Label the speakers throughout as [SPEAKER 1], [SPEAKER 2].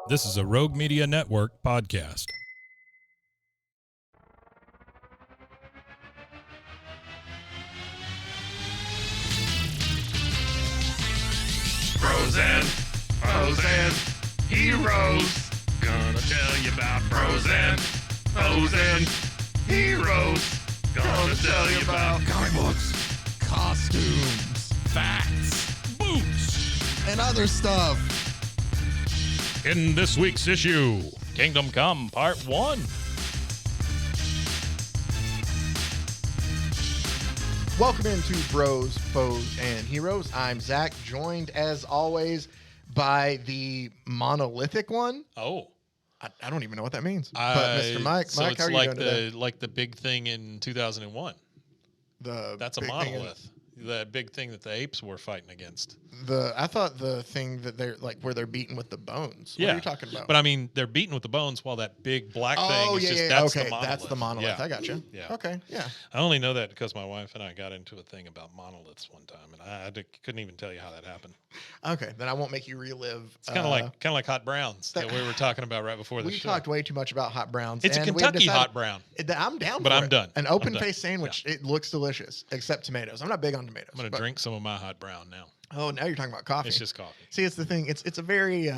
[SPEAKER 1] This is a Rogue Media Network podcast.
[SPEAKER 2] Bros and heroes. Gonna tell you about bros and heroes. Gonna tell you about
[SPEAKER 3] comic books, costumes, facts,
[SPEAKER 1] Boots!
[SPEAKER 3] and other stuff.
[SPEAKER 1] In this week's issue, Kingdom Come Part 1.
[SPEAKER 4] Welcome into Bros, Foes, and Heroes. I'm Zach, joined as always by the monolithic one.
[SPEAKER 1] Oh.
[SPEAKER 4] I don't even know what that means. But Mr. Mike,
[SPEAKER 1] so
[SPEAKER 4] Mike,
[SPEAKER 1] it's
[SPEAKER 4] how are you
[SPEAKER 1] like
[SPEAKER 4] doing today?
[SPEAKER 1] like the big thing in 2001. That's a
[SPEAKER 4] big thing in-
[SPEAKER 1] monolith. The big thing that the apes were fighting against.
[SPEAKER 4] I thought the thing that they're like where they're beaten with the bones. What are you talking about?
[SPEAKER 1] But I mean, they're beaten with the bones while that big black thing is just that's
[SPEAKER 4] okay,
[SPEAKER 1] the monolith.
[SPEAKER 4] that's the monolith.
[SPEAKER 1] Yeah.
[SPEAKER 4] I got you.
[SPEAKER 1] Yeah.
[SPEAKER 4] Okay, yeah.
[SPEAKER 1] I only know that because my wife and I got into a thing about monoliths one time, and I couldn't even tell you how that happened.
[SPEAKER 4] Okay, then I won't make you relive.
[SPEAKER 1] It's kind of like hot browns that we were talking about right before the
[SPEAKER 4] We
[SPEAKER 1] show.
[SPEAKER 4] talked way too much about hot browns.
[SPEAKER 1] It's a
[SPEAKER 4] and we have
[SPEAKER 1] Kentucky
[SPEAKER 4] decided-
[SPEAKER 1] hot brown.
[SPEAKER 4] I'm down
[SPEAKER 1] But
[SPEAKER 4] for
[SPEAKER 1] I'm
[SPEAKER 4] it.
[SPEAKER 1] done.
[SPEAKER 4] An
[SPEAKER 1] I'm
[SPEAKER 4] open-faced sandwich. It looks delicious, except tomatoes. I'm not big on tomatoes.
[SPEAKER 1] I'm going to drink some of my hot brown now.
[SPEAKER 4] Oh, now you're talking about coffee.
[SPEAKER 1] It's just coffee.
[SPEAKER 4] See, it's the thing. It's a very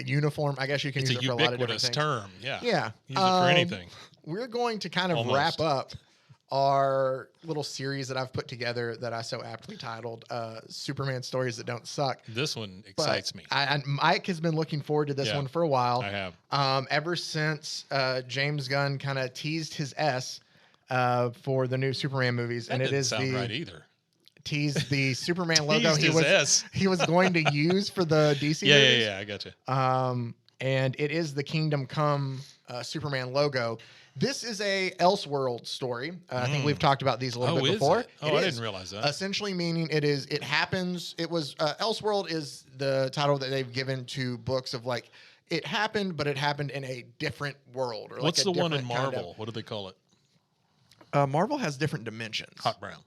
[SPEAKER 4] uniform. I guess you can
[SPEAKER 1] It's
[SPEAKER 4] use
[SPEAKER 1] a
[SPEAKER 4] it for a lot of different
[SPEAKER 1] ubiquitous
[SPEAKER 4] things.
[SPEAKER 1] term. Yeah.
[SPEAKER 4] Yeah.
[SPEAKER 1] Use it for anything.
[SPEAKER 4] We're going to kind of
[SPEAKER 1] Almost.
[SPEAKER 4] wrap up our little series that I've put together that I so aptly titled Superman Stories That Don't Suck.
[SPEAKER 1] This one
[SPEAKER 4] But
[SPEAKER 1] excites me.
[SPEAKER 4] Mike has been looking forward to this
[SPEAKER 1] Yeah,
[SPEAKER 4] one for a while.
[SPEAKER 1] I have.
[SPEAKER 4] Ever since James Gunn kind of teased his S for the new Superman movies.
[SPEAKER 1] That
[SPEAKER 4] and it
[SPEAKER 1] didn't
[SPEAKER 4] is
[SPEAKER 1] sound
[SPEAKER 4] the
[SPEAKER 1] right either.
[SPEAKER 4] teased the Superman logo
[SPEAKER 1] Teased his S.
[SPEAKER 4] he was going to use for the DC movies.
[SPEAKER 1] Yeah, I got you.
[SPEAKER 4] And it is the Kingdom Come Superman logo. This is a Elseworld story. I think we've talked about these a little bit
[SPEAKER 1] is
[SPEAKER 4] before.
[SPEAKER 1] it? Oh, I didn't realize that.
[SPEAKER 4] Essentially meaning it happens. It was Elseworld is the title that they've given to books of like it happened, but it happened in a different world. Or like
[SPEAKER 1] What's
[SPEAKER 4] a
[SPEAKER 1] the one in
[SPEAKER 4] different kind of-
[SPEAKER 1] Marvel? What do they call it?
[SPEAKER 4] Marvel has different dimensions.
[SPEAKER 1] Hot brown.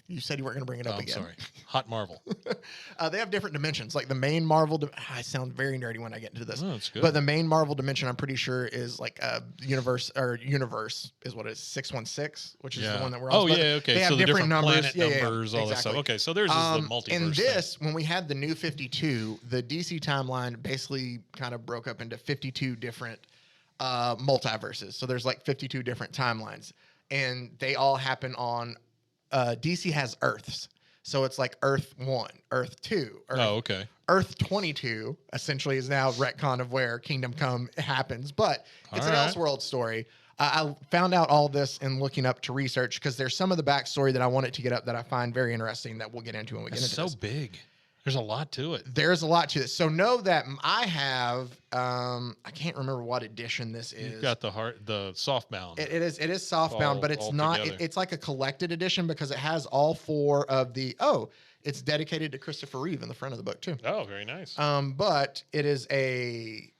[SPEAKER 4] You said you weren't going to bring it
[SPEAKER 1] Oh,
[SPEAKER 4] up
[SPEAKER 1] I'm
[SPEAKER 4] again.
[SPEAKER 1] sorry. Hot Marvel.
[SPEAKER 4] They have different dimensions. Like the main Marvel, I sound very nerdy when I get into this.
[SPEAKER 1] Oh, that's good.
[SPEAKER 4] But the main Marvel dimension, I'm pretty sure, is like a universe is what it is 616, which is the one that we're on.
[SPEAKER 1] Oh, yeah, okay.
[SPEAKER 4] They have
[SPEAKER 1] so the
[SPEAKER 4] different numbers,
[SPEAKER 1] planet numbers, all that
[SPEAKER 4] exactly.
[SPEAKER 1] stuff. Okay, so there's the multiverse
[SPEAKER 4] In
[SPEAKER 1] thing.
[SPEAKER 4] this, when we had the new 52, the DC timeline basically kind of broke up into 52 different multiverses. So there's like 52 different timelines, and they all happen on. DC has Earths. So it's like Earth 1, Earth 2,
[SPEAKER 1] okay.
[SPEAKER 4] Earth 22 essentially is now retcon of where Kingdom Come happens, but it's
[SPEAKER 1] All
[SPEAKER 4] an
[SPEAKER 1] right.
[SPEAKER 4] Elseworld story. I found out all this in looking up to research because there's some of the backstory that I wanted to get up that I find very interesting that we'll get into when we get
[SPEAKER 1] It's
[SPEAKER 4] into
[SPEAKER 1] so
[SPEAKER 4] this.
[SPEAKER 1] big. There's a lot to it.
[SPEAKER 4] There's a lot to this. So know that I have, I can't remember what edition this is.
[SPEAKER 1] You've got the softbound.
[SPEAKER 4] It is softbound, but it's
[SPEAKER 1] all
[SPEAKER 4] not.
[SPEAKER 1] together.
[SPEAKER 4] It's like a collected edition because it has all four of the. Oh, it's dedicated to Christopher Reeve in the front of the book too.
[SPEAKER 1] Oh, very nice.
[SPEAKER 4] But it is a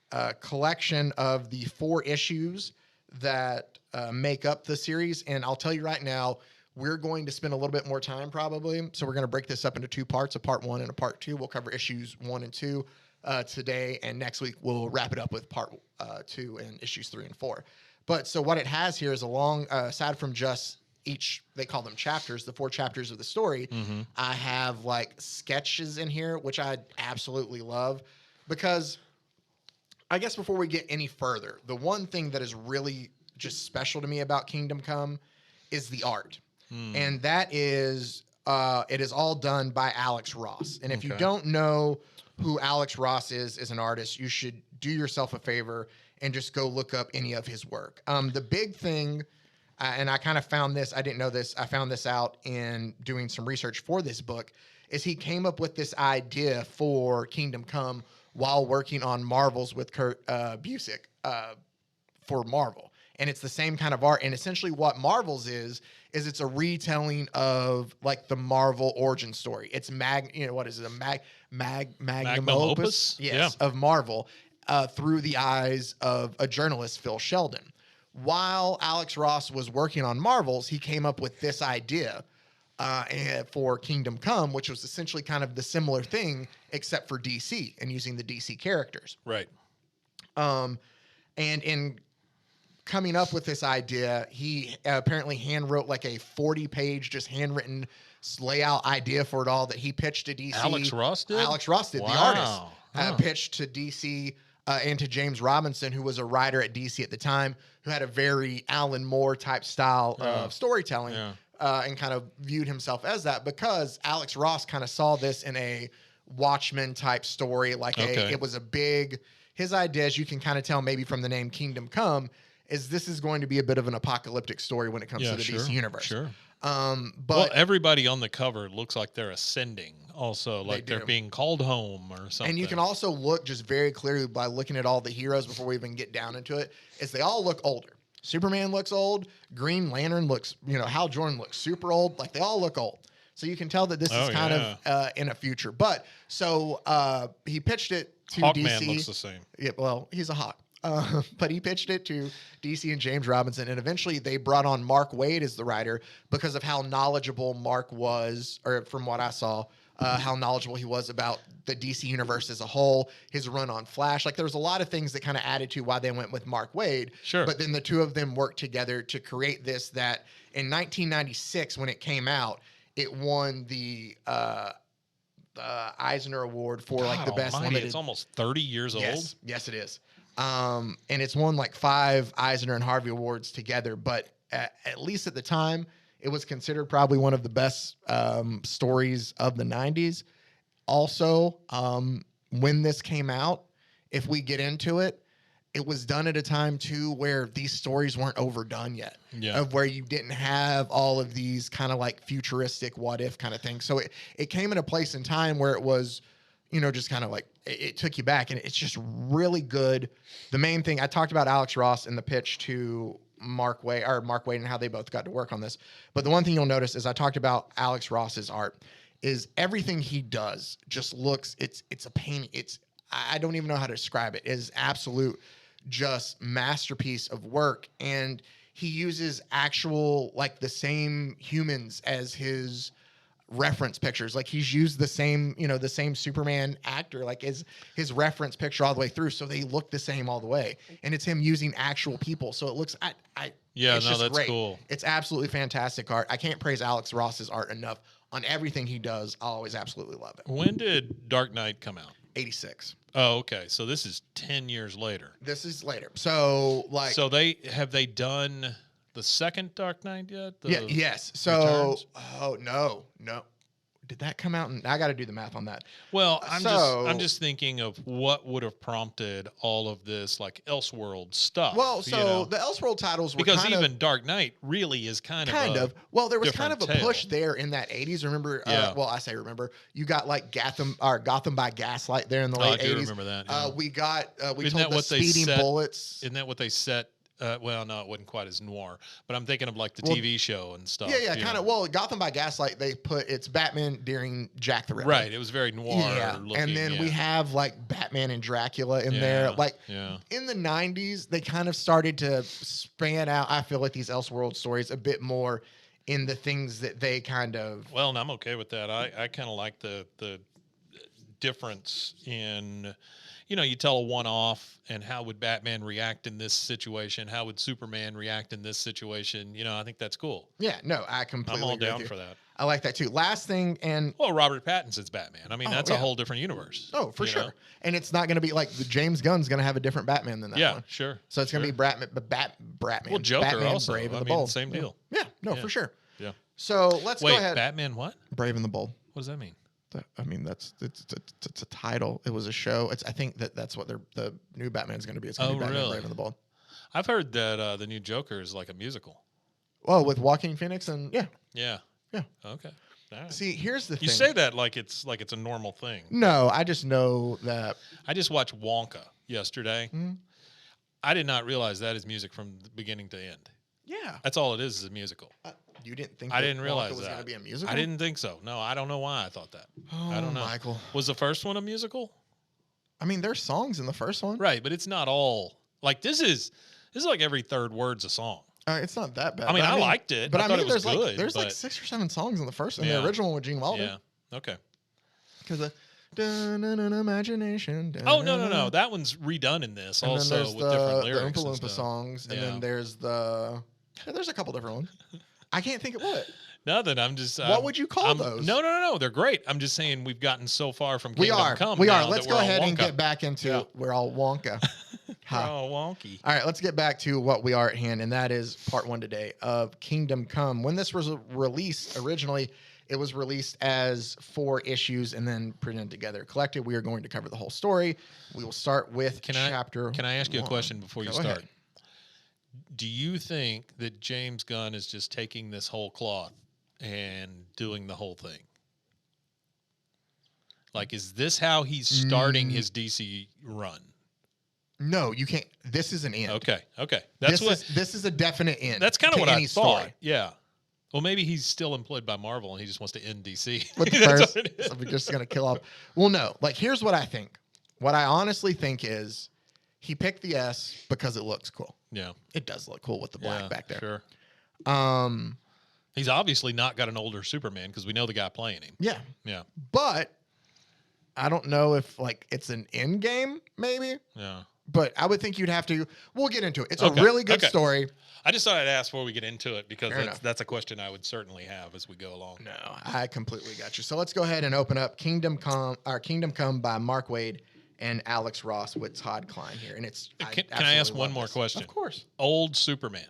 [SPEAKER 4] collection of the 4 issues that make up the series, and I'll tell you right now, we're going to spend a little bit more time probably. So we're going to break this up into 2 parts, a part 1 and a part 2. We'll cover issues 1 and 2 today, and next week we'll wrap it up with part 2 and issues 3 and 4. But so what it has here is a long, aside from just each, they call them chapters, the 4 chapters of the story, I have like sketches in here, which I absolutely love because I guess before we get any further, the one thing that is really just special to me about Kingdom Come is the art. And that is, it is all done by Alex Ross. And if you
[SPEAKER 1] Okay.
[SPEAKER 4] don't know who Alex Ross is an artist, you should do yourself a favor and just go look up any of his work. The big thing, and I kind of found this, I didn't know this, I found this out in doing some research for this book, is he came up with this idea for Kingdom Come while working on Marvels with Kurt Busiek for Marvel. And it's the same kind of art. And essentially what Marvels is it's a retelling of like the Marvel origin story. It's what is it? A magnum opus? Yes, of Marvel through the eyes of a journalist, Phil Sheldon. While Alex Ross was working on Marvels, he came up with this idea for Kingdom Come, which was essentially kind of the similar thing, except for DC and using the DC characters.
[SPEAKER 1] Right.
[SPEAKER 4] And in coming up with this idea, he apparently hand wrote like a 40-page, just handwritten layout idea for it all that he pitched to DC.
[SPEAKER 1] Alex Ross did?
[SPEAKER 4] Alex Ross did, the
[SPEAKER 1] Wow.
[SPEAKER 4] artist,
[SPEAKER 1] Huh.
[SPEAKER 4] pitched to DC and to James Robinson, who was a writer at DC at the time, who had a very Alan Moore type style of storytelling.
[SPEAKER 1] Yeah.
[SPEAKER 4] And kind of viewed himself as that because Alex Ross kind of saw this in a Watchmen type story. Like it was a big, his idea, as you can kind of tell maybe from the name Kingdom Come, is this is going to be a bit of an apocalyptic story when it comes to the DC universe.
[SPEAKER 1] Sure.
[SPEAKER 4] But
[SPEAKER 1] Well, everybody on the cover looks like they're ascending also, like
[SPEAKER 4] do.
[SPEAKER 1] they're being called home or something.
[SPEAKER 4] and you can also look just very clearly by looking at all the heroes before we even get down into it, is they all look older. Superman looks old. Green Lantern looks, Hal Jordan looks super old. Like they all look old. So you can tell that this is kind of in a future. But so he pitched it to
[SPEAKER 1] Hawkman
[SPEAKER 4] DC.
[SPEAKER 1] looks the same.
[SPEAKER 4] Yeah, well, he's a hawk. But he pitched it to DC and James Robinson, and eventually they brought on Mark Waid as the writer because of how knowledgeable Mark was, or from what I saw, how knowledgeable he was about the DC universe as a whole, his run on Flash. Like there was a lot of things that kind of added to why they went with Mark Waid.
[SPEAKER 1] Sure.
[SPEAKER 4] But then the two of them worked together to create this that in 1996, when it came out, it won the Eisner Award for like the
[SPEAKER 1] God
[SPEAKER 4] best
[SPEAKER 1] almighty,
[SPEAKER 4] limited.
[SPEAKER 1] It's almost 30 years old.
[SPEAKER 4] Yes, it is. And it's won like 5 Eisner and Harvey Awards together. But at least at the time, it was considered probably one of the best stories of the 90s. Also, when this came out, if we get into it, it was done at a time too where these stories weren't overdone yet.
[SPEAKER 1] Yeah.
[SPEAKER 4] Of where you didn't have all of these kind of like futuristic what if kind of things. So it came in a place in time where it was, just kind of like it took you back, and it's just really good. The main thing I talked about Alex Ross in the pitch to Mark Waid and how they both got to work on this. But the one thing you'll notice is I talked about Alex Ross's art is everything he does just looks, it's a painting. I don't even know how to describe it. It is absolute just masterpiece of work. And he uses actual, like the same humans as his reference pictures. Like he's used the same, the same Superman actor, like his reference picture all the way through. So they look the same all the way. And it's him using actual people. So it looks, it's just
[SPEAKER 1] that's
[SPEAKER 4] great.
[SPEAKER 1] cool.
[SPEAKER 4] It's absolutely fantastic art. I can't praise Alex Ross's art enough. On everything he does, I'll always absolutely love it.
[SPEAKER 1] When did Dark Knight come out?
[SPEAKER 4] 86.
[SPEAKER 1] Oh, okay. So this is 10 years later.
[SPEAKER 4] This is later. So
[SPEAKER 1] So they done the second Dark Knight yet?
[SPEAKER 4] Yes. So,
[SPEAKER 1] Returns?
[SPEAKER 4] No. Did that come out? I got to do the math on that.
[SPEAKER 1] Well, I'm just thinking of what would have prompted all of this like Elseworld stuff.
[SPEAKER 4] Well, so the Elseworld titles were
[SPEAKER 1] because even Dark Knight really is kind of.
[SPEAKER 4] Well, there was kind of a
[SPEAKER 1] different
[SPEAKER 4] push
[SPEAKER 1] tale.
[SPEAKER 4] there in that 80s. Remember?
[SPEAKER 1] Yeah.
[SPEAKER 4] I say remember. You got like Gotham by Gaslight there in the late
[SPEAKER 1] I do
[SPEAKER 4] 80s.
[SPEAKER 1] remember that. Yeah.
[SPEAKER 4] We got we
[SPEAKER 1] Isn't
[SPEAKER 4] told
[SPEAKER 1] that
[SPEAKER 4] the
[SPEAKER 1] what they
[SPEAKER 4] Speeding
[SPEAKER 1] set-
[SPEAKER 4] Bullets.
[SPEAKER 1] Isn't that what they set? Well, no, it wasn't quite as noir, but I'm thinking of like the TV show and stuff.
[SPEAKER 4] Yeah, kind of. Well, Gotham by Gaslight, they put it's Batman during Jack the Ripper.
[SPEAKER 1] Right. It was very noir.
[SPEAKER 4] Yeah,
[SPEAKER 1] looking,
[SPEAKER 4] and then we have like Batman and Dracula in there. Like in the 90s, they kind of started to span out, I feel like, these Elseworld stories a bit more in the things that they kind of.
[SPEAKER 1] Well, and I'm okay with that. I kind of like the difference in, you tell a one-off, and how would Batman react in this situation? How would Superman react in this situation? I think that's cool.
[SPEAKER 4] Yeah, no, I completely
[SPEAKER 1] I'm all
[SPEAKER 4] agree with
[SPEAKER 1] down
[SPEAKER 4] you.
[SPEAKER 1] for that.
[SPEAKER 4] I like that too. Last thing, and
[SPEAKER 1] Well, Robert Pattinson's Batman. I mean, that's a whole different universe.
[SPEAKER 4] oh, for
[SPEAKER 1] you
[SPEAKER 4] sure.
[SPEAKER 1] know?
[SPEAKER 4] And it's not going to be like the James Gunn's going to have a different Batman than that
[SPEAKER 1] Yeah,
[SPEAKER 4] one.
[SPEAKER 1] sure.
[SPEAKER 4] So it's going to
[SPEAKER 1] sure.
[SPEAKER 4] be Batman.
[SPEAKER 1] Well, Joker
[SPEAKER 4] Batman,
[SPEAKER 1] also.
[SPEAKER 4] Brave and
[SPEAKER 1] I
[SPEAKER 4] the
[SPEAKER 1] mean,
[SPEAKER 4] Bold.
[SPEAKER 1] same deal.
[SPEAKER 4] Yeah, no,
[SPEAKER 1] Yeah.
[SPEAKER 4] for sure.
[SPEAKER 1] Yeah.
[SPEAKER 4] So let's
[SPEAKER 1] Wait,
[SPEAKER 4] go ahead.
[SPEAKER 1] Batman what?
[SPEAKER 4] Brave and the Bold.
[SPEAKER 1] What does that mean?
[SPEAKER 4] It's a title. It was a show. I think that's what the new Batman's going to be. It's going to
[SPEAKER 1] Oh,
[SPEAKER 4] be Batman
[SPEAKER 1] really?
[SPEAKER 4] Brave and the Bold.
[SPEAKER 1] I've heard that the new Joker is like a musical.
[SPEAKER 4] Well, with Joaquin Phoenix and
[SPEAKER 1] Yeah.
[SPEAKER 4] Yeah.
[SPEAKER 1] Okay. All right.
[SPEAKER 4] See, here's the thing.
[SPEAKER 1] You say that like it's a normal thing.
[SPEAKER 4] No, I just know that.
[SPEAKER 1] I just watched Wonka yesterday.
[SPEAKER 4] Mhm.
[SPEAKER 1] I did not realize that is music from the beginning to end.
[SPEAKER 4] Yeah.
[SPEAKER 1] That's all it is a musical.
[SPEAKER 4] You didn't think
[SPEAKER 1] I
[SPEAKER 4] that
[SPEAKER 1] didn't realize
[SPEAKER 4] Wonka was
[SPEAKER 1] that.
[SPEAKER 4] going to be a musical?
[SPEAKER 1] I didn't think so. No, I don't know why I thought that.
[SPEAKER 4] Oh,
[SPEAKER 1] I don't know.
[SPEAKER 4] Michael.
[SPEAKER 1] Was the first one a musical?
[SPEAKER 4] I mean, there's songs in the first one.
[SPEAKER 1] Right, but it's not all. Like this is like every third word's a song.
[SPEAKER 4] It's not that bad.
[SPEAKER 1] I mean,
[SPEAKER 4] but
[SPEAKER 1] I liked it.
[SPEAKER 4] But
[SPEAKER 1] I
[SPEAKER 4] I
[SPEAKER 1] thought
[SPEAKER 4] mean,
[SPEAKER 1] it was
[SPEAKER 4] there's
[SPEAKER 1] good,
[SPEAKER 4] like
[SPEAKER 1] but-
[SPEAKER 4] 6 or 7 songs in the first, in
[SPEAKER 1] Yeah.
[SPEAKER 4] the original with Gene Wilder.
[SPEAKER 1] Yeah. Okay.
[SPEAKER 4] Because Imagination.
[SPEAKER 1] Oh no, that one's redone in this
[SPEAKER 4] And then
[SPEAKER 1] also
[SPEAKER 4] there's
[SPEAKER 1] with different
[SPEAKER 4] the
[SPEAKER 1] lyrics
[SPEAKER 4] Oompa
[SPEAKER 1] and
[SPEAKER 4] Loompa
[SPEAKER 1] stuff.
[SPEAKER 4] songs, and
[SPEAKER 1] Yeah.
[SPEAKER 4] then there's there's a couple different ones. I can't think of what.
[SPEAKER 1] Nothing. I'm just.
[SPEAKER 4] What would you call those?
[SPEAKER 1] No. They're great. I'm just saying we've gotten so far from
[SPEAKER 4] We
[SPEAKER 1] Kingdom
[SPEAKER 4] are.
[SPEAKER 1] Come.
[SPEAKER 4] We are.
[SPEAKER 1] now
[SPEAKER 4] Let's
[SPEAKER 1] that
[SPEAKER 4] go
[SPEAKER 1] we're all
[SPEAKER 4] ahead and
[SPEAKER 1] Wonka.
[SPEAKER 4] get back into
[SPEAKER 1] Yeah.
[SPEAKER 4] we're all Wonka.
[SPEAKER 1] We're
[SPEAKER 4] Ha.
[SPEAKER 1] all wonky.
[SPEAKER 4] All right, let's get back to what we are at hand, and that is part 1 today of Kingdom Come. When this was released originally, it was released as 4 issues and then printed together. Collected, we are going to cover the whole story. We will start with chapter.
[SPEAKER 1] Can I ask you a
[SPEAKER 4] 1.
[SPEAKER 1] question before you
[SPEAKER 4] Go
[SPEAKER 1] start?
[SPEAKER 4] ahead.
[SPEAKER 1] Do you think that James Gunn is just taking this whole cloth and doing the whole thing? Like, is this how he's starting his DC run?
[SPEAKER 4] No, you can't. This is an end.
[SPEAKER 1] Okay. That's
[SPEAKER 4] this is a definite end.
[SPEAKER 1] That's kind of
[SPEAKER 4] to
[SPEAKER 1] what I
[SPEAKER 4] any
[SPEAKER 1] thought.
[SPEAKER 4] story.
[SPEAKER 1] Yeah. Well, maybe he's still employed by Marvel and he just wants to end DC.
[SPEAKER 4] With the
[SPEAKER 1] That's
[SPEAKER 4] first,
[SPEAKER 1] what it is.
[SPEAKER 4] so we're just gonna kill off. Well, no. Like, here's what I think. What I honestly think is he picked the S because it looks cool.
[SPEAKER 1] Yeah.
[SPEAKER 4] It does look cool with the black back there.
[SPEAKER 1] Sure. He's obviously not got an older Superman because we know the guy playing him.
[SPEAKER 4] Yeah,
[SPEAKER 1] Yeah.
[SPEAKER 4] but I don't know if like it's an end game, maybe.
[SPEAKER 1] Yeah.
[SPEAKER 4] But I would think you'd have to. We'll get into it. It's
[SPEAKER 1] Okay,
[SPEAKER 4] a really good
[SPEAKER 1] okay.
[SPEAKER 4] story.
[SPEAKER 1] I just thought I'd ask before we get into it because
[SPEAKER 4] Fair enough.
[SPEAKER 1] that's a question I would certainly have as we go along.
[SPEAKER 4] No, I completely got you. So let's go ahead and open up Kingdom Come by Mark Waid and Alex Ross with Todd Klein here, and it's.
[SPEAKER 1] Can I ask
[SPEAKER 4] absolutely
[SPEAKER 1] one
[SPEAKER 4] love
[SPEAKER 1] more
[SPEAKER 4] this.
[SPEAKER 1] question?
[SPEAKER 4] Of course.
[SPEAKER 1] Old Superman.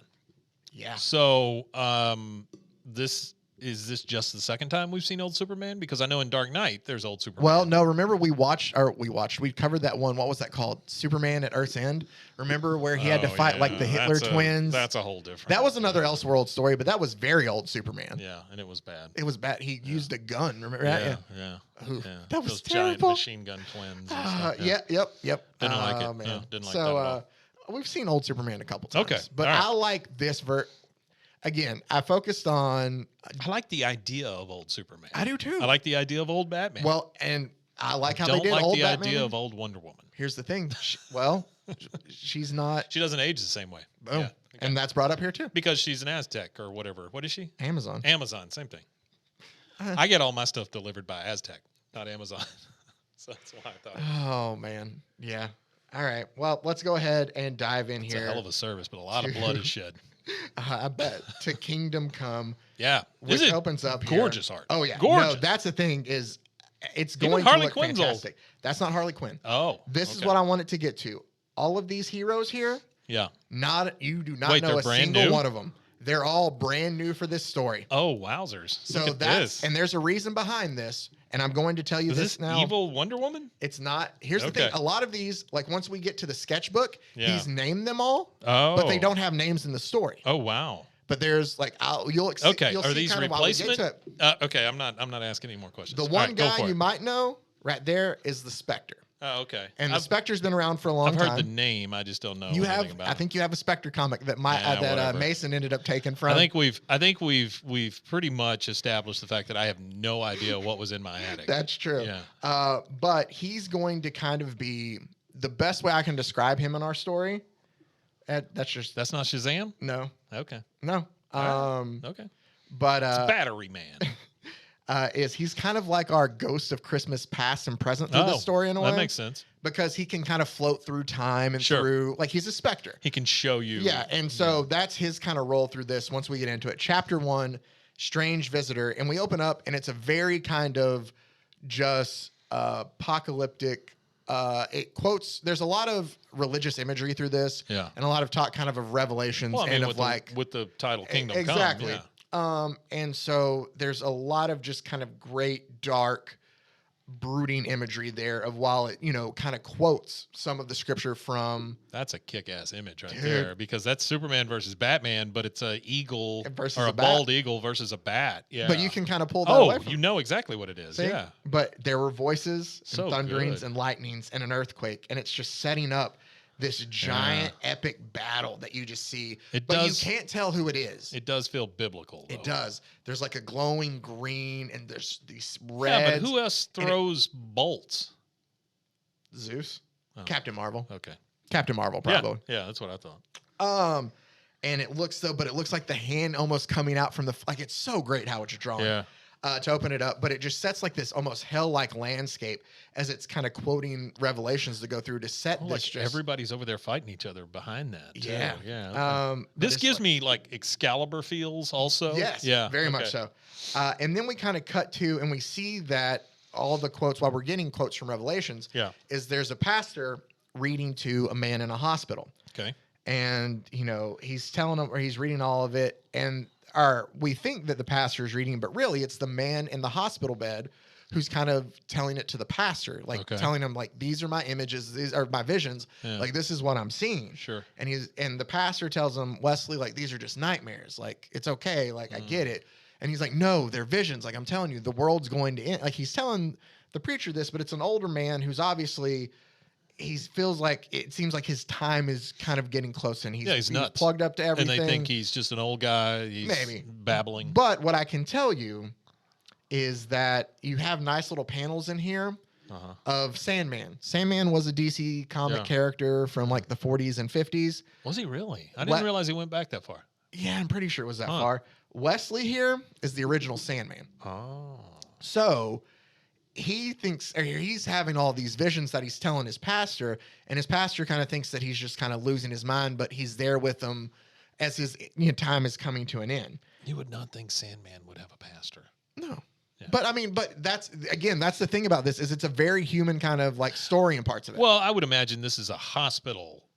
[SPEAKER 4] Yeah.
[SPEAKER 1] So, is this just the second time we've seen old Superman? Because I know in Dark Knight there's old Superman.
[SPEAKER 4] Well, no. Remember we covered that one. What was that called? Superman at Earth's End. Remember where he had to fight like the Hitler twins?
[SPEAKER 1] That's a whole different.
[SPEAKER 4] That was another Elseworld story, but that was very old Superman.
[SPEAKER 1] Yeah, and it was bad.
[SPEAKER 4] It was bad. He used a gun. Remember that?
[SPEAKER 1] Yeah.
[SPEAKER 4] Ooh,
[SPEAKER 1] Yeah.
[SPEAKER 4] that was
[SPEAKER 1] Those giant
[SPEAKER 4] terrible.
[SPEAKER 1] machine gun twins. And stuff,
[SPEAKER 4] Yep.
[SPEAKER 1] Didn't like it.
[SPEAKER 4] Oh, man.
[SPEAKER 1] No, didn't like
[SPEAKER 4] so,
[SPEAKER 1] that at all.
[SPEAKER 4] we've seen old Superman a couple times.
[SPEAKER 1] Okay,
[SPEAKER 4] But
[SPEAKER 1] all right.
[SPEAKER 4] I like this Again, I focused on.
[SPEAKER 1] I like the idea of old Superman.
[SPEAKER 4] I do too.
[SPEAKER 1] I like the idea of old Batman.
[SPEAKER 4] Well, and I like how
[SPEAKER 1] don't
[SPEAKER 4] they did
[SPEAKER 1] like
[SPEAKER 4] old
[SPEAKER 1] the
[SPEAKER 4] Batman.
[SPEAKER 1] idea of old Wonder Woman.
[SPEAKER 4] Here's the thing. She's not.
[SPEAKER 1] She doesn't age the same way.
[SPEAKER 4] Boom.
[SPEAKER 1] Yeah, okay.
[SPEAKER 4] And that's brought up here too.
[SPEAKER 1] Because she's an Aztec or whatever. What is she?
[SPEAKER 4] Amazon.
[SPEAKER 1] Amazon, same thing. I get all my stuff delivered by Aztec, not Amazon. So that's why I thought
[SPEAKER 4] Oh man. Yeah. All right. Well, let's go ahead and dive in
[SPEAKER 1] it's
[SPEAKER 4] here.
[SPEAKER 1] a hell of a service, but a lot of blood is shed.
[SPEAKER 4] I bet to Kingdom Come,
[SPEAKER 1] Yeah.
[SPEAKER 4] which
[SPEAKER 1] Is it
[SPEAKER 4] opens up here.
[SPEAKER 1] gorgeous art?
[SPEAKER 4] Oh yeah.
[SPEAKER 1] Gorgeous.
[SPEAKER 4] No, that's the thing is, it's
[SPEAKER 1] Even
[SPEAKER 4] going
[SPEAKER 1] Harley
[SPEAKER 4] to look
[SPEAKER 1] Quinn's old.
[SPEAKER 4] fantastic. That's not Harley Quinn.
[SPEAKER 1] Oh.
[SPEAKER 4] This is
[SPEAKER 1] okay.
[SPEAKER 4] what I wanted to get to. All of these heroes here,
[SPEAKER 1] Yeah.
[SPEAKER 4] you do not
[SPEAKER 1] Wait,
[SPEAKER 4] know
[SPEAKER 1] they're
[SPEAKER 4] a
[SPEAKER 1] brand
[SPEAKER 4] single
[SPEAKER 1] new?
[SPEAKER 4] one of them. They're all brand new for this story.
[SPEAKER 1] Oh, wowzers.
[SPEAKER 4] So
[SPEAKER 1] Look at
[SPEAKER 4] that's
[SPEAKER 1] this.
[SPEAKER 4] and there's a reason behind this, and I'm going to tell you
[SPEAKER 1] Is
[SPEAKER 4] this
[SPEAKER 1] this
[SPEAKER 4] now.
[SPEAKER 1] evil Wonder Woman?
[SPEAKER 4] It's not. Here's the
[SPEAKER 1] Okay.
[SPEAKER 4] thing. A lot of these, like once we get to the sketchbook,
[SPEAKER 1] Yeah.
[SPEAKER 4] he's named them all,
[SPEAKER 1] Oh.
[SPEAKER 4] but they don't have names in the story.
[SPEAKER 1] Oh, wow.
[SPEAKER 4] But there's like you'll
[SPEAKER 1] Okay.
[SPEAKER 4] You'll
[SPEAKER 1] Are
[SPEAKER 4] see
[SPEAKER 1] these
[SPEAKER 4] kind of while we get
[SPEAKER 1] replacement?
[SPEAKER 4] to it.
[SPEAKER 1] Okay. I'm not asking any more questions.
[SPEAKER 4] The
[SPEAKER 1] All
[SPEAKER 4] one
[SPEAKER 1] right, go
[SPEAKER 4] guy
[SPEAKER 1] for
[SPEAKER 4] you
[SPEAKER 1] it.
[SPEAKER 4] might know right there is the Spectre,
[SPEAKER 1] Oh, okay.
[SPEAKER 4] and the
[SPEAKER 1] I've,
[SPEAKER 4] Spectre's been around for a long
[SPEAKER 1] I've heard
[SPEAKER 4] time.
[SPEAKER 1] the name. I just don't know
[SPEAKER 4] You
[SPEAKER 1] anything
[SPEAKER 4] have,
[SPEAKER 1] about
[SPEAKER 4] I
[SPEAKER 1] it.
[SPEAKER 4] think you have a Spectre comic that
[SPEAKER 1] Yeah, whatever.
[SPEAKER 4] Mason ended up taking from.
[SPEAKER 1] I think we've pretty much established the fact that I have no idea what was in my attic.
[SPEAKER 4] That's true.
[SPEAKER 1] Yeah.
[SPEAKER 4] But he's going to kind of be the best way I can describe him in our story. That's just
[SPEAKER 1] That's not Shazam?
[SPEAKER 4] no.
[SPEAKER 1] Okay.
[SPEAKER 4] No.
[SPEAKER 1] Okay.
[SPEAKER 4] But
[SPEAKER 1] It's Battery Man.
[SPEAKER 4] he's kind of like our ghost of Christmas past and present through the story in a way.
[SPEAKER 1] That makes sense.
[SPEAKER 4] Because he can kind of float through time and
[SPEAKER 1] Sure.
[SPEAKER 4] through like he's a specter.
[SPEAKER 1] He can show you.
[SPEAKER 4] Yeah, and so that's his kind of role through this once we get into it. Chapter 1, Strange Visitor, and we open up and it's a very kind of just apocalyptic it quotes there's a lot of religious imagery through this
[SPEAKER 1] Yeah.
[SPEAKER 4] and a lot of talk kind of revelations
[SPEAKER 1] Well, I mean,
[SPEAKER 4] and
[SPEAKER 1] with
[SPEAKER 4] of like
[SPEAKER 1] with the title Kingdom
[SPEAKER 4] exactly.
[SPEAKER 1] Come. Yeah.
[SPEAKER 4] And so there's a lot of just kind of great dark brooding imagery there of while it, kind of quotes some of the scripture from
[SPEAKER 1] That's a kick-ass image right
[SPEAKER 4] Dude.
[SPEAKER 1] there because that's Superman versus Batman, but it's a eagle
[SPEAKER 4] Versus
[SPEAKER 1] or
[SPEAKER 4] a
[SPEAKER 1] a
[SPEAKER 4] bat.
[SPEAKER 1] bald eagle versus a bat. Yeah.
[SPEAKER 4] but you can kind of pull that away
[SPEAKER 1] Oh,
[SPEAKER 4] from
[SPEAKER 1] you know exactly what it is.
[SPEAKER 4] See?
[SPEAKER 1] Yeah.
[SPEAKER 4] But there were voices and
[SPEAKER 1] So
[SPEAKER 4] thunderings
[SPEAKER 1] good.
[SPEAKER 4] and lightnings and an earthquake, and it's just setting up this giant epic battle that you just see.
[SPEAKER 1] It
[SPEAKER 4] but
[SPEAKER 1] does-
[SPEAKER 4] you can't tell who it is.
[SPEAKER 1] It does feel biblical.
[SPEAKER 4] It
[SPEAKER 1] though.
[SPEAKER 4] does. There's like a glowing green, and there's these
[SPEAKER 1] Yeah,
[SPEAKER 4] reds.
[SPEAKER 1] but who else
[SPEAKER 4] and it-
[SPEAKER 1] throws bolts?
[SPEAKER 4] Zeus,
[SPEAKER 1] Oh.
[SPEAKER 4] Captain Marvel,
[SPEAKER 1] Okay.
[SPEAKER 4] Captain Marvel,
[SPEAKER 1] Yeah.
[SPEAKER 4] probably.
[SPEAKER 1] Yeah, that's what I thought.
[SPEAKER 4] And it looks like the hand almost coming out from like it's so great how it's drawn.
[SPEAKER 1] Yeah.
[SPEAKER 4] to open it up, but it just sets like this almost hell-like landscape as it's kind of quoting Revelations to go through to set
[SPEAKER 1] Oh,
[SPEAKER 4] this.
[SPEAKER 1] like
[SPEAKER 4] Just
[SPEAKER 1] everybody's over there fighting each other behind that. Too.
[SPEAKER 4] yeah,
[SPEAKER 1] Yeah. Okay.
[SPEAKER 4] but
[SPEAKER 1] This
[SPEAKER 4] it's
[SPEAKER 1] gives
[SPEAKER 4] like-
[SPEAKER 1] me like Excalibur feels also.
[SPEAKER 4] yes,
[SPEAKER 1] Yeah.
[SPEAKER 4] very much
[SPEAKER 1] okay.
[SPEAKER 4] so. And then we kind of cut to, and we see that all the quotes while we're getting quotes from Revelations.
[SPEAKER 1] Yeah.
[SPEAKER 4] Is there's a pastor reading to a man in a hospital.
[SPEAKER 1] Okay.
[SPEAKER 4] And he's telling him, or he's reading all of it, and we think that the pastor is reading, but really it's the man in the hospital bed who's kind of telling it to the pastor, like
[SPEAKER 1] Okay.
[SPEAKER 4] telling him like, these are my images, these are my visions,
[SPEAKER 1] Yeah.
[SPEAKER 4] like this is what I'm seeing.
[SPEAKER 1] Sure.
[SPEAKER 4] And the pastor tells him, Wesley, like these are just nightmares, like it's okay, like I get it. And he's like, no, they're visions, like I'm telling you, the world's going to end. Like he's telling the preacher this, but it's an older man who's obviously, he feels like it seems like his time is kind of getting close, and he's
[SPEAKER 1] nuts.
[SPEAKER 4] plugged up to everything.
[SPEAKER 1] And they think he's just an old guy. He's
[SPEAKER 4] Maybe.
[SPEAKER 1] babbling.
[SPEAKER 4] But what I can tell you is that you have nice little panels in here
[SPEAKER 1] Uh-huh.
[SPEAKER 4] of Sandman. Sandman was a DC comic
[SPEAKER 1] Yeah.
[SPEAKER 4] character from like the 40s and 50s.
[SPEAKER 1] Was he really? I didn't
[SPEAKER 4] What-
[SPEAKER 1] realize he went back that far.
[SPEAKER 4] Yeah, I'm pretty sure it was that
[SPEAKER 1] Huh.
[SPEAKER 4] far. Wesley here is the original Sandman.
[SPEAKER 1] Oh.
[SPEAKER 4] So he thinks, or he's having all these visions that he's telling his pastor, and his pastor kind of thinks that he's just kind of losing his mind, but he's there with him as his time is coming to an end.
[SPEAKER 1] You would not think Sandman would have a pastor.
[SPEAKER 4] No.
[SPEAKER 1] Yeah.
[SPEAKER 4] But I mean, that's the thing about this is it's a very human kind of like story in parts of it.
[SPEAKER 1] Well, I would imagine this is a hospital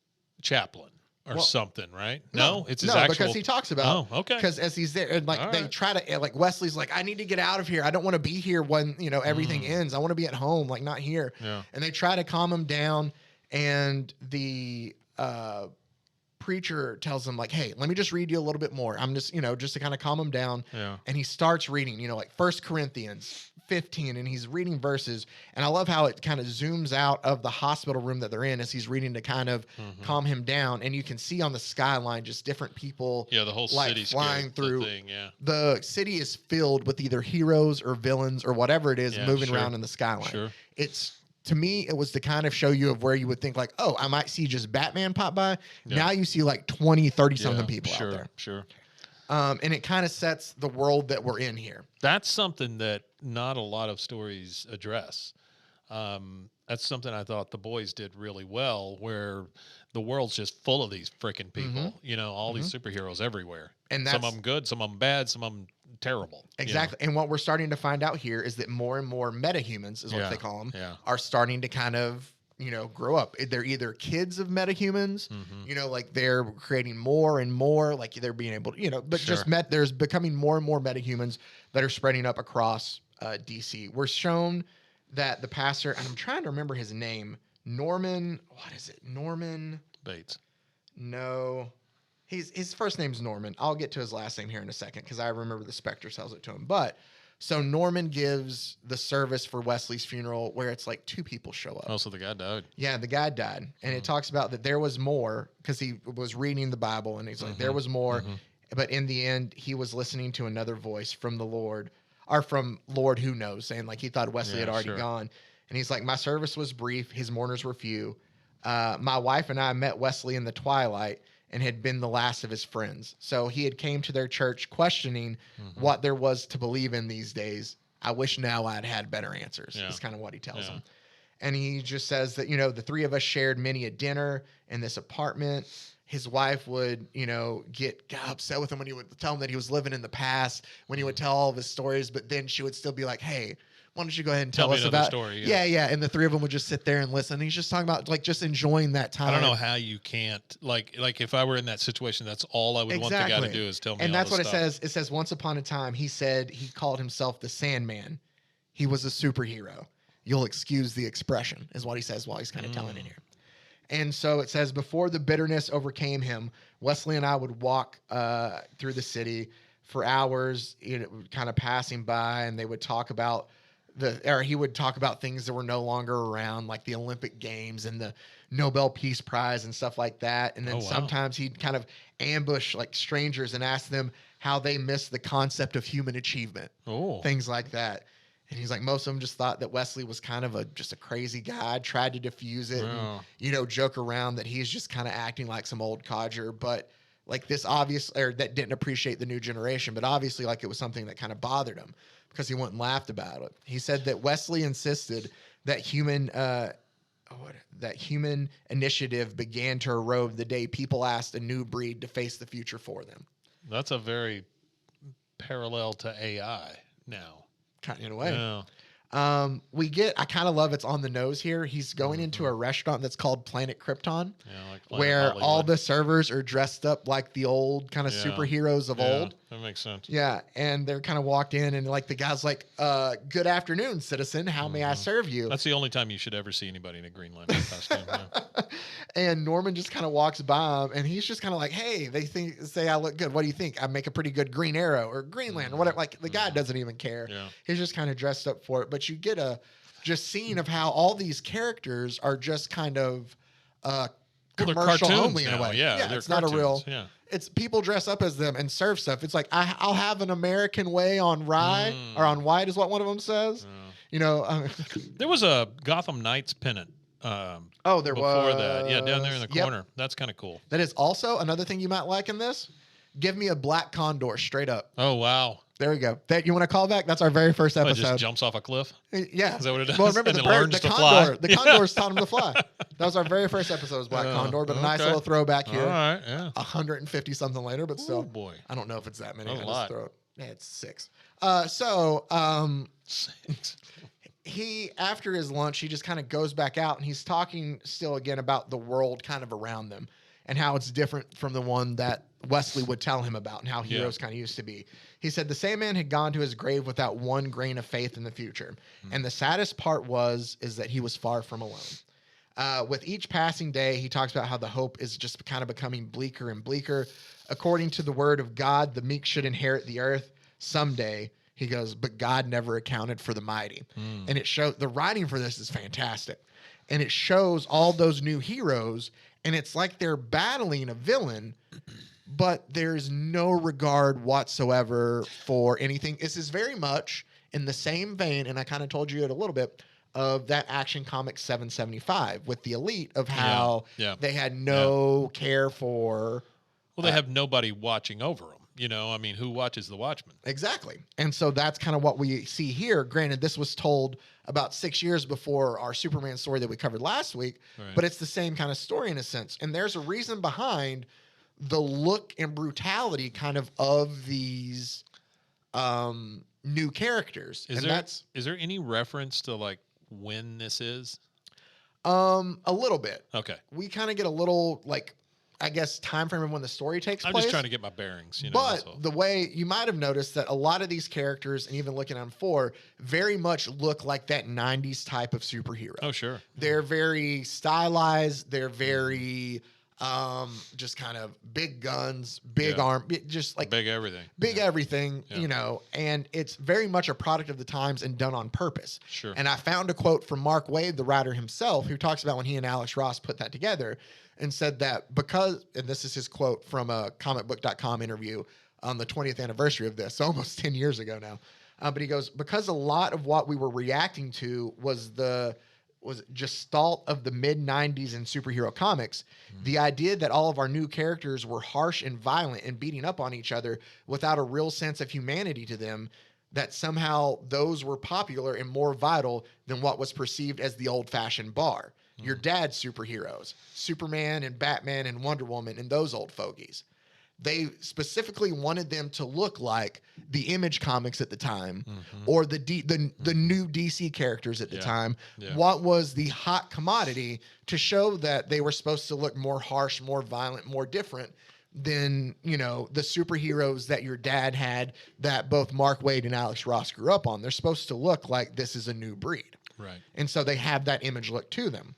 [SPEAKER 1] chaplain or
[SPEAKER 4] Well,
[SPEAKER 1] something, right? No, it's his
[SPEAKER 4] no,
[SPEAKER 1] actual.
[SPEAKER 4] because he talks about.
[SPEAKER 1] Oh, okay.
[SPEAKER 4] Because as he's there, and like
[SPEAKER 1] All
[SPEAKER 4] they
[SPEAKER 1] right.
[SPEAKER 4] try to, like Wesley's like, I need to get out of here. I don't want to be here when everything ends. I want to be at home, like not here.
[SPEAKER 1] Yeah.
[SPEAKER 4] And they try to calm him down, and the preacher tells him like, hey, let me just read you a little bit more. I'm just just to kind of calm him down.
[SPEAKER 1] Yeah.
[SPEAKER 4] And he starts reading, like 1 Corinthians 15, and he's reading verses. And I love how it kind of zooms out of the hospital room that they're in as he's reading to kind of calm him down. And you can see on the skyline just different people.
[SPEAKER 1] Yeah, the whole
[SPEAKER 4] like
[SPEAKER 1] city
[SPEAKER 4] flying through.
[SPEAKER 1] thing. Yeah.
[SPEAKER 4] The city is filled with either heroes or villains or whatever it is
[SPEAKER 1] Yeah,
[SPEAKER 4] moving
[SPEAKER 1] sure.
[SPEAKER 4] around in the skyline.
[SPEAKER 1] Sure.
[SPEAKER 4] It's, to me, it was to kind of show you of where you would think like, oh, I might see just Batman pop by.
[SPEAKER 1] Yeah.
[SPEAKER 4] Now you see like 20, 30 something
[SPEAKER 1] Yeah,
[SPEAKER 4] people
[SPEAKER 1] sure,
[SPEAKER 4] out there.
[SPEAKER 1] Sure.
[SPEAKER 4] And it kind of sets the world that we're in here.
[SPEAKER 1] That's something that not a lot of stories address. That's something I thought the boys did really well, where the world's just full of these freaking people. All these superheroes everywhere.
[SPEAKER 4] And
[SPEAKER 1] some
[SPEAKER 4] that's-
[SPEAKER 1] of them good, some of them bad, some of them terrible.
[SPEAKER 4] Exactly. And what we're starting to find out here is that more and more metahumans, is what
[SPEAKER 1] Yeah,
[SPEAKER 4] they call them,
[SPEAKER 1] yeah.
[SPEAKER 4] are starting to kind of, grow up. They're either kids of metahumans, like they're creating more and more, like they're being able to, but
[SPEAKER 1] Sure.
[SPEAKER 4] there's becoming more and more metahumans that are spreading up across DC. We're shown that the pastor, and I'm trying to remember his name, Norman, what is it? Norman?
[SPEAKER 1] Bates.
[SPEAKER 4] No. His first name's Norman. I'll get to his last name here in a second because I remember the Spectre tells it to him. But so Norman gives the service for Wesley's funeral where it's like 2 people show up.
[SPEAKER 1] Oh, so the guy died.
[SPEAKER 4] Yeah, the guy died. And it talks about that there was more because he was reading the Bible and he's like, there was more. But in the end, he was listening to another voice from the Lord or from Lord who knows, saying like he thought Wesley had
[SPEAKER 1] Yeah,
[SPEAKER 4] already
[SPEAKER 1] sure.
[SPEAKER 4] gone. And he's like, my service was brief. His mourners were few. My wife and I met Wesley in the twilight and had been the last of his friends. So he had came to their church questioning what there was to believe in these days. I wish now I'd had better answers.
[SPEAKER 1] Yeah.
[SPEAKER 4] Is kind of what he tells
[SPEAKER 1] Yeah.
[SPEAKER 4] them. And he just says that, the 3 of us shared many a dinner in this apartment. His wife would, get upset with him when he would tell him that he was living in the past, when he would tell all of his stories, but then she would still be like, hey, why don't you go ahead and tell
[SPEAKER 1] me
[SPEAKER 4] us
[SPEAKER 1] another
[SPEAKER 4] about
[SPEAKER 1] story,
[SPEAKER 4] Yeah.
[SPEAKER 1] yeah.
[SPEAKER 4] And the 3 of them would just sit there and listen. He's just talking about like just enjoying that time.
[SPEAKER 1] I don't know how you can't like if I were in that situation, that's all I would want the guy to do is tell me.
[SPEAKER 4] And
[SPEAKER 1] all
[SPEAKER 4] that's
[SPEAKER 1] the
[SPEAKER 4] what
[SPEAKER 1] stuff.
[SPEAKER 4] it says. It says, once upon a time, he said he called himself the Sandman. He was a superhero. You'll excuse the expression, is what he says while he's kind of telling it here. And so it says, before the bitterness overcame him, Wesley and I would walk through the city for hours, kind of passing by, and they would talk about he would talk about things that were no longer around, like the Olympic Games and the Nobel Peace Prize and stuff like that. And then
[SPEAKER 1] Oh, wow.
[SPEAKER 4] sometimes he'd kind of ambush like strangers and ask them how they missed the concept of human achievement,
[SPEAKER 1] Oh,
[SPEAKER 4] things like that. And he's like, most of them just thought that Wesley was kind of just a crazy guy, tried to diffuse it,
[SPEAKER 1] Wow.
[SPEAKER 4] and, joke around that he's just kind of acting like some old codger. But like this obvious, or that didn't appreciate the new generation, but obviously like it was something that kind of bothered him. because he went and laughed about it. He said that Wesley insisted that human initiative began to erode the day people asked a new breed to face the future for them.
[SPEAKER 1] That's a very parallel to AI now.
[SPEAKER 4] Kind of in a way.
[SPEAKER 1] Yeah.
[SPEAKER 4] I kind of love it's on the nose here. He's going into a restaurant that's called Planet Krypton,
[SPEAKER 1] Like
[SPEAKER 4] where all the servers are dressed up like the old kind of superheroes of old.
[SPEAKER 1] That makes sense.
[SPEAKER 4] Yeah, and they're kind of walked in, and like the guy's like, "Good afternoon, citizen. How may I serve you?"
[SPEAKER 1] That's the only time you should ever see anybody in a Green Lantern costume. Yeah.
[SPEAKER 4] And Norman just kind of walks by him, and he's just kind of like, "Hey, say I look good. What do you think? I make a pretty good Green Arrow or Green Lantern, or whatever." Like the guy doesn't even care.
[SPEAKER 1] Yeah.
[SPEAKER 4] He's just kind of dressed up for it. But you get a scene of how all these characters are just kind of commercial only in a way.
[SPEAKER 1] Yeah,
[SPEAKER 4] it's not a real.
[SPEAKER 1] Yeah.
[SPEAKER 4] It's people dress up as them and serve stuff. It's like I'll have an American way on rye or on white is what one of them says. You know,
[SPEAKER 1] there was a Gotham Knights pennant.
[SPEAKER 4] There
[SPEAKER 1] before
[SPEAKER 4] was
[SPEAKER 1] that. Yeah, down there in the corner. That's kind of cool.
[SPEAKER 4] That is also another thing you might like in this. Give me a black condor straight up.
[SPEAKER 1] Oh wow.
[SPEAKER 4] There we go. That you want to call back? That's our very first
[SPEAKER 1] It
[SPEAKER 4] episode.
[SPEAKER 1] just jumps off a a
[SPEAKER 4] Yeah.
[SPEAKER 1] Is that what it does?
[SPEAKER 4] Well, remember
[SPEAKER 1] And
[SPEAKER 4] the
[SPEAKER 1] it
[SPEAKER 4] bird,
[SPEAKER 1] learns
[SPEAKER 4] the
[SPEAKER 1] to
[SPEAKER 4] condor.
[SPEAKER 1] fly.
[SPEAKER 4] The condors taught him to fly. That was our very first episode. Was black condor, but a nice
[SPEAKER 1] okay.
[SPEAKER 4] little throwback here.
[SPEAKER 1] All right. Yeah.
[SPEAKER 4] 150 something later, but still.
[SPEAKER 1] Oh boy.
[SPEAKER 4] I don't know if it's that many.
[SPEAKER 1] That's a
[SPEAKER 4] I just
[SPEAKER 1] lot.
[SPEAKER 4] throw it. Yeah, it's 6. He, after his lunch, he just kind of goes back out and he's talking still again about the world kind of around them and how it's different from the one that Wesley would tell him about and how heroes kind of used to be. He said the same man had gone to his grave without one grain of faith in the future. And the saddest part is that he was far from alone. With each passing day, he talks about how the hope is just kind of becoming bleaker and bleaker. According to the word of God, the meek should inherit the earth someday. He goes, but God never accounted for the mighty. And it shows the writing for this is fantastic. And it shows all those new heroes, and it's like they're battling a villain, but there's no regard whatsoever for anything. This is very much in the same vein, and I kind of told you it a little bit, of that Action Comics 775 with the Elite of how they had no care for...
[SPEAKER 1] Well, they have nobody watching over them. You know, I mean, who watches the Watchmen?
[SPEAKER 4] Exactly. And so that's kind of what we see here. Granted, this was told about 6 years before our Superman story that we covered last week, but it's the same kind of story in a sense. And there's a reason behind the look and brutality kind of these new characters.
[SPEAKER 1] Is there any reference to like when this is?
[SPEAKER 4] A little bit.
[SPEAKER 1] Okay.
[SPEAKER 4] We kind of get a little like, I guess, time frame of when the story takes place.
[SPEAKER 1] I'm just trying to get my bearings, you know.
[SPEAKER 4] But the way you might have noticed that a lot of these characters, and even looking on 4, very much look like that 90s type of superhero.
[SPEAKER 1] Oh, sure.
[SPEAKER 4] They're very stylized. They're very just kind of big guns, big arm, just like
[SPEAKER 1] big everything.
[SPEAKER 4] Big everything, you know, and it's very much a product of the times and done on purpose.
[SPEAKER 1] Sure.
[SPEAKER 4] And I found a quote from Mark Waid, the writer himself, who talks about when he and Alex Ross put that together and said that because, and this is his quote from a comicbook.com interview on the 20th anniversary of this, almost 10 years ago now. But he goes, because a lot of what we were reacting to was gestalt of the mid-90s in superhero comics, the idea that all of our new characters were harsh and violent and beating up on each other without a real sense of humanity to them, that somehow those were popular and more vital than what was perceived as the old-fashioned bar. Your dad's superheroes, Superman and Batman and Wonder Woman and those old fogies. They specifically wanted them to look like the Image comics at the time, or the new DC characters at the time. What was the hot commodity to show that they were supposed to look more harsh, more violent, more different than, you know, the superheroes that your dad had that both Mark Waid and Alex Ross grew up on. They're supposed to look like this is a new breed.
[SPEAKER 1] Right.
[SPEAKER 4] And so they have that Image look to them.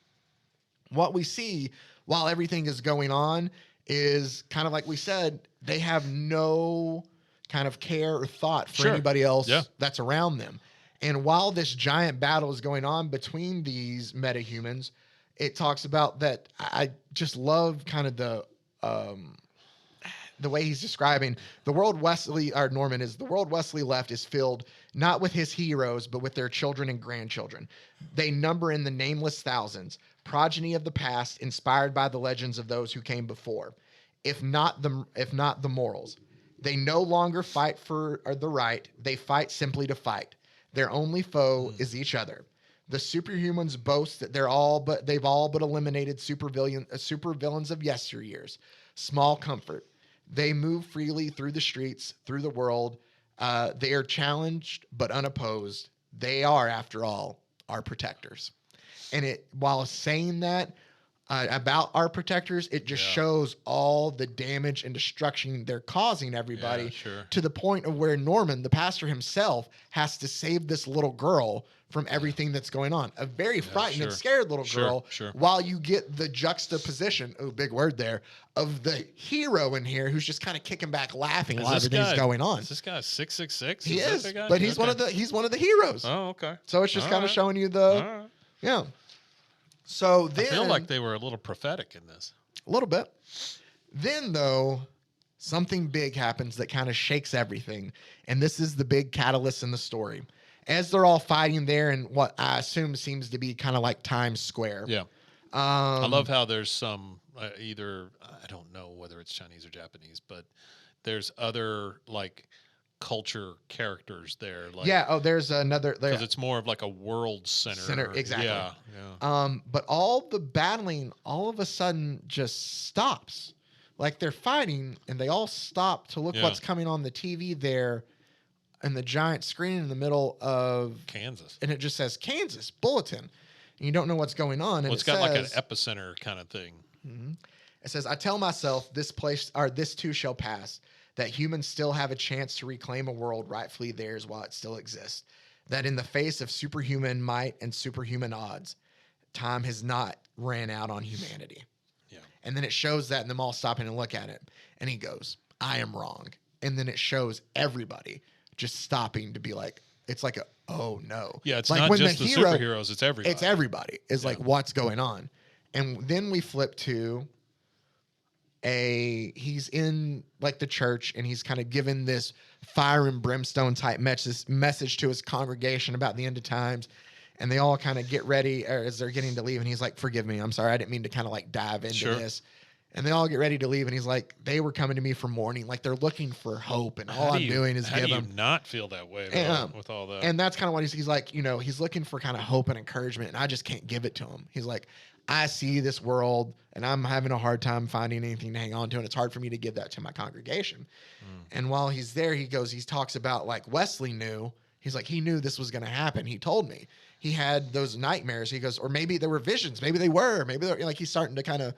[SPEAKER 4] What we see while everything is going on is kind of like we said, they have no kind of care or thought for anybody else that's around them. And while this giant battle is going on between these metahumans, it talks about that. I just love kind of the way he's describing the world Norman is the world Wesley left is filled not with his heroes, but with their children and grandchildren. They number in the nameless thousands, progeny of the past, inspired by the legends of those who came before. If not the morals, They no longer fight for the right. They fight simply to fight. Their only foe is each other. The superhumans boast that they've all but eliminated supervillains of yesteryears. Small comfort. They move freely through the streets, through the world. They are challenged but unopposed. They are, after all, our protectors. And while saying that about our protectors, it just shows all the damage and destruction they're causing everybody to the point of where Norman, the pastor himself, has to save this little girl from everything that's going on. A very frightened and scared little girl, while you get the juxtaposition, big word there, of the hero in here who's just kind of kicking back laughing while everything's going on.
[SPEAKER 1] Is this guy 666?
[SPEAKER 4] He is, but he's one of the heroes.
[SPEAKER 1] Oh, okay.
[SPEAKER 4] So it's just kind of showing you the yeah. So then
[SPEAKER 1] I feel like they were a little prophetic in this.
[SPEAKER 4] A little bit. Then though, something big happens that kind of shakes everything, and this is the big catalyst in the story. As they're all fighting there in what I assume seems to be kind of like Times Square.
[SPEAKER 1] Yeah. I love how there's some either I don't know whether it's Chinese or Japanese, but there's other like culture characters there. Like,
[SPEAKER 4] there's another there.
[SPEAKER 1] Because it's more of like a world center.
[SPEAKER 4] Exactly.
[SPEAKER 1] Yeah.
[SPEAKER 4] But all the battling all of a sudden just stops. Like they're fighting and they all stop to look what's coming on the TV there. And the giant screen in the middle of
[SPEAKER 1] Kansas. And
[SPEAKER 4] it just says Kansas Bulletin. And you don't know what's going on. And
[SPEAKER 1] it's got like an epicenter kind of thing.
[SPEAKER 4] Mm-hmm. It says, I tell myself this too shall pass, that humans still have a chance to reclaim a world rightfully theirs while it still exists. That in the face of superhuman might and superhuman odds, time has not ran out on humanity.
[SPEAKER 1] Yeah.
[SPEAKER 4] And then it shows that and them all stopping and look at it. And he goes, I am wrong. And then it shows everybody just stopping to be like, it's like oh no.
[SPEAKER 1] Yeah, it's
[SPEAKER 4] like
[SPEAKER 1] not
[SPEAKER 4] when
[SPEAKER 1] just the superheroes, it's everybody.
[SPEAKER 4] It's everybody. It's like, what's going on? And then we flip to he's in like the church and he's kind of given this fire and brimstone type message to his congregation about the end of times. And they all kind of get ready as they're getting to leave. And he's like, forgive me. I'm sorry. I didn't mean to kind of like dive into this. And they all get ready to leave, and he's like, they were coming to me for mourning. Like, they're looking for hope, and all I'm doing is give them.
[SPEAKER 1] How do you not feel that way with all that?
[SPEAKER 4] And that's kind of what he's like, he's looking for kind of hope and encouragement, and I just can't give it to him. He's like, I see this world, and I'm having a hard time finding anything to hang on to, and it's hard for me to give that to my congregation. And while he's there, he talks about, like, Wesley knew. He's like, he knew this was going to happen. He told me. He had those nightmares. He goes, or maybe there were visions. Maybe they were. Maybe they're, like, he's starting to kind of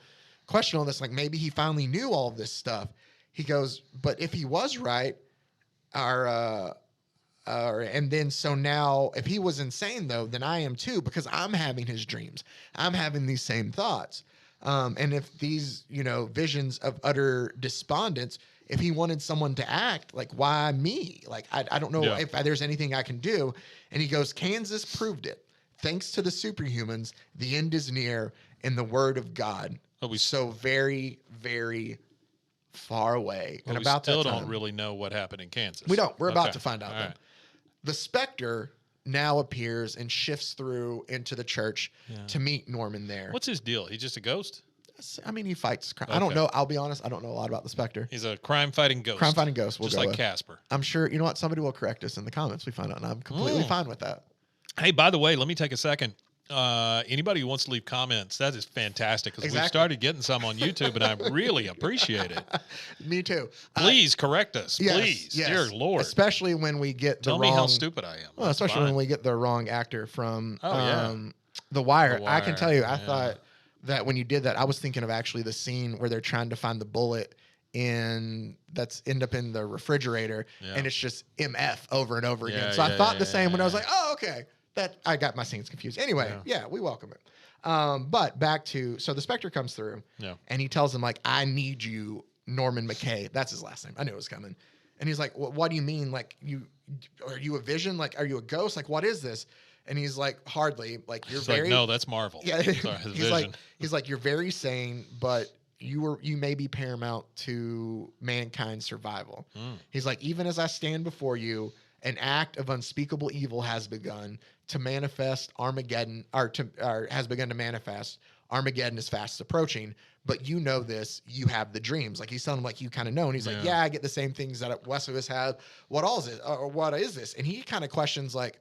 [SPEAKER 4] question all this, like maybe he finally knew all of this stuff. He goes, but if he was right, and then so now if he was insane though, then I am too, because I'm having his dreams. I'm having these same thoughts. And if these, visions of utter despondence, if he wanted someone to act, like why me? Like, I don't know if there's anything I can do. And he goes, Kansas proved it. Thanks to the superhumans, the end is near in the word of God. But so very, very far away.
[SPEAKER 1] And about still don't really know what happened in Kansas.
[SPEAKER 4] We don't. We're about to find out. Right. The Spectre now appears and shifts through into the church to meet Norman there.
[SPEAKER 1] What's his deal? He's just a ghost?
[SPEAKER 4] I mean, he fights crime. Okay. I don't know. I'll be honest. I don't know a lot about the Spectre.
[SPEAKER 1] He's a crime-fighting ghost.
[SPEAKER 4] Crime-fighting ghost.
[SPEAKER 1] Just like Casper.
[SPEAKER 4] I'm sure. You know what? Somebody will correct us in the comments. We find out, and I'm completely fine with that.
[SPEAKER 1] Hey, by the way, let me take a second. Anybody who wants to leave comments, that is fantastic because we've started getting some on YouTube and I really appreciate it.
[SPEAKER 4] Me too.
[SPEAKER 1] Please correct us.
[SPEAKER 4] Yes,
[SPEAKER 1] please.
[SPEAKER 4] Yes.
[SPEAKER 1] Dear Lord.
[SPEAKER 4] Especially when we get
[SPEAKER 1] Tell me how stupid I am.
[SPEAKER 4] Well, especially when we get the wrong actor from The Wire. I can tell you, I thought that when you did that, I was thinking of actually the scene where they're trying to find the bullet that's end up in the refrigerator and it's just MF over and over again. So I thought the same when I was like, oh, okay. That I got my scenes confused. Anyway, we welcome it. But back to, so the Spectre comes through and he tells him like, I need you, Norman McKay. That's his last name. I knew it was coming. And he's like, what do you mean? Like are you a vision? Like, are you a ghost? Like, what is this? And he's like, hardly. Like, you're very.
[SPEAKER 1] Like, no, that's Marvel.
[SPEAKER 4] Yeah.
[SPEAKER 1] Sorry,
[SPEAKER 4] he's like, you're very sane, but you may be paramount to mankind's survival. He's like, even as I stand before you, an act of unspeakable evil has begun to manifest Armageddon, or has begun to manifest. Armageddon is fast approaching, but you know this, you have the dreams. Like he's telling him, like, you kind of know. And he's like, yeah, I get the same things that Wesley was had. What all is it? Or what is this? And he kind of questions like,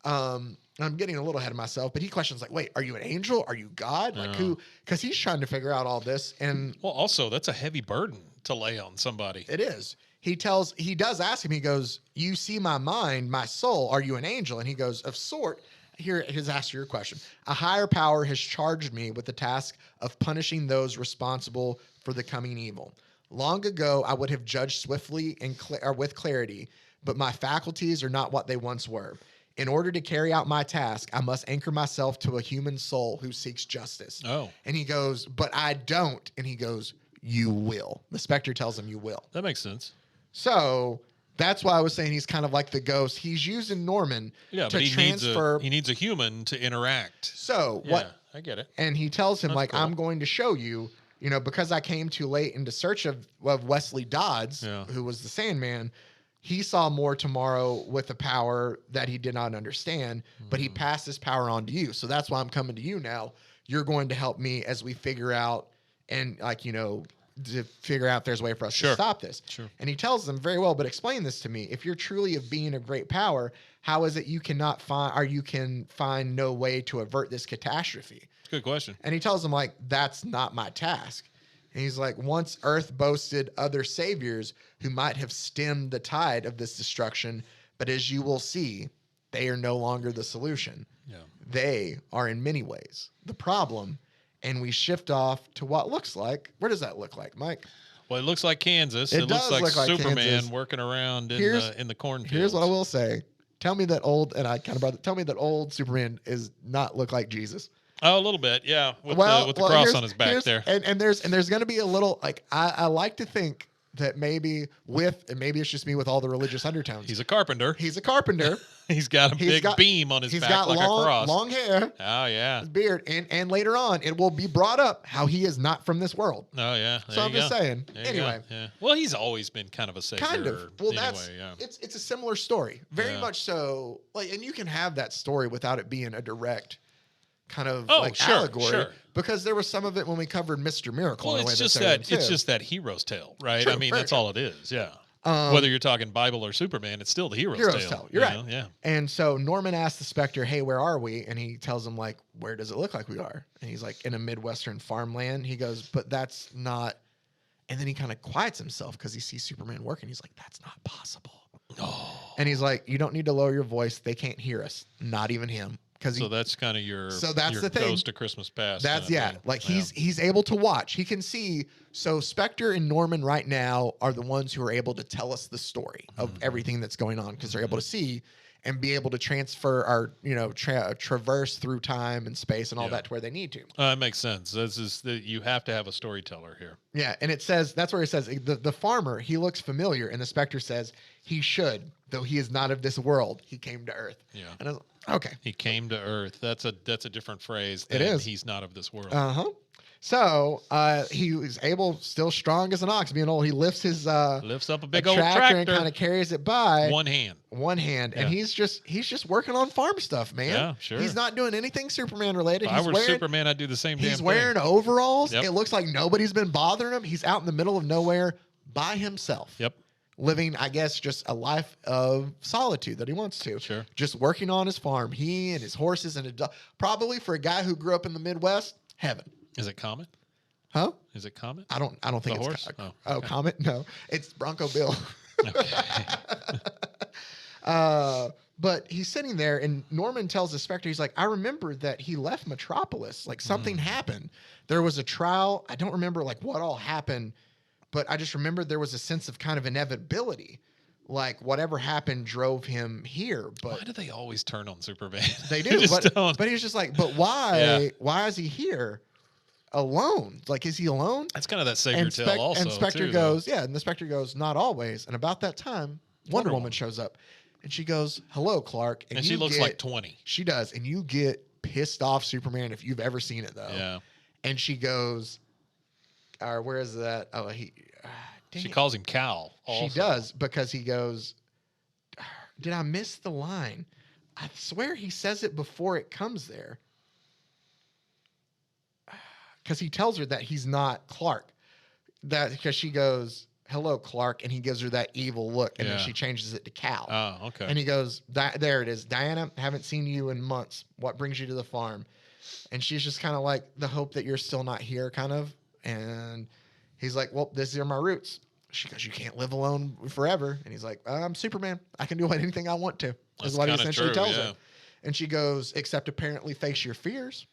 [SPEAKER 4] I'm getting a little ahead of myself, but he questions like, wait, are you an angel? Are you God? Like who? Because he's trying to figure out all this. And
[SPEAKER 1] well, also that's a heavy burden to lay on somebody.
[SPEAKER 4] it is. He does ask him, he goes, you see my mind, my soul, are you an angel? And he goes, of sort. Here, he's asked your question. A higher power has charged me with the task of punishing those responsible for the coming evil. Long ago, I would have judged swiftly and with clarity, but my faculties are not what they once were. In order to carry out my task, I must anchor myself to a human soul who seeks justice.
[SPEAKER 1] Oh.
[SPEAKER 4] And he goes, but I don't. And he goes, you will. The Spectre tells him you will.
[SPEAKER 1] That makes sense.
[SPEAKER 4] So that's why I was saying he's kind of like the ghost. He's using Norman to
[SPEAKER 1] but
[SPEAKER 4] transfer.
[SPEAKER 1] He needs a human to interact.
[SPEAKER 4] So
[SPEAKER 1] Yeah,
[SPEAKER 4] what?
[SPEAKER 1] I get it.
[SPEAKER 4] And he tells him,
[SPEAKER 1] That's
[SPEAKER 4] like,
[SPEAKER 1] cool.
[SPEAKER 4] I'm going to show you, because I came too late into search of Wesley Dodds, who was the Sandman. He saw more tomorrow with a power that he did not understand, but he passed this power on to you. So that's why I'm coming to you now. You're going to help me as we figure out and to figure out if there's a way for us to stop this.
[SPEAKER 1] Sure.
[SPEAKER 4] And he tells them very well, but explain this to me. If you're truly of being of great power, how is it you cannot find, or you can find no way to avert this catastrophe?
[SPEAKER 1] It's a good question.
[SPEAKER 4] And he tells them, like, that's not my task. And he's like, once Earth boasted other saviors who might have stemmed the tide of this destruction, but as you will see, they are no longer the solution.
[SPEAKER 1] Yeah.
[SPEAKER 4] They are in many ways the problem. And we shift off to what looks like. Where does that look like, Mike?
[SPEAKER 1] Well, it looks like Kansas.
[SPEAKER 4] It
[SPEAKER 1] It looks
[SPEAKER 4] does
[SPEAKER 1] like
[SPEAKER 4] look like
[SPEAKER 1] Superman
[SPEAKER 4] Kansas.
[SPEAKER 1] working around in the cornfields.
[SPEAKER 4] Here's what I will say. Tell me that old, and I kind of brought it, tell me that old Superman is not look like Jesus.
[SPEAKER 1] Oh, a little bit, yeah. With the cross
[SPEAKER 4] here's-
[SPEAKER 1] on his back
[SPEAKER 4] here's-
[SPEAKER 1] there.
[SPEAKER 4] And there's going to be a little, like, I like to think that maybe maybe it's just me with all the religious undertones.
[SPEAKER 1] He's a carpenter.
[SPEAKER 4] He's a carpenter.
[SPEAKER 1] He's got a big beam on his
[SPEAKER 4] He's
[SPEAKER 1] back
[SPEAKER 4] got
[SPEAKER 1] like a cross.
[SPEAKER 4] long hair,
[SPEAKER 1] Oh, yeah.
[SPEAKER 4] beard, and later on it will be brought up how he is not from this world.
[SPEAKER 1] Oh, yeah.
[SPEAKER 4] So I'm just saying.
[SPEAKER 1] There you
[SPEAKER 4] Anyway.
[SPEAKER 1] go. Yeah. Well, he's always been kind of a savior.
[SPEAKER 4] Kind of. Well,
[SPEAKER 1] anyway, yeah.
[SPEAKER 4] it's a similar story, very
[SPEAKER 1] Yeah.
[SPEAKER 4] much so. Like, and you can have that story without it being a direct kind of
[SPEAKER 1] Sure,
[SPEAKER 4] allegory,
[SPEAKER 1] sure.
[SPEAKER 4] because there was some of it when we covered Mr. Miracle.
[SPEAKER 1] Well,
[SPEAKER 4] in a way
[SPEAKER 1] it's just
[SPEAKER 4] that's there
[SPEAKER 1] that
[SPEAKER 4] too.
[SPEAKER 1] it's just that hero's tale, right?
[SPEAKER 4] True,
[SPEAKER 1] I mean,
[SPEAKER 4] very
[SPEAKER 1] that's
[SPEAKER 4] true.
[SPEAKER 1] all it is. Yeah. Whether you're talking Bible or Superman, it's still the hero's tale.
[SPEAKER 4] You're
[SPEAKER 1] you
[SPEAKER 4] right.
[SPEAKER 1] know? Yeah.
[SPEAKER 4] And so Norman asks the Spectre, "Hey, where are we?" And he tells him, like, "Where does it look like we are?" And he's like, "In a Midwestern farmland." He goes, "But that's not." And then he kind of quiets himself because he sees Superman working. He's like, "That's not possible."
[SPEAKER 1] Oh.
[SPEAKER 4] And he's like, "You don't need to lower your voice. They can't hear us. Not even him."
[SPEAKER 1] So that's kind of your
[SPEAKER 4] that's the thing.
[SPEAKER 1] Ghost to Christmas Past.
[SPEAKER 4] That's
[SPEAKER 1] kinda thing.
[SPEAKER 4] like
[SPEAKER 1] Yeah.
[SPEAKER 4] he's able to watch. He can see. So Spectre and Norman right now are the ones who are able to tell us the story of everything that's going on, because they're able to see and be able to transfer or traverse through time and space and all
[SPEAKER 1] Yeah.
[SPEAKER 4] that to where they need to.
[SPEAKER 1] It makes sense. You have to have a storyteller here.
[SPEAKER 4] Yeah, and it says that's where it says the farmer, he looks familiar, and the Spectre says he should, though he is not of this world. He came to Earth.
[SPEAKER 1] Yeah.
[SPEAKER 4] And I was like, okay.
[SPEAKER 1] He came to Earth. That's a different phrase.
[SPEAKER 4] It
[SPEAKER 1] Than
[SPEAKER 4] is.
[SPEAKER 1] He's not of this world.
[SPEAKER 4] Uh-huh. So he was able, still strong as an ox, being old. He lifts his
[SPEAKER 1] Lifts up a big old
[SPEAKER 4] tractor
[SPEAKER 1] tractor.
[SPEAKER 4] and kind of carries it by
[SPEAKER 1] One hand.
[SPEAKER 4] and he's just working on farm stuff, man.
[SPEAKER 1] Yeah, sure.
[SPEAKER 4] He's not doing anything Superman related.
[SPEAKER 1] If I were Superman, I'd do the same damn
[SPEAKER 4] He's
[SPEAKER 1] thing.
[SPEAKER 4] wearing overalls.
[SPEAKER 1] Yep.
[SPEAKER 4] It looks like nobody's been bothering him. He's out in the middle of nowhere by himself.
[SPEAKER 1] Yep.
[SPEAKER 4] Living, I guess, just a life of solitude that he wants to.
[SPEAKER 1] Sure.
[SPEAKER 4] Just working on his farm. He and his horses and a dog. Probably for a guy who grew up in the Midwest, heaven.
[SPEAKER 1] Is it Comet?
[SPEAKER 4] Huh?
[SPEAKER 1] Is it Comet?
[SPEAKER 4] I don't think
[SPEAKER 1] The
[SPEAKER 4] it's
[SPEAKER 1] horse? Okay.
[SPEAKER 4] Comet. No, it's Bronco Bill.
[SPEAKER 1] Okay.
[SPEAKER 4] But he's sitting there, and Norman tells the Spectre, he's like, I remember that he left Metropolis. Like, something happened. There was a trial. I don't remember, like, what all happened, but I just remember there was a sense of kind of inevitability. Like, whatever happened drove him here. But
[SPEAKER 1] Why do they always turn on Superman?
[SPEAKER 4] they do.
[SPEAKER 1] Just don't.
[SPEAKER 4] But he's just like, but why?
[SPEAKER 1] Yeah.
[SPEAKER 4] Why is he here alone? Like, is he alone?
[SPEAKER 1] That's kind of that savior tale also.
[SPEAKER 4] And Spectre
[SPEAKER 1] too,
[SPEAKER 4] goes, yeah, and the Spectre goes, not always. And about that time, Wonder Woman shows up. And she goes, hello, Clark.
[SPEAKER 1] And she looks like 20.
[SPEAKER 4] She does. And you get pissed off Superman if you've ever seen it, though.
[SPEAKER 1] Yeah.
[SPEAKER 4] And she goes, where is that? Oh, dang
[SPEAKER 1] She
[SPEAKER 4] it.
[SPEAKER 1] calls him Cal. Also.
[SPEAKER 4] She does, because he goes, did I miss the line? I swear he says it before it comes there. because he tells her that he's not Clark. That because she goes, "Hello, Clark," and he gives her that evil look, and then
[SPEAKER 1] Yeah.
[SPEAKER 4] she changes it to Cal.
[SPEAKER 1] Oh, okay.
[SPEAKER 4] And he goes, there it is. "Diana, haven't seen you in months. What brings you to the farm?" And she's just kind of like, "The hope that you're still not here," kind of. And he's like, "Well, these are my roots." She goes, "You can't live alone forever." And he's like, "I'm Superman. I can do anything I want to."
[SPEAKER 1] That's
[SPEAKER 4] Is what he
[SPEAKER 1] kinda
[SPEAKER 4] essentially
[SPEAKER 1] true,
[SPEAKER 4] tells
[SPEAKER 1] yeah.
[SPEAKER 4] her. And she goes, "Except apparently face your fears."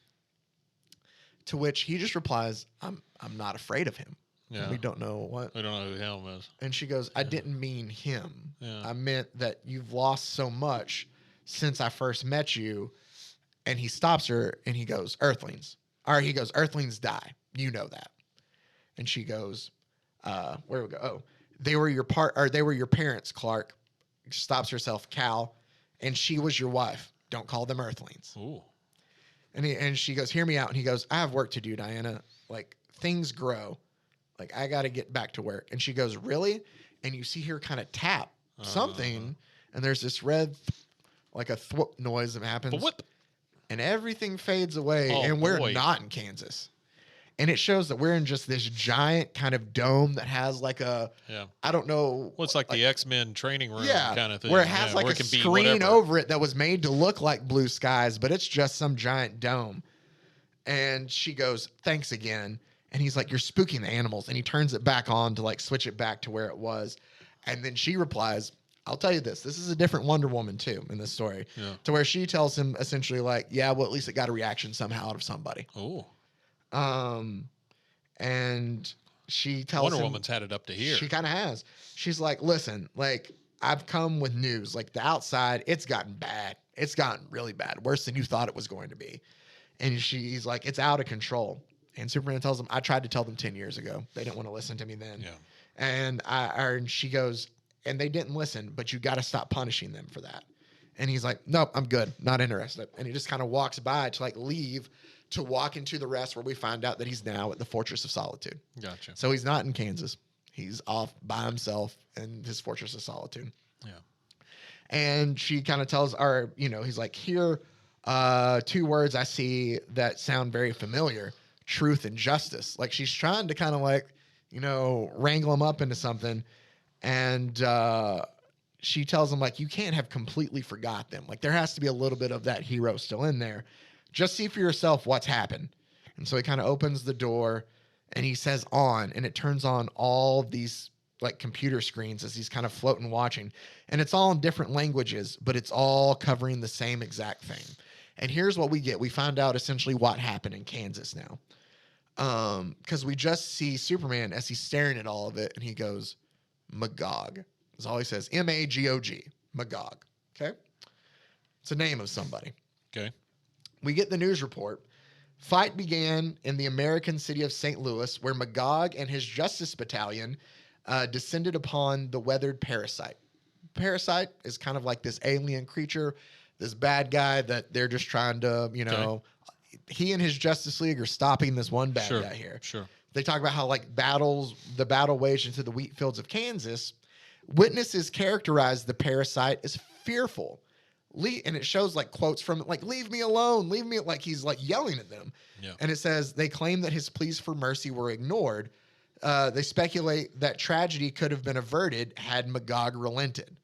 [SPEAKER 4] To which he just replies, I'm not afraid of him."
[SPEAKER 1] Yeah.
[SPEAKER 4] We don't know what.
[SPEAKER 1] We don't know who Helm is.
[SPEAKER 4] And she goes, "I didn't mean him.
[SPEAKER 1] Yeah.
[SPEAKER 4] I meant that you've lost so much since I first met you." And he stops her and he goes, "Earthlings." Or he goes, "Earthlings die. You know that." And she goes, where do we go? "Oh, they were your parents, Clark." Stops herself, "Cal, and she was your wife. Don't call them Earthlings."
[SPEAKER 1] Ooh.
[SPEAKER 4] And she goes, "Hear me out." And he goes, "I have work to do, Diana. Like, things grow. Like, I got to get back to work." And she goes, "Really?" And you see her kind of tap something, and there's this red, like a thwip noise that happens,
[SPEAKER 1] Whip.
[SPEAKER 4] and everything fades away,
[SPEAKER 1] Oh,
[SPEAKER 4] and we're
[SPEAKER 1] boy.
[SPEAKER 4] not in Kansas. And it shows that we're in just this giant kind of dome that has like a,
[SPEAKER 1] Yeah.
[SPEAKER 4] I don't know.
[SPEAKER 1] Well, it's like the X-Men training room kind of thing.
[SPEAKER 4] Where it has
[SPEAKER 1] yeah,
[SPEAKER 4] like
[SPEAKER 1] where
[SPEAKER 4] a
[SPEAKER 1] it can be
[SPEAKER 4] screen
[SPEAKER 1] whatever.
[SPEAKER 4] over it that was made to look like blue skies, but it's just some giant dome. And she goes, "Thanks again." And he's like, "You're spooking the animals." And he turns it back on to like switch it back to where it was. And then she replies, "I'll tell you this. This is a different Wonder Woman too in this story."
[SPEAKER 1] Yeah.
[SPEAKER 4] To where she tells him essentially like, "Yeah, well, at least it got a reaction somehow out of somebody."
[SPEAKER 1] Ooh.
[SPEAKER 4] And she tells
[SPEAKER 1] Wonder
[SPEAKER 4] him,
[SPEAKER 1] Woman's had it up to here.
[SPEAKER 4] She kind of has. She's like, "Listen, like, I've come with news. Like, the outside, it's gotten bad. It's gotten really bad. Worse than you thought it was going to be." And he's like, "It's out of control." And Superman tells him, "I tried to tell them 10 years ago. They didn't want to listen to me then."
[SPEAKER 1] Yeah.
[SPEAKER 4] And she goes, "And they didn't listen, but you got to stop punishing them for that." And he's like, "Nope, I'm good. Not interested." And he just kind of walks by to like leave to walk into the rest, where we find out that he's now at the Fortress of Solitude.
[SPEAKER 1] Gotcha.
[SPEAKER 4] So he's not in Kansas. He's off by himself in his Fortress of Solitude.
[SPEAKER 1] Yeah.
[SPEAKER 4] And she kind of tells he's like, "Here, 2 words I see that sound very familiar: truth and justice." Like, she's trying to kind of like, wrangle him up into something. And she tells him like, "You can't have completely forgot them. Like, there has to be a little bit of that hero still in there. Just see for yourself what's happened." And so he kind of opens the door and he says "on," and it turns on all these like computer screens as he's kind of floating watching. And it's all in different languages, but it's all covering the same exact thing. And here's what we get. We find out essentially what happened in Kansas now. Because we just see Superman as he's staring at all of it, and he goes, "Magog." That's all he says. Magog. Magog. Okay? It's a name of somebody.
[SPEAKER 1] Okay.
[SPEAKER 4] We get the news report. Fight began in the American city of St. Louis, where Magog and his Justice Battalion descended upon the weathered Parasite. Parasite is kind of like this alien creature, this bad guy that they're just trying to, he and his Justice League are stopping this one bad guy here.
[SPEAKER 1] Sure.
[SPEAKER 4] They talk about how like the battle waged into the wheat fields of Kansas. Witnesses characterize the Parasite as fearful. And it shows like quotes from it, like, "Leave me alone, leave me," like he's like yelling at them.
[SPEAKER 1] Yeah.
[SPEAKER 4] And it says they claim that his pleas for mercy were ignored. They speculate that tragedy could have been averted had Magog relented.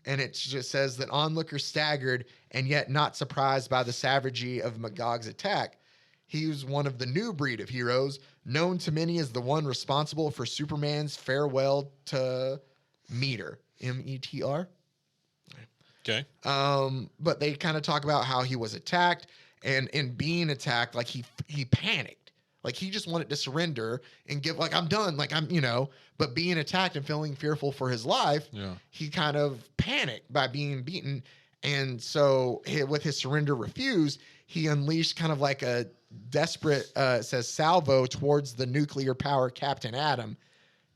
[SPEAKER 4] And it just says that onlookers staggered and yet not surprised by the savagery of Magog's attack. He was one of the new breed of heroes, known to many as the one responsible for Superman's farewell to Meter, Metr.
[SPEAKER 1] Okay.
[SPEAKER 4] But they kind of talk about how he was attacked, and in being attacked, like he panicked. Like, he just wanted to surrender and give, like, "I'm done." Like, but being attacked and feeling fearful for his life, he kind of panicked by being beaten. And so with his surrender refused, he unleashed kind of like a desperate, salvo towards the nuclear power Captain Atom.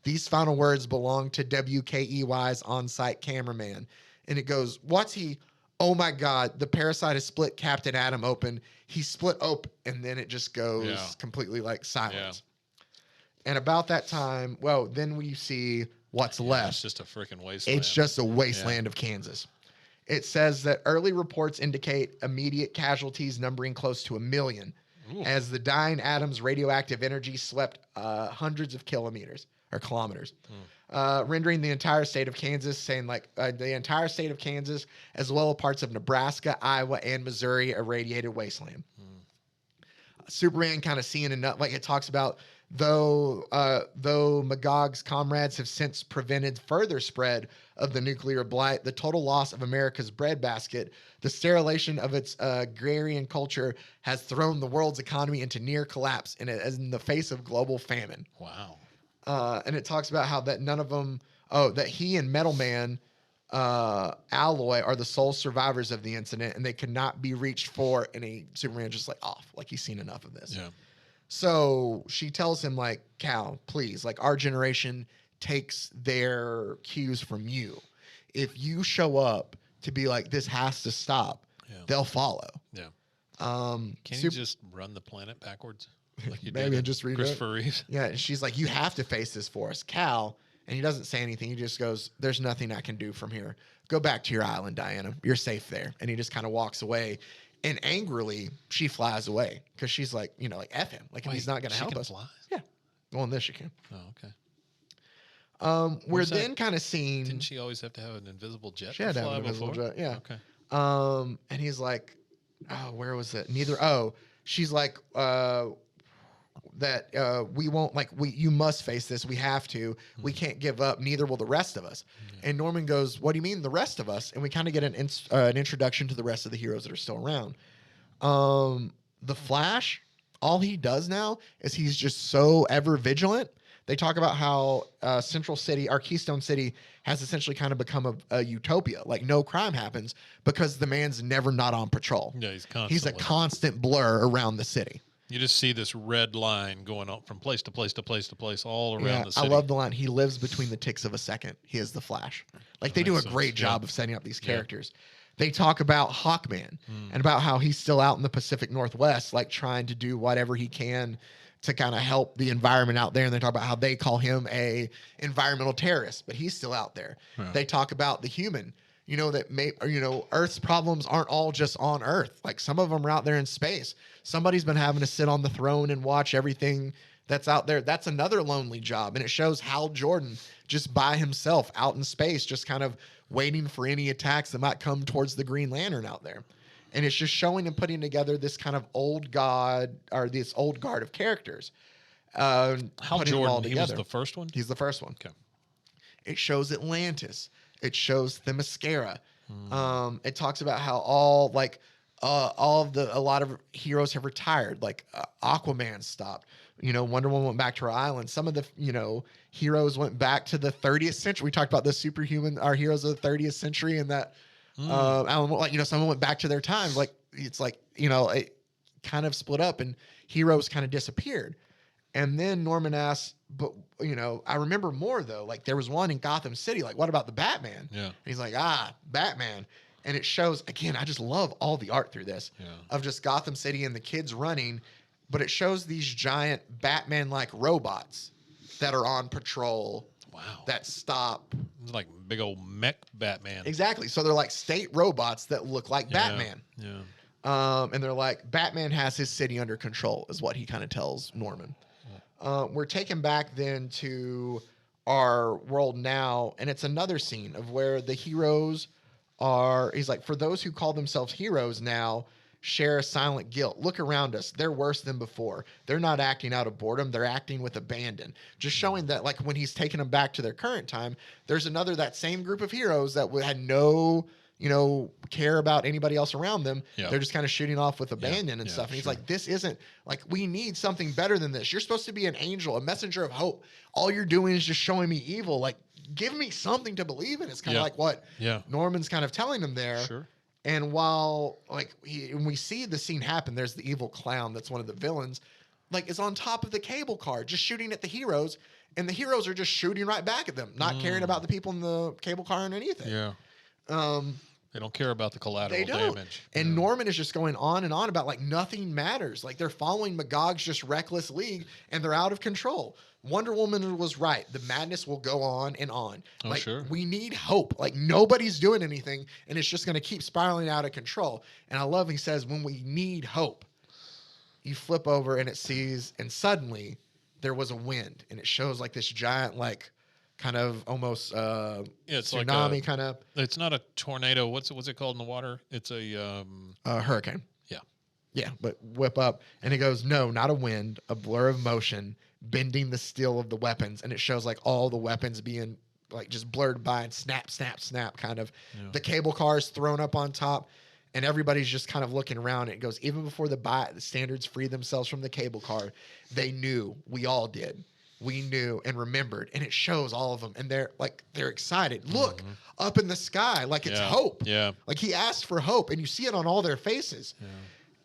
[SPEAKER 4] These final words belong to WKEY's on-site cameraman. And it goes, "What's he? Oh my God, the Parasite has split Captain Atom open. He split open." And then it just goes completely like silence. And about that time, then we see what's left.
[SPEAKER 1] It's just a freaking wasteland.
[SPEAKER 4] It's just a wasteland of Kansas. It says that early reports indicate immediate casualties numbering close to 1 million.
[SPEAKER 1] Ooh.
[SPEAKER 4] as the dying atom's radioactive energy swept hundreds of kilometers or kilometers, rendering the entire state of Kansas, saying like the entire state of Kansas, as well as parts of Nebraska, Iowa, and Missouri, a radiated wasteland. Superman kind of seeing enough, like it talks about, though Magog's comrades have since prevented further spread of the nuclear blight, the total loss of America's breadbasket, the sterilization of its agrarian culture has thrown the world's economy into near collapse in the face of global famine.
[SPEAKER 1] Wow.
[SPEAKER 4] And it talks about how that none of them, that he and Metal Man Alloy are the sole survivors of the incident, and they could not be reached for. And Superman just like off, like he's seen enough of this.
[SPEAKER 1] Yeah.
[SPEAKER 4] So she tells him like, Cal, please, like our generation takes their cues from you. If you show up to be like, this has to stop, they'll follow.
[SPEAKER 1] Yeah. Can you just run the planet backwards? Like you
[SPEAKER 4] maybe
[SPEAKER 1] did
[SPEAKER 4] and just read
[SPEAKER 1] Christopher Reeves.
[SPEAKER 4] Yeah, and she's like, you have to face this for us, Cal. And he doesn't say anything. He just goes, there's nothing I can do from here. Go back to your island, Diana. You're safe there. And he just kind of walks away. And angrily, she flies away because she's like, like, F him. Like, if he's not going to help us.
[SPEAKER 1] Fly?
[SPEAKER 4] Yeah. Well, in this, she can.
[SPEAKER 1] Oh, okay.
[SPEAKER 4] We're then kind of seeing.
[SPEAKER 1] Didn't she always have to have an invisible jet?
[SPEAKER 4] She had to
[SPEAKER 1] fly
[SPEAKER 4] have an invisible
[SPEAKER 1] before?
[SPEAKER 4] jet, yeah.
[SPEAKER 1] Okay.
[SPEAKER 4] And he's like, oh, where was it? She's like, we won't, like, you must face this. We have to. We can't give up. Neither will the rest of us. And Norman goes, what do you mean the rest of us? And we kind of get an introduction to the rest of the heroes that are still around. The Flash, all he does now is he's just so ever vigilant. They talk about how Central City, our Keystone City, has essentially kind of become a utopia. Like no crime happens because the man's never not on patrol.
[SPEAKER 1] Yeah,
[SPEAKER 4] he's a constant blur around the city.
[SPEAKER 1] You just see this red line going up from place to place to place to place all around the city.
[SPEAKER 4] I love the line. He lives between the ticks of a second. He is the Flash. Like they do a great job of setting up these characters. They talk about Hawkman and about how he's still out in the Pacific Northwest, like trying to do whatever he can to kind of help the environment out there. And they talk about how they call him a environmental terrorist, but he's still out there. Yeah. They talk about the Human, Earth's problems aren't all just on Earth. Like some of them are out there in space. Somebody's been having to sit on the throne and watch everything that's out there. That's another lonely job. And it shows Hal Jordan just by himself out in space, just kind of waiting for any attacks that might come towards the Green Lantern out there. And it's just showing and putting together this kind of old guard of characters.
[SPEAKER 1] Hal Jordan, he was the first one?
[SPEAKER 4] He's the first one.
[SPEAKER 1] Okay.
[SPEAKER 4] It shows Atlantis. It shows Themyscira. It talks about how a lot of heroes have retired. Like Aquaman stopped. Wonder Woman went back to her island. Some of the heroes went back to the 30th century. We talked about the superhuman, our heroes of the 30th century, and that someone went back to their times. Like it's like it kind of split up and heroes kind of disappeared. And then Norman asks, but I remember more though. Like there was one in Gotham City. Like what about the Batman?
[SPEAKER 1] Yeah. And
[SPEAKER 4] he's like, Batman. And it shows again. I just love all the art through this of just Gotham City and the kids running, but it shows these giant Batman-like robots that are on patrol.
[SPEAKER 1] Wow.
[SPEAKER 4] That stop.
[SPEAKER 1] It's like big old mech Batman.
[SPEAKER 4] Exactly. So they're like state robots that look like Batman.
[SPEAKER 1] Yeah.
[SPEAKER 4] And they're like, Batman has his city under control, is what he kind of tells Norman. We're taken back then to our world now, and it's another scene of where the heroes are. He's like, for those who call themselves heroes now, share a silent guilt. Look around us. They're worse than before. They're not acting out of boredom. They're acting with abandon. Just showing that, like, when he's taking them back to their current time, there's that same group of heroes that had no, care about anybody else around them.
[SPEAKER 1] Yep.
[SPEAKER 4] They're just kind of shooting off with abandon and stuff. And he's like, this isn't, like, we need something better than this. You're supposed to be an angel, a messenger of hope. All you're doing is just showing me evil. Like, give me something to believe in. It's kind of like what Norman's kind of telling him there.
[SPEAKER 1] Sure.
[SPEAKER 4] And while when we see the scene happen, there's the evil clown that's one of the villains, like is on top of the cable car, just shooting at the heroes, and the heroes are just shooting right back at them, not caring about the people in the cable car and anything.
[SPEAKER 1] Yeah. They don't care about the collateral damage.
[SPEAKER 4] And Norman is just going on and on about like nothing matters. Like they're following Magog's just reckless league and they're out of control. Wonder Woman was right. The madness will go on and on.
[SPEAKER 1] Oh,
[SPEAKER 4] like
[SPEAKER 1] sure.
[SPEAKER 4] We need hope. Like nobody's doing anything and it's just going to keep spiraling out of control. And I love he says when we need hope. you flip over and it sees, and suddenly there was a wind, and it shows like this giant, like kind of almost
[SPEAKER 1] It's
[SPEAKER 4] tsunami
[SPEAKER 1] like
[SPEAKER 4] kind of
[SPEAKER 1] it's not a tornado. What's it called in the water? It's a
[SPEAKER 4] hurricane.
[SPEAKER 1] yeah.
[SPEAKER 4] Yeah, but whip up, and it goes, no, not a wind, a blur of motion, bending the steel of the weapons, and it shows like all the weapons being like just blurred by and snap, snap, snap, kind of.
[SPEAKER 1] Yeah.
[SPEAKER 4] The cable car is thrown up on top, and everybody's just kind of looking around. And it goes, even before the standards free themselves from the cable car, they knew, we all did. We knew and remembered, and it shows all of them, and they're excited. Look up in the sky, like it's hope.
[SPEAKER 1] Yeah.
[SPEAKER 4] Like he asked for hope, and you see it on all their faces. Yeah.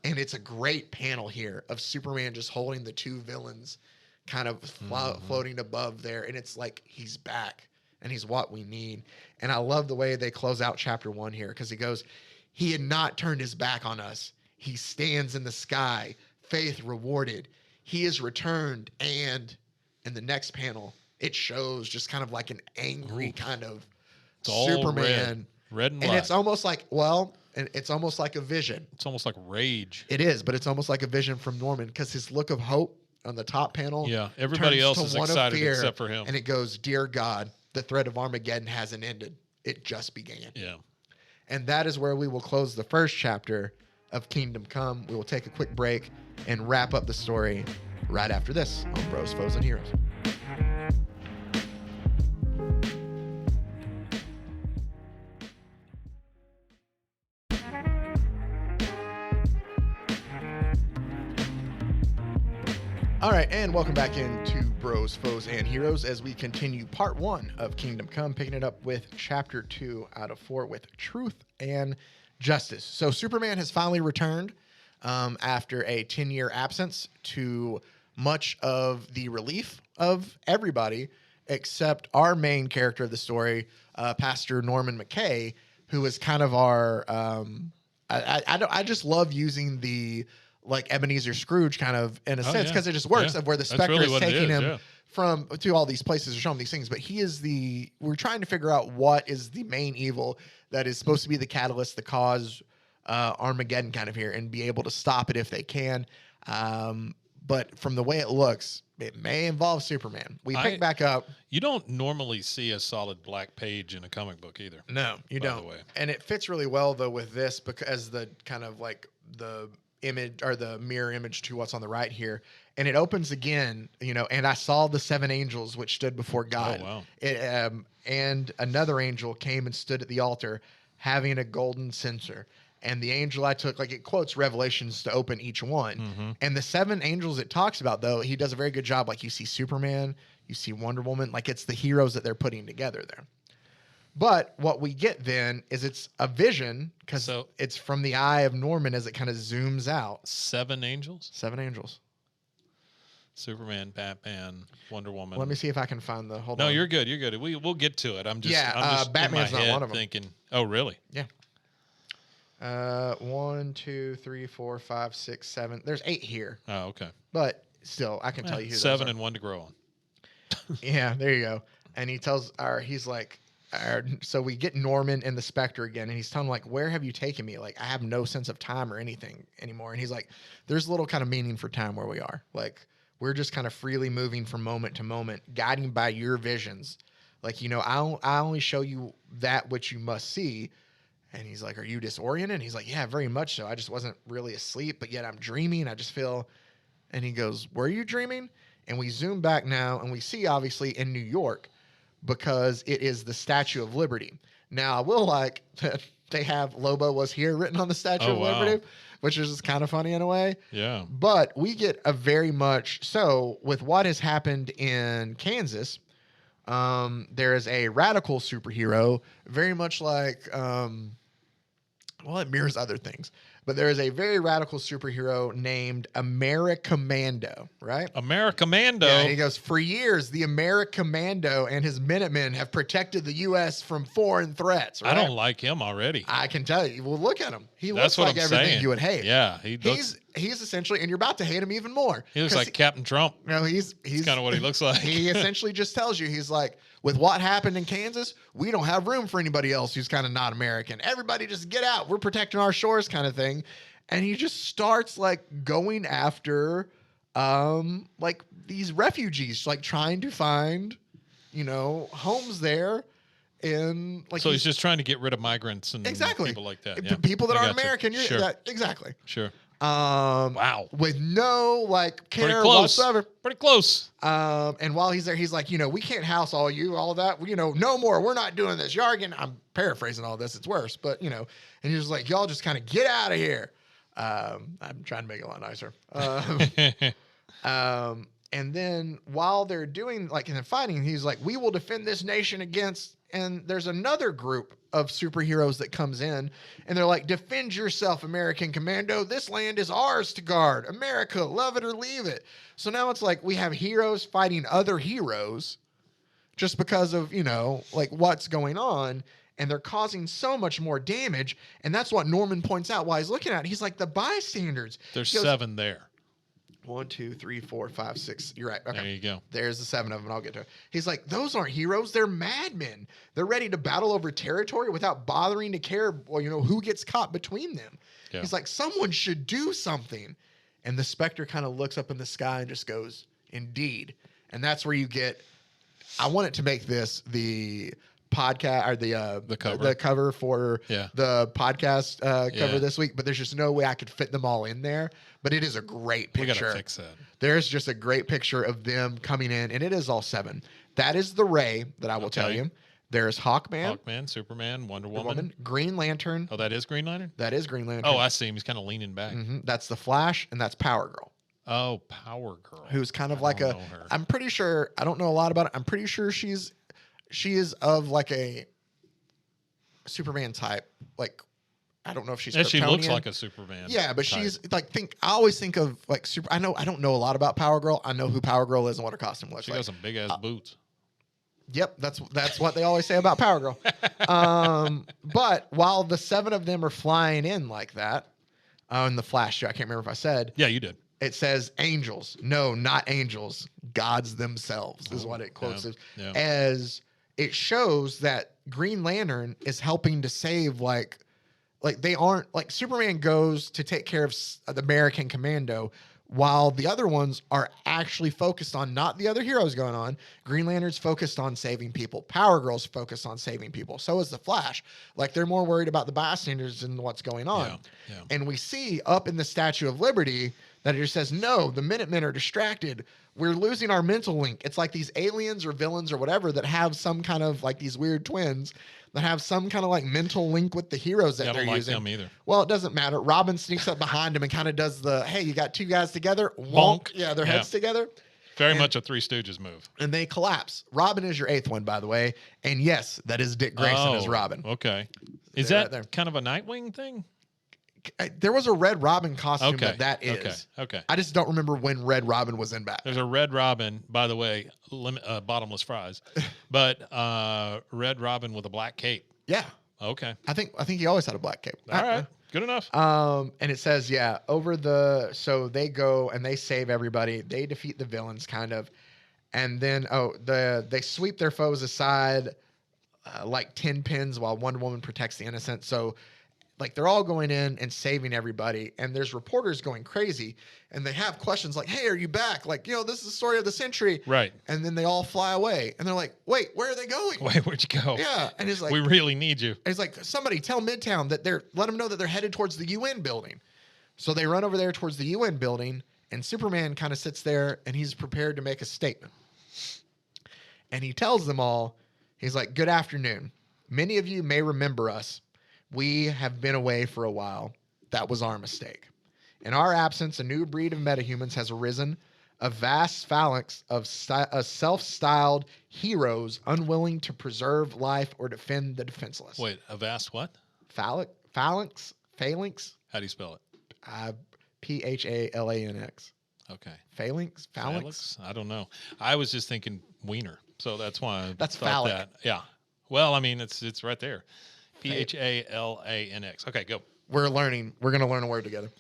[SPEAKER 4] And it's a great panel here of Superman just holding the two villains kind of floating above there. And it's like, he's back and he's what we need. And I love the way they close out chapter 1 here, because he goes, he had not turned his back on us. He stands in the sky, faith rewarded. He is returned. And in the next panel, it shows just kind of like an angry kind of Superman.
[SPEAKER 1] Red and
[SPEAKER 4] white.
[SPEAKER 1] black.
[SPEAKER 4] It's almost like, and it's almost like a vision.
[SPEAKER 1] It's almost like rage.
[SPEAKER 4] It is, but it's almost like a vision from Norman, because his look of hope on the top panel.
[SPEAKER 1] Yeah, everybody else
[SPEAKER 4] turns
[SPEAKER 1] is
[SPEAKER 4] to one of
[SPEAKER 1] excited
[SPEAKER 4] fear,
[SPEAKER 1] except for him.
[SPEAKER 4] And it goes, dear God, the threat of Armageddon hasn't ended. It just began.
[SPEAKER 1] Yeah.
[SPEAKER 4] And that is where we will close the first chapter of Kingdom Come. We will take a quick break and wrap up the story right after this on Bros, Foes, and Heroes. All right, and welcome back into Bros, Foes, and Heroes as we continue part 1 of Kingdom Come, picking it up with chapter 2 out of 4 with Truth and Justice. So Superman has finally returned after a 10-year absence, to much of the relief of everybody except our main character of the story, Pastor Norman McKay, who is kind of our I just love using the like Ebenezer Scrooge kind of in a sense, because it just works, of where the Spectre is taking him from to all these places to show him these things. But he is we're trying to figure out what is the main evil that is supposed to be the catalyst, the cause Armageddon kind of here, and be able to stop it if they can. But from the way it looks, it may involve Superman. We pick back up.
[SPEAKER 1] You don't normally see a solid black page in a comic book either.
[SPEAKER 4] No, you don't. And it fits really well though with this, because the kind of like the image or the mirror image to what's on the right here, and it opens again, and I saw the 7 angels which stood before God.
[SPEAKER 1] Oh, wow.
[SPEAKER 4] And another angel came and stood at the altar having a golden censer, and the angel I took, like it quotes Revelations to open each one. And the 7 angels it talks about, though, he does a very good job. Like you see Superman, you see Wonder Woman, like it's the heroes that they're putting together there. But what we get then is it's a vision, because it's from the eye of Norman as it kind of zooms out.
[SPEAKER 1] 7 angels?
[SPEAKER 4] 7 angels.
[SPEAKER 1] Superman, Batman, Wonder Woman.
[SPEAKER 4] Let me see if I can find the. Hold
[SPEAKER 1] on.
[SPEAKER 4] No,
[SPEAKER 1] you're good. You're good. We'll get to it. I'm just
[SPEAKER 4] Batman's
[SPEAKER 1] in my head
[SPEAKER 4] not one of them.
[SPEAKER 1] Thinking, oh really?
[SPEAKER 4] Yeah. 1, 2, 3, 4, 5, 6, 7. There's 8 here.
[SPEAKER 1] Oh, okay.
[SPEAKER 4] But still, I can tell you who
[SPEAKER 1] 7
[SPEAKER 4] those are.
[SPEAKER 1] and 1 to grow on.
[SPEAKER 4] Yeah, there you go. And he tells he's like. So we get Norman and the Spectre again, and he's telling him, like, where have you taken me? Like, I have no sense of time or anything anymore. And he's like, there's little kind of meaning for time where we are. Like, we're just kind of freely moving from moment to moment, guiding by your visions. Like, I only show you that which you must see. And he's like, are you disoriented? And he's like, yeah, very much so. I just wasn't really asleep, but yet I'm dreaming. I just feel. And he goes, were you dreaming? And we zoom back now, and we see, obviously, in New York, because it is the Statue of Liberty. Now, I will like that they have Lobo was here written on the Statue of Liberty, which is kind of funny in a way.
[SPEAKER 1] Yeah.
[SPEAKER 4] But we get a very much so with what has happened in Kansas. There is a radical superhero, very much like, it mirrors other things. But there is a very radical superhero named Americommando, right?
[SPEAKER 1] Americommando.
[SPEAKER 4] Yeah, and he goes, for years, the Americommando and his Minutemen have protected the U.S. from foreign threats, right?
[SPEAKER 1] I don't like him already.
[SPEAKER 4] I can tell you. Well, look at him. He
[SPEAKER 1] That's
[SPEAKER 4] looks like
[SPEAKER 1] I'm
[SPEAKER 4] everything
[SPEAKER 1] saying.
[SPEAKER 4] you would hate.
[SPEAKER 1] Yeah.
[SPEAKER 4] He's essentially, and you're about to hate him even more.
[SPEAKER 1] He looks like Captain Trump.
[SPEAKER 4] No, he's
[SPEAKER 1] kind of what he looks like.
[SPEAKER 4] He essentially just tells you, he's like, with what happened in Kansas, we don't have room for anybody else who's kind of not American. Everybody just get out. We're protecting our shores kind of thing. and he just starts like going after like these refugees, like trying to find, homes there. And like
[SPEAKER 1] So he's just trying to get rid of migrants and
[SPEAKER 4] exactly
[SPEAKER 1] people like that. Yeah.
[SPEAKER 4] people that
[SPEAKER 1] I
[SPEAKER 4] aren't
[SPEAKER 1] gotcha.
[SPEAKER 4] American.
[SPEAKER 1] Sure.
[SPEAKER 4] Exactly.
[SPEAKER 1] Sure.
[SPEAKER 4] Wow. With no like
[SPEAKER 1] Pretty
[SPEAKER 4] care
[SPEAKER 1] close.
[SPEAKER 4] whatsoever.
[SPEAKER 1] Pretty close.
[SPEAKER 4] And while he's there, he's like, we can't house all that. No more. We're not doing this. Jargon. I'm paraphrasing all this. It's worse, but and he's just like, y'all just kind of get out of here. I'm trying to make it a lot nicer. And then while they're doing like in the fighting, he's like, we will defend this nation against. And there's another group of superheroes that comes in, and they're like, defend yourself, American Commando. This land is ours to guard. America, love it or leave it. So now it's like we have heroes fighting other heroes just because of, like what's going on. And they're causing so much more damage. And that's what Norman points out while he's looking at it. He's like, the bystanders.
[SPEAKER 1] There's
[SPEAKER 4] He goes,
[SPEAKER 1] 7 there.
[SPEAKER 4] 1, 2, 3, 4, 5, 6. You're right. Okay.
[SPEAKER 1] There you go.
[SPEAKER 4] There's the 7 of them. I'll get to it. He's like, those aren't heroes. They're madmen. They're ready to battle over territory without bothering to care, who gets caught between them.
[SPEAKER 1] Yeah.
[SPEAKER 4] He's like, someone should do something. And the Spectre kind of looks up in the sky and just goes, indeed. And that's where you get, I want it to make this the podcast or the cover for the podcast cover this week, but there's just no way I could fit them all in there. But it is a great picture.
[SPEAKER 1] We gotta fix that.
[SPEAKER 4] There's just a great picture of them coming in, and it is all 7. That is the Ray that I will tell you. There's Hawkman,
[SPEAKER 1] Superman, Wonder Woman,
[SPEAKER 4] Green Lantern.
[SPEAKER 1] Oh, that is Green Lantern?
[SPEAKER 4] That is Green Lantern.
[SPEAKER 1] Oh, I see him. He's kind of leaning back.
[SPEAKER 4] Mm-hmm. That's the Flash, and that's Power Girl.
[SPEAKER 1] Oh, Power Girl.
[SPEAKER 4] Who's kind of like I'm pretty sure, I don't know a lot about it. I'm pretty sure she is of like a Superman type, like I don't know if she's
[SPEAKER 1] she looks
[SPEAKER 4] Kryptonian.
[SPEAKER 1] like a Superman.
[SPEAKER 4] Yeah, but
[SPEAKER 1] type.
[SPEAKER 4] she's like I always think of like super. I don't know a lot about Power Girl. I know who Power Girl is and what her costume looks
[SPEAKER 1] She
[SPEAKER 4] like.
[SPEAKER 1] got some big ass boots.
[SPEAKER 4] Yep, that's what they always say about Power Girl. But while the 7 of them are flying in like that, in the Flash show, I can't remember if I said.
[SPEAKER 1] Yeah, you did.
[SPEAKER 4] It says angels. No, not angels. Gods themselves is what it quotes as. It shows that Green Lantern is helping to save like they aren't like Superman goes to take care of the American Commando while the other ones are actually focused on not the other heroes going on. Green Lantern's focused on saving people. Power Girl's focused on saving people. So is the Flash. Like they're more worried about the bystanders and what's going on.
[SPEAKER 1] Yeah.
[SPEAKER 4] And we see up in the Statue of Liberty that it just says, no, the Minutemen are distracted. We're losing our mental link. It's like these aliens or villains or whatever that have some kind of like these weird twins that have some kind of like mental link with the heroes that they're
[SPEAKER 1] I don't
[SPEAKER 4] using.
[SPEAKER 1] like them either.
[SPEAKER 4] Well, it doesn't matter. Robin sneaks up behind him and kind of does hey, you got 2 guys together? Wonk. Yeah, their heads together.
[SPEAKER 1] Very much a Three Stooges move.
[SPEAKER 4] And they collapse. Robin is your 8th one, by the way. And yes, that is Dick Grayson as Robin.
[SPEAKER 1] Okay. Is
[SPEAKER 4] They're
[SPEAKER 1] that
[SPEAKER 4] right there.
[SPEAKER 1] kind of a Nightwing thing?
[SPEAKER 4] There was a Red Robin costume that is.
[SPEAKER 1] Okay.
[SPEAKER 4] I just don't remember when Red Robin was in Batman.
[SPEAKER 1] There's a Red Robin, by the way, bottomless fries, but Red Robin with a black cape.
[SPEAKER 4] Yeah.
[SPEAKER 1] Okay.
[SPEAKER 4] I think he always had a black cape.
[SPEAKER 1] All right. Good enough.
[SPEAKER 4] And it says, so they go and they save everybody. They defeat the villains kind of. And then, they sweep their foes aside like 10 pins while Wonder Woman protects the innocent. So like they're all going in and saving everybody. And there's reporters going crazy and they have questions like, hey, are you back? Like, this is the story of the century.
[SPEAKER 1] Right.
[SPEAKER 4] And then they all fly away and they're like, wait, where are they going?
[SPEAKER 1] Wait, where'd you go?
[SPEAKER 4] Yeah. And he's like,
[SPEAKER 1] we really need you.
[SPEAKER 4] He's like, somebody tell Midtown that let them know that they're headed towards the UN building. So they run over there towards the UN building and Superman kind of sits there and he's prepared to make a statement. And he tells them all, he's like, good afternoon. Many of you may remember us. We have been away for a while. That was our mistake. In our absence, a new breed of metahumans has arisen, a vast phalanx of self-styled heroes unwilling to preserve life or defend the defenseless.
[SPEAKER 1] Wait, a vast what?
[SPEAKER 4] Phalanx?
[SPEAKER 1] How do you spell it?
[SPEAKER 4] Phalanx.
[SPEAKER 1] Okay.
[SPEAKER 4] Phalanx?
[SPEAKER 1] I don't know. I was just thinking wiener, so that's why I
[SPEAKER 4] That's
[SPEAKER 1] thought
[SPEAKER 4] phallic.
[SPEAKER 1] that. Yeah. Well, I mean, it's right there. Phalanx. Okay, go.
[SPEAKER 4] We're going to learn a word together.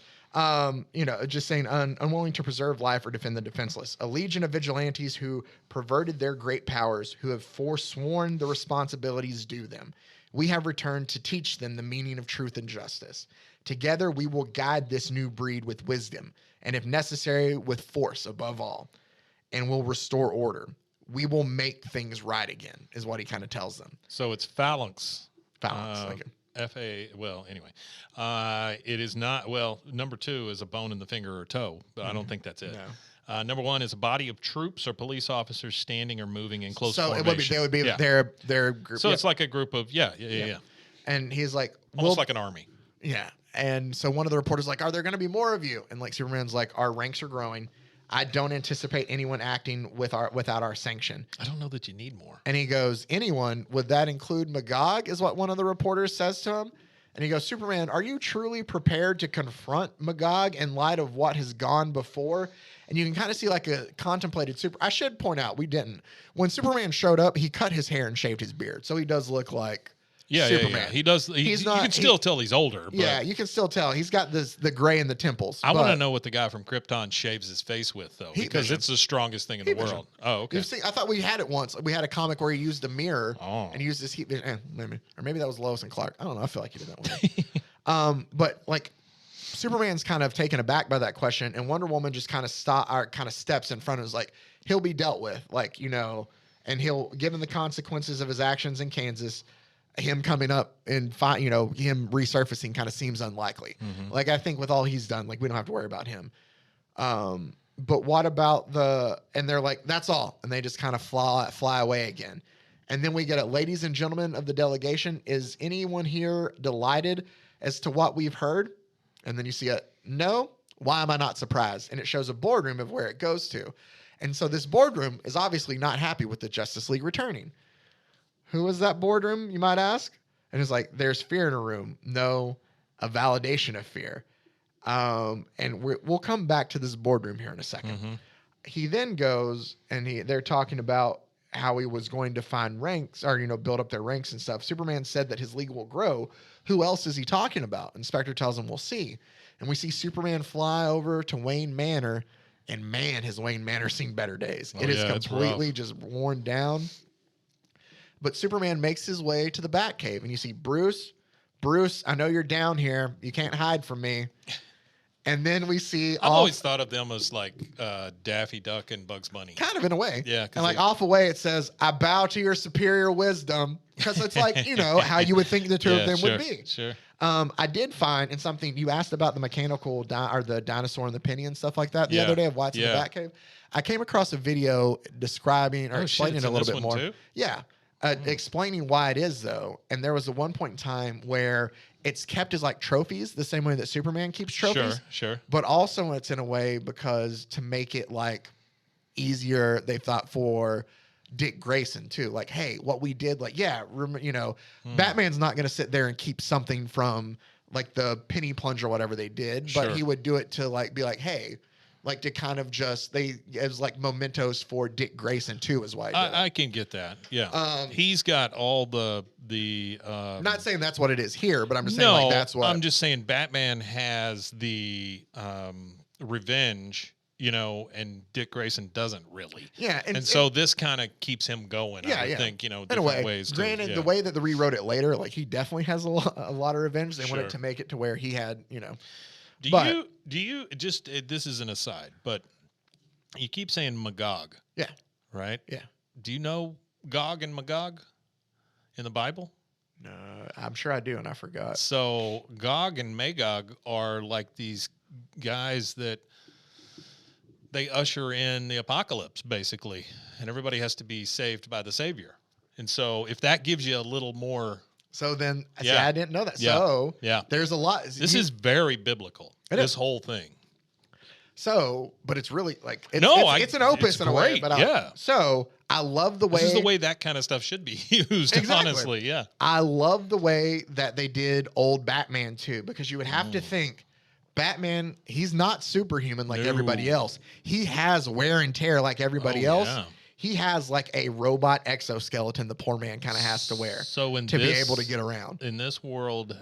[SPEAKER 4] Just saying unwilling to preserve life or defend the defenseless. A legion of vigilantes who perverted their great powers, who have forsworn the responsibilities due them. We have returned to teach them the meaning of truth and justice. Together we will guide this new breed with wisdom, and if necessary, with force above all, and we'll restore order. We will make things right again, is what he kind of tells them.
[SPEAKER 1] So it's phalanx.
[SPEAKER 4] Phalanx, like
[SPEAKER 1] Well, anyway, it is not. Well, number 2 is a bone in the finger or toe, but I don't think that's it.
[SPEAKER 4] No.
[SPEAKER 1] Number 1 is a body of troops or police officers standing or moving in close
[SPEAKER 4] So
[SPEAKER 1] formation.
[SPEAKER 4] they would be
[SPEAKER 1] Yeah.
[SPEAKER 4] their group.
[SPEAKER 1] So
[SPEAKER 4] yeah.
[SPEAKER 1] it's like a group of yeah.
[SPEAKER 4] And he's like,
[SPEAKER 1] Almost
[SPEAKER 4] well,
[SPEAKER 1] like an army.
[SPEAKER 4] yeah. And so one of the reporters like, are there going to be more of you? And like Superman's like, our ranks are growing. I don't anticipate anyone acting without our sanction.
[SPEAKER 1] I don't know that you need more.
[SPEAKER 4] And he goes, anyone? Would that include Magog? Is what one of the reporters says to him. And he goes, Superman, are you truly prepared to confront Magog in light of what has gone before? And you can kind of see like a contemplated super. I should point out, we didn't. When Superman showed up, he cut his hair and shaved his beard. So he does look like Superman.
[SPEAKER 1] He does. You can still tell he's older. But
[SPEAKER 4] Yeah, you can still tell. He's got the gray in the temples.
[SPEAKER 1] I want to know what the guy from Krypton shaves his face with, though,
[SPEAKER 4] Heat
[SPEAKER 1] because
[SPEAKER 4] vision.
[SPEAKER 1] it's the strongest thing in
[SPEAKER 4] Heat
[SPEAKER 1] the
[SPEAKER 4] vision.
[SPEAKER 1] world. Oh, okay.
[SPEAKER 4] You see, I thought we had it once. We had a comic where he used a mirror
[SPEAKER 1] Oh.
[SPEAKER 4] and used his heat vision. Maybe that was Lois and Clark. I don't know. I feel like he did that one. But like Superman's kind of taken aback by that question, and Wonder Woman just kind of steps in front and is like, he'll be dealt with, like, and he'll, given the consequences of his actions in Kansas, him coming up and him resurfacing kind of seems unlikely.
[SPEAKER 1] Mm-hmm.
[SPEAKER 4] Like, I think with all he's done, like, we don't have to worry about him. But what about and they're like, that's all. And they just kind of fly away again. And then we get it, ladies and gentlemen of the delegation, is anyone here delighted as to what we've heard? And then you see no, why am I not surprised? And it shows a boardroom of where it goes to. And so this boardroom is obviously not happy with the Justice League returning. Who is that boardroom, you might ask? And it's like, there's fear in a room. No, a validation of fear. And we'll come back to this boardroom here in a second.
[SPEAKER 1] Mm-hmm.
[SPEAKER 4] He then goes and they're talking about how he was going to find ranks or, build up their ranks and stuff. Superman said that his league will grow. Who else is he talking about? Inspector tells him we'll see. And we see Superman fly over to Wayne Manor, and man, has Wayne Manor seen better days. It is completely just worn down. But Superman makes his way to the Batcave, and you see Bruce, I know you're down here. You can't hide from me. And then we see...
[SPEAKER 1] I've always thought of them as like Daffy Duck and Bugs Bunny.
[SPEAKER 4] Kind of in a way.
[SPEAKER 1] Yeah.
[SPEAKER 4] And like off away, it says, I bow to your superior wisdom. Because it's like, how you would think the two of them would be.
[SPEAKER 1] Sure.
[SPEAKER 4] I did find in something, you asked about the mechanical or the dinosaur and the penny and stuff like that the other day of Watts in the Batcave. I came across a video describing or explaining it a little bit more.
[SPEAKER 1] Too?
[SPEAKER 4] Yeah. Explaining why it is, though. And there was a one point in time where it's kept as like trophies, the same way that Superman keeps trophies.
[SPEAKER 1] Sure.
[SPEAKER 4] But also it's in a way because to make it like easier, they thought for Dick Grayson too. Like, hey, what we did, like, Batman's not going to sit there and keep something from like the penny plunge or whatever they did, but he would do it to like be like, hey, like to kind of just as like mementos for Dick Grayson too, is why
[SPEAKER 1] I can get that. Yeah, he's got all the.
[SPEAKER 4] Not saying that's what it is here, but I'm just saying like that's what
[SPEAKER 1] I'm just saying. Batman has the revenge, and Dick Grayson doesn't really.
[SPEAKER 4] Yeah,
[SPEAKER 1] and so this kind of keeps him going. I would think
[SPEAKER 4] in
[SPEAKER 1] different
[SPEAKER 4] a way.
[SPEAKER 1] ways.
[SPEAKER 4] Granted, the way that they rewrote it later, like he definitely has a lot of revenge. They wanted to make it to where he had,
[SPEAKER 1] Do you just this is an aside, but you keep saying Magog.
[SPEAKER 4] Yeah.
[SPEAKER 1] Right?
[SPEAKER 4] Yeah.
[SPEAKER 1] Do you know Gog and Magog in the Bible?
[SPEAKER 4] No, I'm sure I do, and I forgot.
[SPEAKER 1] So Gog and Magog are like these guys that they usher in the apocalypse, basically, and everybody has to be saved by the Savior. And so if that gives you a little more...
[SPEAKER 4] So then, I didn't know that.
[SPEAKER 1] Yeah.
[SPEAKER 4] So
[SPEAKER 1] yeah.
[SPEAKER 4] There's a lot.
[SPEAKER 1] This is very biblical, this whole thing.
[SPEAKER 4] So, but it's really like, it's an opus in a way. But I love the way.
[SPEAKER 1] This is the way that kind of stuff should be used, honestly. Yeah.
[SPEAKER 4] I love the way that they did old Batman too, because you would have to think Batman, he's not superhuman like everybody else. He has wear and tear like everybody else. Yeah. He has like a robot exoskeleton the poor man kind of has to wear
[SPEAKER 1] to be
[SPEAKER 4] able to get around.
[SPEAKER 1] In this world,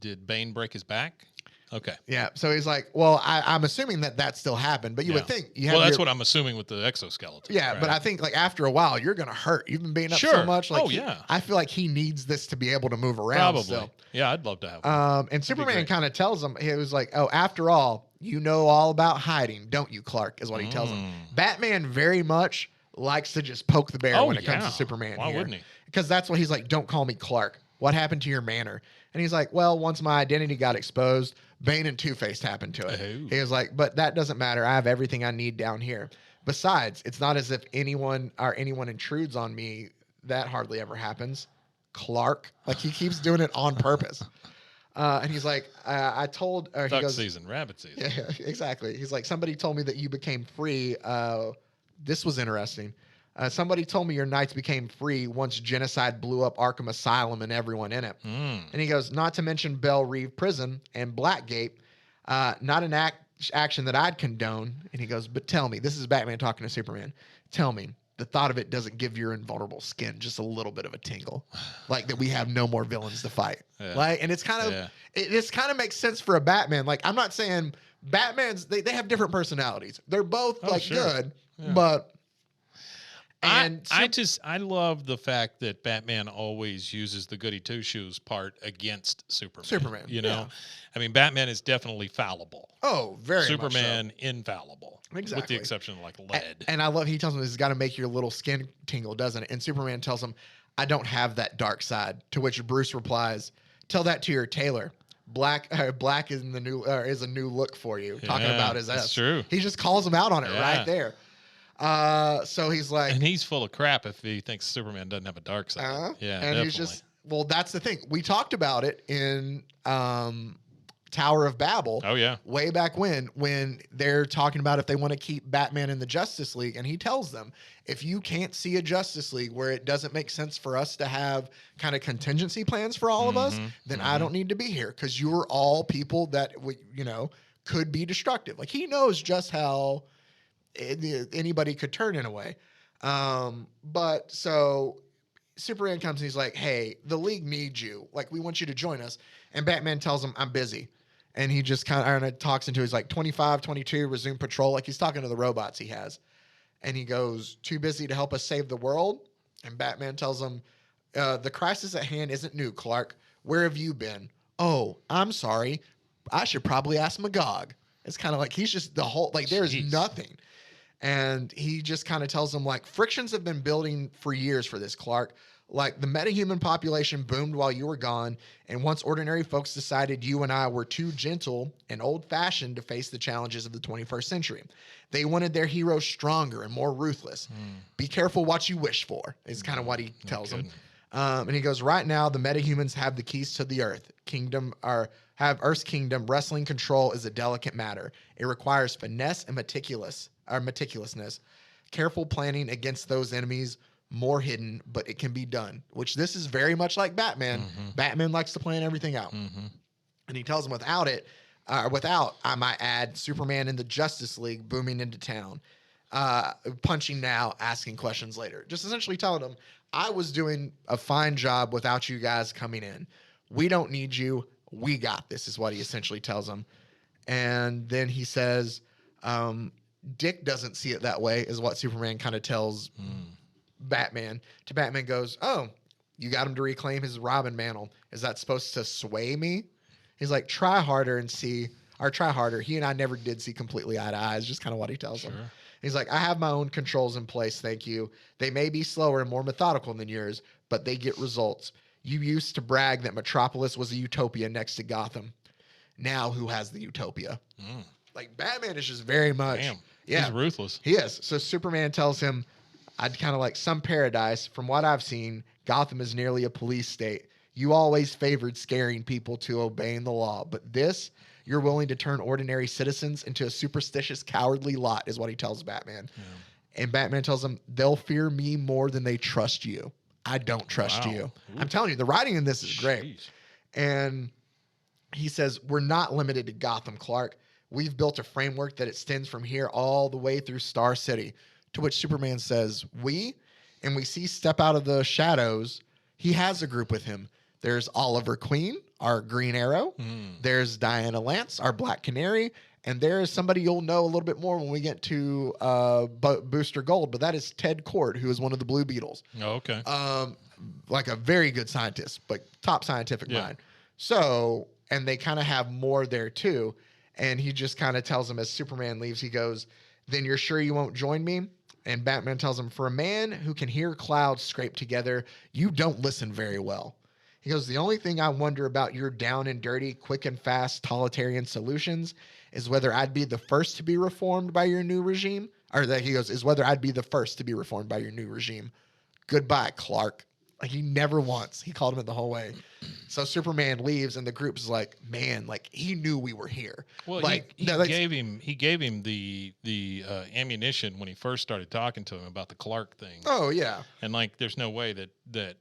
[SPEAKER 1] did Bane break his back? Okay.
[SPEAKER 4] Yeah. So he's like, well, I'm assuming that still happened, but you would think you have
[SPEAKER 1] Well, that's
[SPEAKER 4] your-
[SPEAKER 1] what I'm assuming with the exoskeleton.
[SPEAKER 4] Yeah,
[SPEAKER 1] right?
[SPEAKER 4] but I think like after a while you're gonna hurt. You've been beaten up so
[SPEAKER 1] Sure.
[SPEAKER 4] much. Like
[SPEAKER 1] Oh, yeah.
[SPEAKER 4] I feel like he needs this to be able to move around.
[SPEAKER 1] Probably.
[SPEAKER 4] Still.
[SPEAKER 1] Yeah, I'd love to have one.
[SPEAKER 4] And Superman
[SPEAKER 1] great.
[SPEAKER 4] kind of tells him, he was like, oh, after all, you know all about hiding, don't you, Clark? Is what he tells him. Batman very much likes to just poke the bear
[SPEAKER 1] Oh,
[SPEAKER 4] when it comes
[SPEAKER 1] yeah.
[SPEAKER 4] to Superman.
[SPEAKER 1] Why
[SPEAKER 4] here.
[SPEAKER 1] wouldn't he?
[SPEAKER 4] Because that's what he's like, don't call me Clark. What happened to your manner? And he's like, well, once my identity got exposed, Bane and Two-Face happened to it.
[SPEAKER 1] Oh.
[SPEAKER 4] He was like, but that doesn't matter. I have everything I need down here. Besides, it's not as if anyone intrudes on me. That hardly ever happens. Clark, like he keeps doing it on purpose. And he's like, I told, he
[SPEAKER 1] Duck
[SPEAKER 4] goes,
[SPEAKER 1] season, rabbit season.
[SPEAKER 4] yeah, exactly. He's like, somebody told me that you became free. This was interesting. Somebody told me your knights became free once genocide blew up Arkham Asylum and everyone in it. And he goes, not to mention Belle Reve Prison and Blackgate. Not an action that I'd condone. And he goes, but tell me, this is Batman talking to Superman. Tell me, the thought of it doesn't give your invulnerable skin just a little bit of a tingle, like that we have no more villains to fight.
[SPEAKER 1] Yeah.
[SPEAKER 4] Like, and it's kind of, it just kind of makes sense for a Batman. Like, I'm not saying Batman's, they have different personalities. They're both good, but. And
[SPEAKER 1] I love the fact that Batman always uses the goody two shoes part against Superman. You know,
[SPEAKER 4] yeah.
[SPEAKER 1] I mean, Batman is definitely fallible.
[SPEAKER 4] Oh, very
[SPEAKER 1] Superman infallible,
[SPEAKER 4] Exactly.
[SPEAKER 1] with the exception of like lead.
[SPEAKER 4] And I love he tells him this has got to make your little skin tingle, doesn't it? And Superman tells him, "I don't have that dark side." To which Bruce replies, "Tell that to your tailor. Black is in the new is a new look for you." Talking about his
[SPEAKER 1] that's
[SPEAKER 4] S.
[SPEAKER 1] true.
[SPEAKER 4] He just calls him out on it
[SPEAKER 1] Yeah.
[SPEAKER 4] right there. So he's like,
[SPEAKER 1] And he's full of crap if he thinks Superman doesn't have a dark side. Yeah,
[SPEAKER 4] and
[SPEAKER 1] definitely.
[SPEAKER 4] he's just that's the thing. We talked about it in Tower of Babel.
[SPEAKER 1] Oh yeah.
[SPEAKER 4] Way back when they're talking about if they want to keep Batman in the Justice League, and he tells them, if you can't see a Justice League where it doesn't make sense for us to have kind of contingency plans for all of us, then I don't need to be here, because you're all people that could be destructive. Like, he knows just how anybody could turn in a way. But so Superman comes and he's like, hey, the League needs you. Like, we want you to join us. And Batman tells him, I'm busy. And he just kind of talks into, he's like, 25, 22, resume patrol. Like, he's talking to the robots he has. And he goes, too busy to help us save the world? And Batman tells him, the crisis at hand isn't new, Clark. Where have you been? Oh, I'm sorry. I should probably ask Magog. It's kind of like he's just the whole, like, there's nothing. And he just kind of tells him, like, frictions have been building for years for this, Clark. Like, the metahuman population boomed while you were gone, and once ordinary folks decided you and I were too gentle and old-fashioned to face the challenges of the 21st century. They wanted their heroes stronger and more ruthless. Be careful what you wish for, is kind of what he tells them. And he goes, right now, the metahumans have the keys to the Earth have Earth's kingdom. Wrestling control is a delicate matter. It requires finesse and meticulousness, careful planning against those enemies, more hidden, but it can be done, which this is very much like Batman. Batman likes to plan everything out. And he tells him without, I might add, Superman in the Justice League booming into town, punching now, asking questions later. Just essentially telling him, I was doing a fine job without you guys coming in. We don't need you. We got this, is what he essentially tells him. And then he says, Dick doesn't see it that way, is what Superman kind of tells Batman. To Batman goes, oh, you got him to reclaim his Robin mantle. Is that supposed to sway me? He's like, try harder and see, or try harder. He and I never did see completely eye to eye, is just kind of what he tells him. He's like, I have my own controls in place, thank you. They may be slower and more methodical than yours, but they get results. You used to brag that Metropolis was a utopia next to Gotham. Now who has the utopia? Like, Batman is just very much...
[SPEAKER 1] Damn.
[SPEAKER 4] Yeah.
[SPEAKER 1] He's ruthless.
[SPEAKER 4] He is. So Superman tells him, I'd kind of like some paradise. From what I've seen, Gotham is nearly a police state. You always favored scaring people to obeying the law. But this, you're willing to turn ordinary citizens into a superstitious, cowardly lot, is what he tells Batman. And Batman tells him, they'll fear me more than they trust you. I don't trust you. I'm telling you, the writing in this is great. And he says, we're not limited to Gotham, Clark. We've built a framework that extends from here all the way through Star City. To which Superman says, and we see step out of the shadows. He has a group with him. There's Oliver Queen, our Green Arrow. There's Diana Lance, our Black Canary. And there is somebody you'll know a little bit more when we get to Booster Gold, but that is Ted Kord, who is one of the Blue Beetles.
[SPEAKER 1] Oh, okay.
[SPEAKER 4] Like a very good scientist, but top scientific mind. So, and they kind of have more there too. And he just kind of tells him as Superman leaves, he goes, "Then you're sure you won't join me?" And Batman tells him, "For a man who can hear clouds scrape together, you don't listen very well." He goes, "The only thing I wonder about your down and dirty, quick and fast, totalitarian solutions is whether I'd be the first to be reformed by your new regime." Or that he goes, is whether I'd be the first to be reformed by your new regime. Goodbye, Clark. Like, he never once. He called him it the whole way. So Superman leaves, and the group's like, man, like, he knew we were here.
[SPEAKER 1] Well,
[SPEAKER 4] like,
[SPEAKER 1] he gave him the ammunition when he first started talking to him about the Clark thing.
[SPEAKER 4] Oh, yeah.
[SPEAKER 1] And like, there's no way that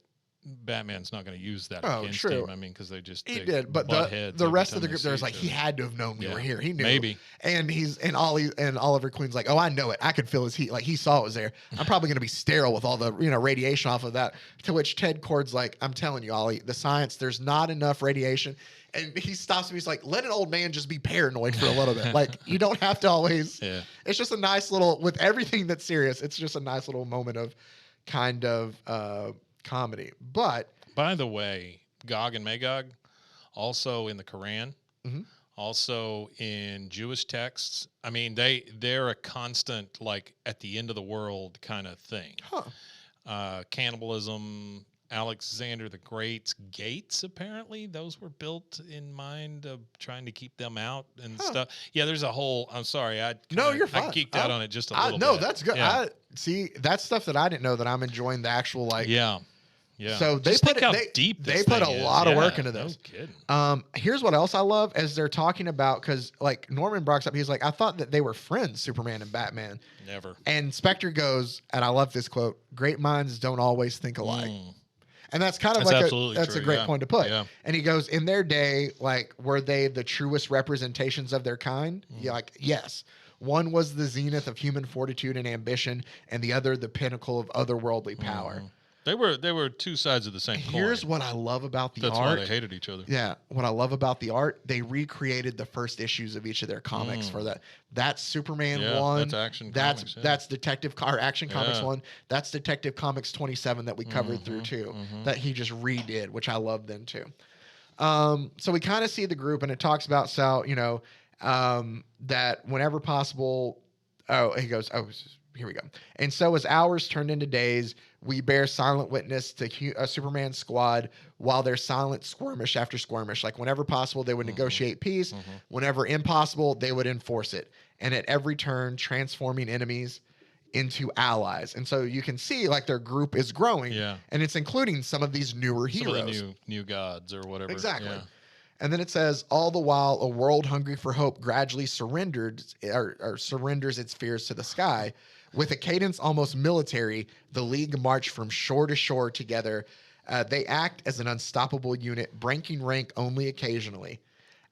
[SPEAKER 1] Batman's not going to use that against
[SPEAKER 4] true.
[SPEAKER 1] him. I mean, because they
[SPEAKER 4] did, but the rest of the group there's like, he had to have known we were here. He knew.
[SPEAKER 1] Maybe.
[SPEAKER 4] And Oliver Queen's like, "Oh, I know it. I could feel his heat. Like, he saw it was there. I'm probably going to be sterile with all the radiation off of that." To which Ted Kord's like, "I'm telling you, Ollie, the science, there's not enough radiation." And he stops me. He's like, "Let an old man just be paranoid for a little bit. Like, you don't have to always." Yeah. It's just a nice little, with everything that's serious, it's just a nice little moment of kind of comedy. But
[SPEAKER 1] by the way, Gog and Magog, also in the Quran, also in Jewish texts. I mean, they're a constant, like, at the end of the world kind of thing. Cannibalism, Alexander the Great's gates, apparently, those were built in mind of trying to keep them out and stuff. Yeah, there's a whole, I'm sorry.
[SPEAKER 4] You're fine.
[SPEAKER 1] I geeked out on it just a little bit.
[SPEAKER 4] No, that's good.
[SPEAKER 1] Yeah.
[SPEAKER 4] See, that's stuff that I didn't know, that I'm enjoying the actual, like.
[SPEAKER 1] Yeah. Yeah.
[SPEAKER 4] So they
[SPEAKER 1] Just
[SPEAKER 4] put
[SPEAKER 1] think how deep
[SPEAKER 4] they
[SPEAKER 1] this
[SPEAKER 4] put a
[SPEAKER 1] thing is.
[SPEAKER 4] lot of work into
[SPEAKER 1] No
[SPEAKER 4] this.
[SPEAKER 1] kidding.
[SPEAKER 4] Here's what else I love as they're talking about, because like Norman brings up, he's like, "I thought that they were friends, Superman and Batman."
[SPEAKER 1] Never.
[SPEAKER 4] And Spectre goes, and I love this quote: "Great minds don't always think alike." And that's kind of
[SPEAKER 1] That's
[SPEAKER 4] a great point to put.
[SPEAKER 1] Yeah.
[SPEAKER 4] And he goes, "In their day, like, were they the truest representations of their kind?" Yeah, like, yes. One was the zenith of human fortitude and ambition, and the other the pinnacle of otherworldly power.
[SPEAKER 1] They were two sides of the same coin.
[SPEAKER 4] Here's what I love about the art.
[SPEAKER 1] That's why they hated each other.
[SPEAKER 4] Yeah, what I love about the art, they recreated the first issues of each of their comics for that. That's Superman 1.
[SPEAKER 1] That's Action Comics.
[SPEAKER 4] That's Action Comics 1. That's Detective Comics 27 that we covered through too. That he just redid, which I love then too. So we kind of see the group, and it talks about that whenever possible. Oh, he goes, here we go. "And so as hours turned into days, we bear silent witness to Superman's squad while they're silent skirmish after skirmish. Like, whenever possible, they would negotiate peace. Whenever impossible, they would enforce it. And at every turn, transforming enemies into allies." And so you can see, like, their group is growing. Yeah. And it's including some of these newer heroes.
[SPEAKER 1] Some of the new gods or whatever.
[SPEAKER 4] Exactly.
[SPEAKER 1] Yeah.
[SPEAKER 4] And then it says, "All the while, a world hungry for hope gradually surrenders its fears to the sky. With a cadence almost military, the League march from shore to shore together. They act as an unstoppable unit, breaking rank only occasionally."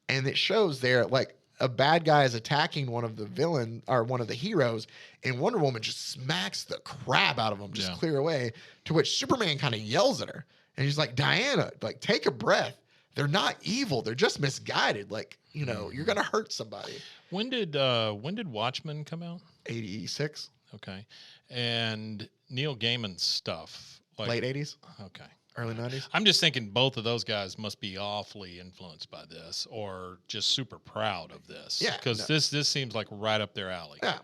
[SPEAKER 4] And it shows there, like, a bad guy is attacking one of the villain or one of the heroes, and Wonder Woman just smacks the crap out of him, just clear away. To which Superman kind of yells at her, and he's like, "Diana, like, take a breath. They're not evil. They're just misguided. Like, you're gonna hurt somebody."
[SPEAKER 1] When did Watchmen come out?
[SPEAKER 4] 86.
[SPEAKER 1] Okay. And Neil Gaiman's stuff. Like,
[SPEAKER 4] Late 80s.
[SPEAKER 1] Okay.
[SPEAKER 4] Early 90s.
[SPEAKER 1] I'm just thinking both of those guys must be awfully influenced by this, or just super proud of this.
[SPEAKER 4] Yeah.
[SPEAKER 1] Because this seems like right up their alley.
[SPEAKER 4] Yeah.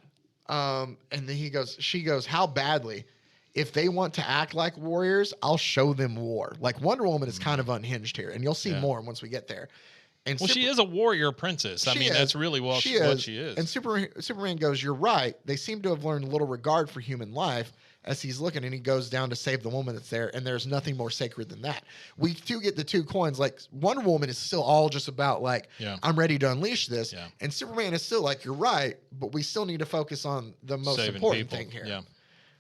[SPEAKER 4] And then she goes, "How badly? If they want to act like warriors, I'll show them war." Like, Wonder Woman is kind of unhinged here, and you'll see more once we get there. And
[SPEAKER 1] she is a warrior princess. I mean, that's really what she is.
[SPEAKER 4] And Superman goes, "You're right. They seem to have learned a little regard for human life." As he's looking, and he goes down to save the woman that's there, and there's nothing more sacred than that. We do get the two coins. Like, Wonder Woman is still all just about, like, I'm ready to unleash this. Yeah. And Superman is still like, "You're right, but we still need to focus on the most important thing here." Yeah.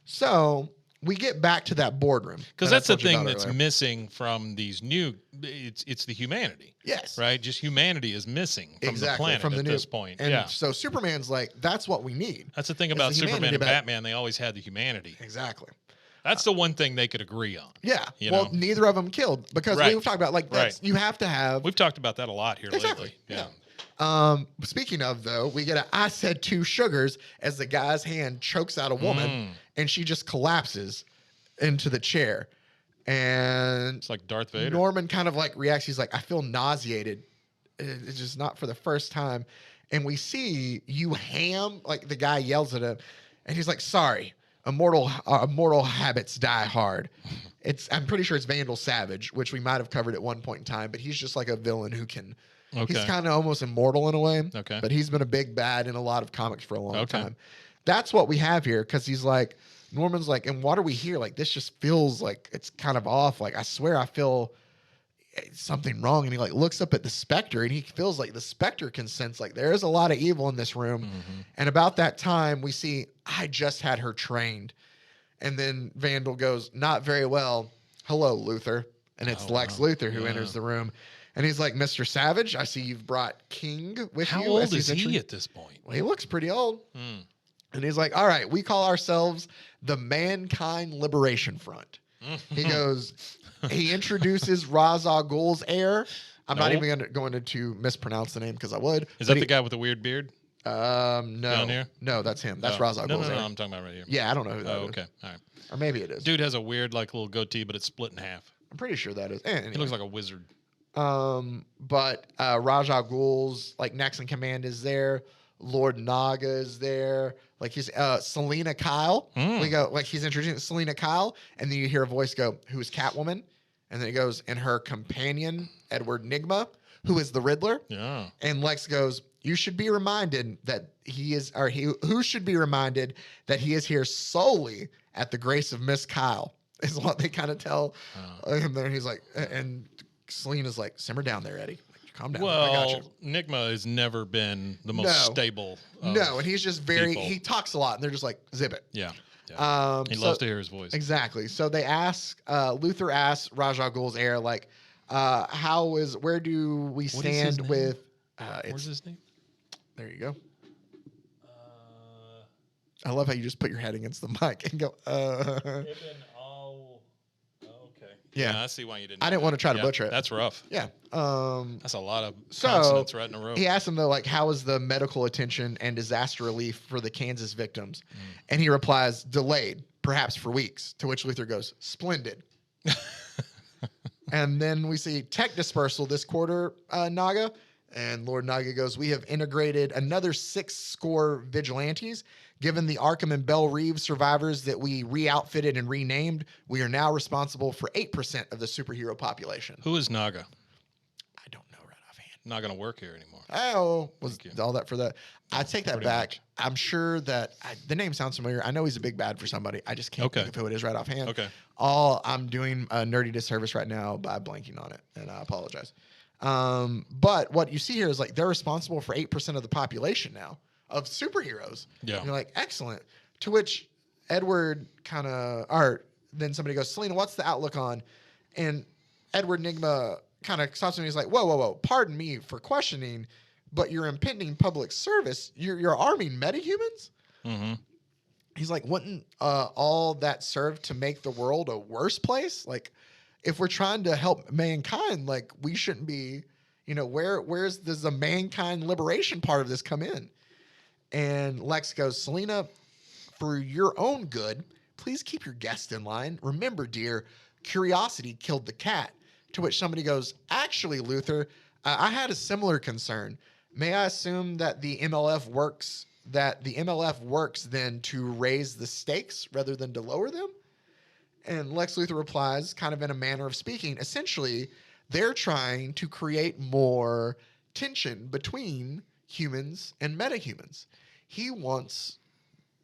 [SPEAKER 4] So we get back to that boardroom,
[SPEAKER 1] because that's the thing that's missing from these new. It's the humanity.
[SPEAKER 4] Yes.
[SPEAKER 1] Right. Just humanity is missing from the planet at this point.
[SPEAKER 4] And so Superman's like, that's what we need.
[SPEAKER 1] That's the thing about Superman and Batman. They always had the humanity.
[SPEAKER 4] Exactly.
[SPEAKER 1] That's the one thing they could agree on.
[SPEAKER 4] Yeah.
[SPEAKER 1] You
[SPEAKER 4] Well,
[SPEAKER 1] know?
[SPEAKER 4] neither of them killed because
[SPEAKER 1] Right.
[SPEAKER 4] we've talked about like that's you have to have.
[SPEAKER 1] We've talked about that a lot here
[SPEAKER 4] Exactly.
[SPEAKER 1] lately.
[SPEAKER 4] Speaking of though, we get a I said 2 sugars as the guy's hand chokes out a woman and she just collapses into the chair. And
[SPEAKER 1] It's like Darth Vader.
[SPEAKER 4] Norman kind of like reacts. He's like, I feel nauseated. It's just not for the first time. And we see you ham, like the guy yells at him and he's like, sorry, immortal habits die hard. I'm pretty sure it's Vandal Savage, which we might have covered at one point in time, but he's just like a villain who can, he's kind of almost immortal in a way.
[SPEAKER 1] Okay.
[SPEAKER 4] But he's been a big bad in a lot of comics for a long time. That's what we have here. Cause he's like, Norman's like, and what are we here? Like, this just feels like it's kind of off. Like, I swear I feel something wrong. And he like looks up at the Spectre and he feels like the Spectre can sense like there is a lot of evil in this room. And about that time we see, I just had her trained. And then Vandal goes, not very well. Hello, Luthor. And it's Lex Luthor who enters the room. And he's like, Mr. Savage, I see you've brought King with you.
[SPEAKER 1] How old is he at this point?
[SPEAKER 4] Well, he looks pretty old. And he's like, all right, we call ourselves the Mankind Liberation Front. He goes, he introduces Ra's al Ghul's heir. I'm not even going to mispronounce the name because I would.
[SPEAKER 1] Is that the guy with the weird beard?
[SPEAKER 4] No.
[SPEAKER 1] Down here?
[SPEAKER 4] No, that's him. That's Ra's al Ghul's heir.
[SPEAKER 1] No, I'm talking about right here.
[SPEAKER 4] Yeah, I don't know who that is.
[SPEAKER 1] Okay, all right.
[SPEAKER 4] Or maybe it is.
[SPEAKER 1] Dude has a weird, like, little goatee, but it's split in half.
[SPEAKER 4] I'm pretty sure that is. Anyway.
[SPEAKER 1] He looks like a wizard.
[SPEAKER 4] But Ra's al Ghul's like next in command is there. Lord Naga is there. Like he's Selena Kyle. We go like he's introducing Selena Kyle, and then you hear a voice go, "Who's Catwoman?" And then it goes, and her companion Edward Nygma, who is the Riddler.
[SPEAKER 1] Yeah.
[SPEAKER 4] And Lex goes, "You should be reminded that who should be reminded that he is here solely at the grace of Miss Kyle." Is what they kind of tell him there. He's like, and Selena's like, "Simmer down there, Eddie. Calm down. I got
[SPEAKER 1] Well,
[SPEAKER 4] you."
[SPEAKER 1] Nygma has never been the most stable.
[SPEAKER 4] No, and he's just
[SPEAKER 1] people.
[SPEAKER 4] he talks a lot, and they're just like, zip it.
[SPEAKER 1] Yeah. He
[SPEAKER 4] So-
[SPEAKER 1] loves to hear his voice.
[SPEAKER 4] Exactly. So they ask, Luther asks Ra's al Ghul's heir, like, where do we
[SPEAKER 1] What is his
[SPEAKER 4] stand
[SPEAKER 1] name?
[SPEAKER 4] with,
[SPEAKER 1] What's his name?
[SPEAKER 4] there you go. I love how you just put your head against the mic and go,
[SPEAKER 1] Okay.
[SPEAKER 4] Yeah.
[SPEAKER 1] I see why you didn't.
[SPEAKER 4] I didn't want to try to butcher it.
[SPEAKER 1] That's rough.
[SPEAKER 4] Yeah.
[SPEAKER 1] That's a lot of
[SPEAKER 4] So
[SPEAKER 1] consonants right in a row.
[SPEAKER 4] he asked him though, like, how is the medical attention and disaster relief for the Kansas victims? And he replies, delayed, perhaps for weeks. To which Luther goes, splendid. And then we see tech dispersal this quarter, Naga. And Lord Naga goes, we have integrated another 6 score vigilantes. Given the Arkham and Bell Reeves survivors that we re-outfitted and renamed, we are now responsible for 8% of the superhero population.
[SPEAKER 1] Who is Naga?
[SPEAKER 4] I don't know right offhand.
[SPEAKER 1] Not going to work here anymore.
[SPEAKER 4] Oh, was all that for that? I take that
[SPEAKER 1] Pretty
[SPEAKER 4] back.
[SPEAKER 1] much.
[SPEAKER 4] I'm sure that the name sounds familiar. I know he's a big bad for somebody. I just can't think of who it is right offhand.
[SPEAKER 1] Okay.
[SPEAKER 4] I'm doing a nerdy disservice right now by blanking on it, and I apologize. But what you see here is like they're responsible for 8% of the population now of superheroes.
[SPEAKER 1] Yeah.
[SPEAKER 4] And you're like, excellent. To which Edward then somebody goes, Selena, what's the outlook on? And Edward Nygma kind of stops him. He's like, whoa. Pardon me for questioning, but your impending public service, you're arming metahumans?
[SPEAKER 1] Mm-hmm.
[SPEAKER 4] He's like, wouldn't all that serve to make the world a worse place? Like, if we're trying to help mankind, like, we shouldn't be, does the mankind liberation part of this come in? And Lex goes, Selena, for your own good, please keep your guest in line. Remember, dear, curiosity killed the cat. To which somebody goes, actually, Luther, I had a similar concern. May I assume that the MLF works then to raise the stakes rather than to lower them? And Lex Luthor replies, kind of in a manner of speaking, essentially, they're trying to create more tension between humans and metahumans. He wants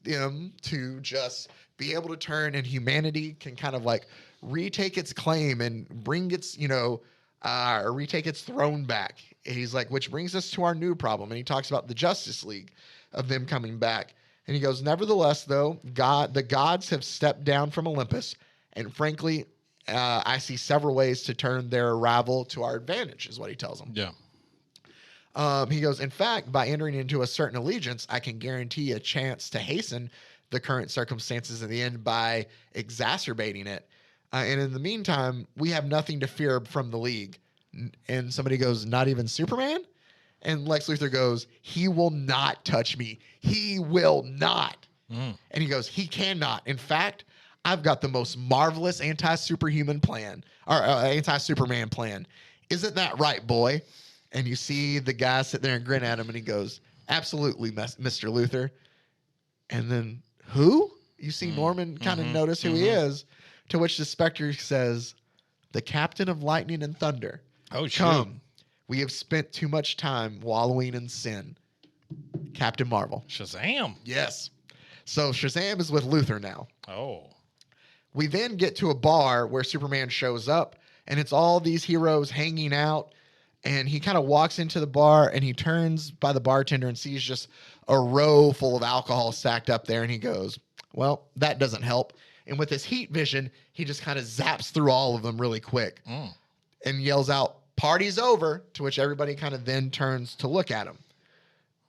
[SPEAKER 4] them to just be able to turn, and humanity can kind of like retake its claim and bring its, retake its throne back. And he's like, which brings us to our new problem. And he talks about the Justice League of them coming back. And he goes, nevertheless, though, the gods have stepped down from Olympus. And frankly, I see several ways to turn their arrival to our advantage, is what he tells them.
[SPEAKER 1] Yeah.
[SPEAKER 4] He goes, in fact, by entering into a certain allegiance, I can guarantee a chance to hasten the current circumstances at the end by exacerbating it. And in the meantime, we have nothing to fear from the League. And somebody goes, not even Superman? And Lex Luthor goes, he will not touch me. He will not. And he goes, he cannot. In fact, I've got the most marvelous anti-superhuman plan, or anti-Superman plan. Isn't that right, boy? And you see the guy sit there and grin at him, and he goes, absolutely, Mr. Luthor. And then, who? You see Norman kind of notice who he is, to which the Spectre says, the captain of lightning and thunder.
[SPEAKER 1] Oh, shoot.
[SPEAKER 4] Come. We have spent too much time wallowing in sin. Captain Marvel.
[SPEAKER 1] Shazam.
[SPEAKER 4] Yes. So Shazam is with Luthor now.
[SPEAKER 1] Oh.
[SPEAKER 4] We then get to a bar where Superman shows up, and it's all these heroes hanging out. And he kind of walks into the bar, and he turns by the bartender and sees just a row full of alcohol stacked up there. And he goes, well, that doesn't help. And with his heat vision, he just kind of zaps through all of them really quick and yells out, party's over, to which everybody kind of then turns to look at him.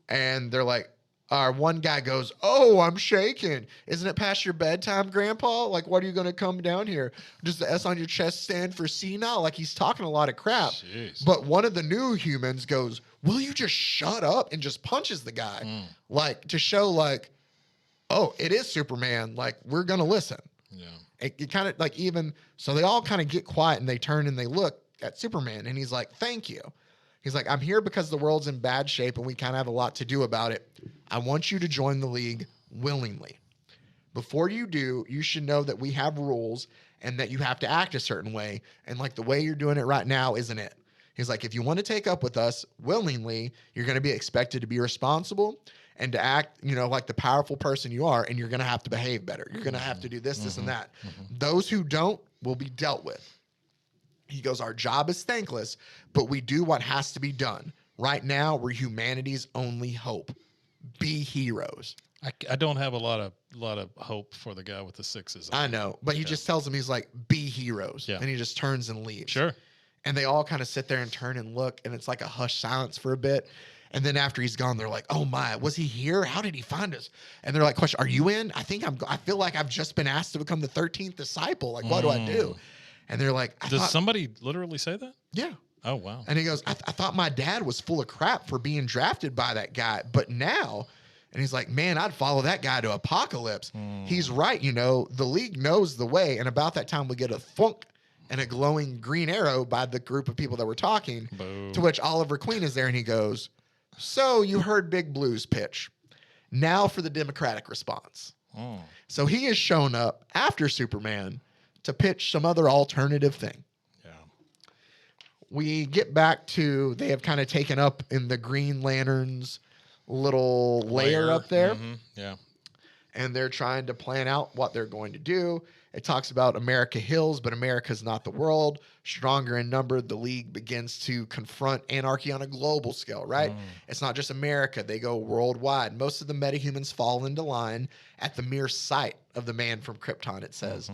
[SPEAKER 4] And they're like, our one guy goes, oh, I'm shaking. Isn't it past your bedtime, Grandpa? Like, what are you going to come down here? Does the S on your chest stand for senile? Like, he's talking a lot of crap.
[SPEAKER 1] Jeez.
[SPEAKER 4] But one of the new humans goes, will you just shut up? And just punches the guy. Like, to show, like, oh, it is Superman. Like, we're going to listen.
[SPEAKER 1] Yeah.
[SPEAKER 4] It kind of, like, even, so they all kind of get quiet and they turn and they look at Superman. And he's like, thank you. He's like, I'm here because the world's in bad shape and we kind of have a lot to do about it. I want you to join the League willingly. Before you do, you should know that we have rules and that you have to act a certain way. And like the way you're doing it right now isn't it. He's like, if you want to take up with us willingly, you're going to be expected to be responsible and to act, you know, like the powerful person you are, and you're going to have to behave better. You're going to have to do this, this, and that. Those who don't will be dealt with. He goes, our job is thankless, but we do what has to be done. Right now, we're humanity's only hope. Be heroes.
[SPEAKER 1] I don't have a lot of hope for the guy with the sixes.
[SPEAKER 4] I know, but he just tells them, he's like, be heroes.
[SPEAKER 1] Yeah.
[SPEAKER 4] And he just turns and leaves.
[SPEAKER 1] Sure.
[SPEAKER 4] And they all kind of sit there and turn and look, and it's like a hushed silence for a bit. And then after he's gone, they're like, oh my, was he here? How did he find us? And they're like, question, are you in? I feel like I've just been asked to become the 13th disciple. Like, what do I do? And they're like,
[SPEAKER 1] Does somebody literally say that?
[SPEAKER 4] Yeah.
[SPEAKER 1] Oh, wow.
[SPEAKER 4] And he goes, I thought my dad was full of crap for being drafted by that guy. But now, and he's like, man, I'd follow that guy to Apocalypse. He's right. You know, the League knows the way. And about that time, we get a thunk and a glowing green arrow by the group of people that were talking.
[SPEAKER 1] Boo.
[SPEAKER 4] To which Oliver Queen is there and he goes, so you heard Big Blue's pitch. Now for the Democratic response. So he has shown up after Superman to pitch some other alternative thing.
[SPEAKER 1] Yeah.
[SPEAKER 4] We get back to, they have kind of taken up in the Green Lantern's little lair up there.
[SPEAKER 1] Yeah.
[SPEAKER 4] And they're trying to plan out what they're going to do. It talks about America heals, but America's not the world. Stronger in number, the League begins to confront anarchy on a global scale, right? It's not just America. They go worldwide. Most of the metahumans fall into line at the mere sight of the man from Krypton, it says.